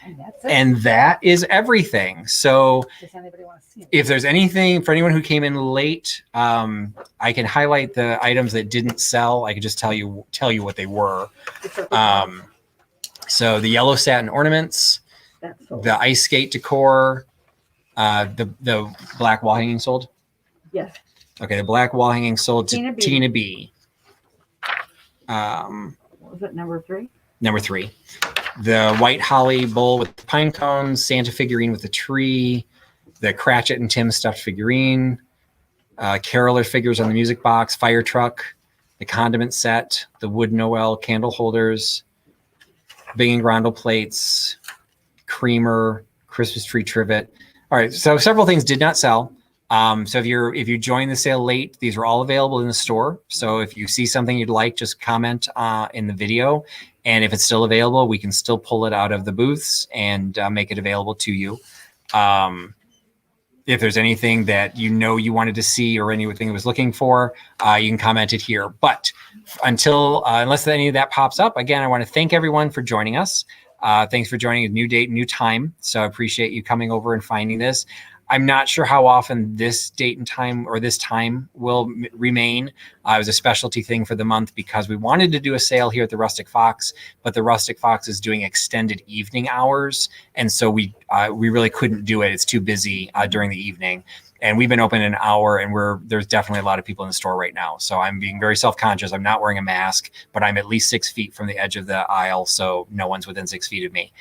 And that's it. And that is everything. So Does anybody want to see it? if there's anything for anyone who came in late, I can highlight the items that didn't sell. I can just tell you what they were. So the yellow satin ornaments, the ice skate decor, the black wall hanging sold. Yes. Okay, the black wall hanging sold to Tina B. Tina B. What was it, number 3? Number 3. The white holly bowl with the pine cones, Santa figurine with the tree, the Cratchit and Tim stuffed figurine, caroler figures on the music box, fire truck, the condiment set, the wood Noel candle holders, Bing and Grondel plates, creamer, Christmas tree trivet. All right, so several things did not sell. So if you join the sale late, these are all available in the store. So if you see something you'd like, just comment in the video. And if it's still available, we can still pull it out of the booths and make it available to you. If there's anything that you wanted to see or anything you was looking for, you can comment it here. But unless any of that pops up, again, I want to thank everyone for joining us. Thanks for joining a new date, new time. So I appreciate you coming over and finding this. I'm not sure how often this date and time or this time will remain. It was a specialty thing for the month because we wanted to do a sale here at the Rustic Fox, but the Rustic Fox is doing extended evening hours. And so we really couldn't do it. It's too busy during the evening. And we've been open an hour, and there's definitely a lot of people in the store right now. So I'm being very self-conscious. I'm not wearing a mask, but I'm at least 6 feet from the edge of the aisle, so no one's within 6 feet of me.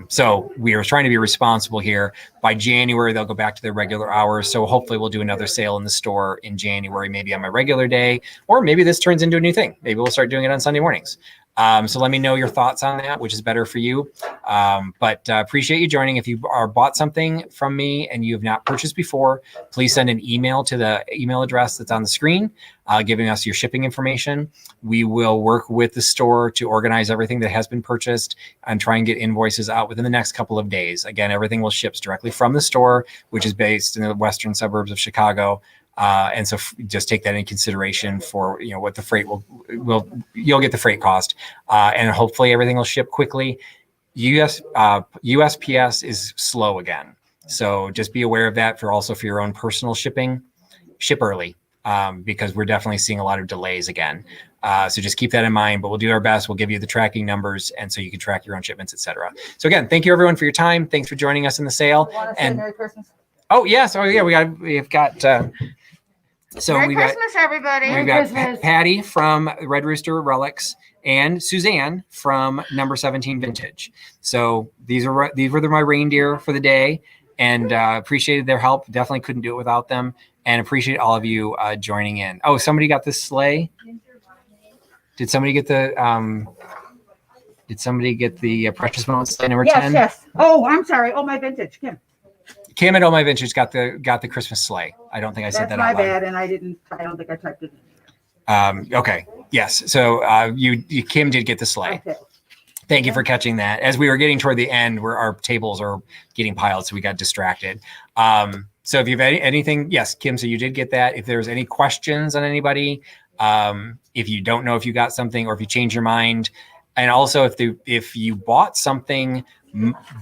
So we are trying to be responsible here. By January, they'll go back to their regular hours. So hopefully we'll do another sale in the store in January, maybe on my regular day, or maybe this turns into a new thing. Maybe we'll start doing it on Sunday mornings. So let me know your thoughts on that, which is better for you. But appreciate you joining. If you bought something from me and you have not purchased before, please send an email to the email address that's on the screen, giving us your shipping information. We will work with the store to organize everything that has been purchased and try and get invoices out within the next couple of days. Again, everything will ship directly from the store, which is based in the western suburbs of Chicago. And so just take that in consideration for, what the freight you'll get the freight cost, and hopefully everything will ship quickly. USPS is slow again. So just be aware of that for your own personal shipping. Ship early, because we're definitely seeing a lot of delays again. So just keep that in mind, but we'll do our best. We'll give you the tracking numbers, and so you can track your own shipments, etc. So again, thank you everyone for your time. Thanks for joining us in the sale. And Merry Christmas. Oh yes. Oh yeah. We've got Merry Christmas, everybody. We've got Patty from Red Rooster Relics and Suzanne from Number 17 Vintage. So these were my reindeer for the day, and appreciated their help. Definitely couldn't do it without them, and appreciate all of you joining in. Oh, somebody got this sleigh. Did somebody get the Precious Moments sleigh number 10? Yes. Oh, I'm sorry. Oh, my vintage, Kim. Kim at Oh My Vintage got the Christmas sleigh. I don't think I said that out loud. That's my bad, and I don't think I typed it in. Okay. Yes. So Kim did get the sleigh. Okay. Thank you for catching that. As we were getting toward the end, where our tables are getting piled, so we got distracted. So if you've anything, yes, Kim. So you did get that. If there's any questions on anybody, if you don't know if you got something or if you change your mind, and also if you bought something.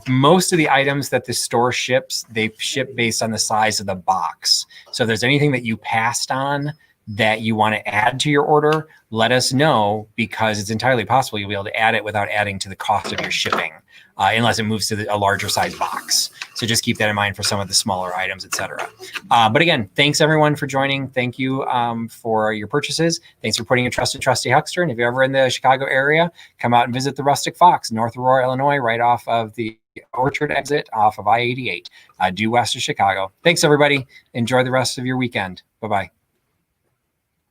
Most of the items that the store ships, they ship based on the size of the box. So if there's anything that you passed on that you want to add to your order, let us know, because it's entirely possible you'll be able to add it without adding to the cost of your shipping, unless it moves to a larger size box. So just keep that in mind for some of the smaller items, etc. But again, thanks everyone for joining. Thank you for your purchases. Thanks for putting your trust in Trusty Huckster. And if you're ever in the Chicago area, come out and visit the Rustic Fox, North Aurora, Illinois, right off of the Orchard exit off of I-88, due west of Chicago. Thanks everybody. Enjoy the rest of your weekend. Bye-bye.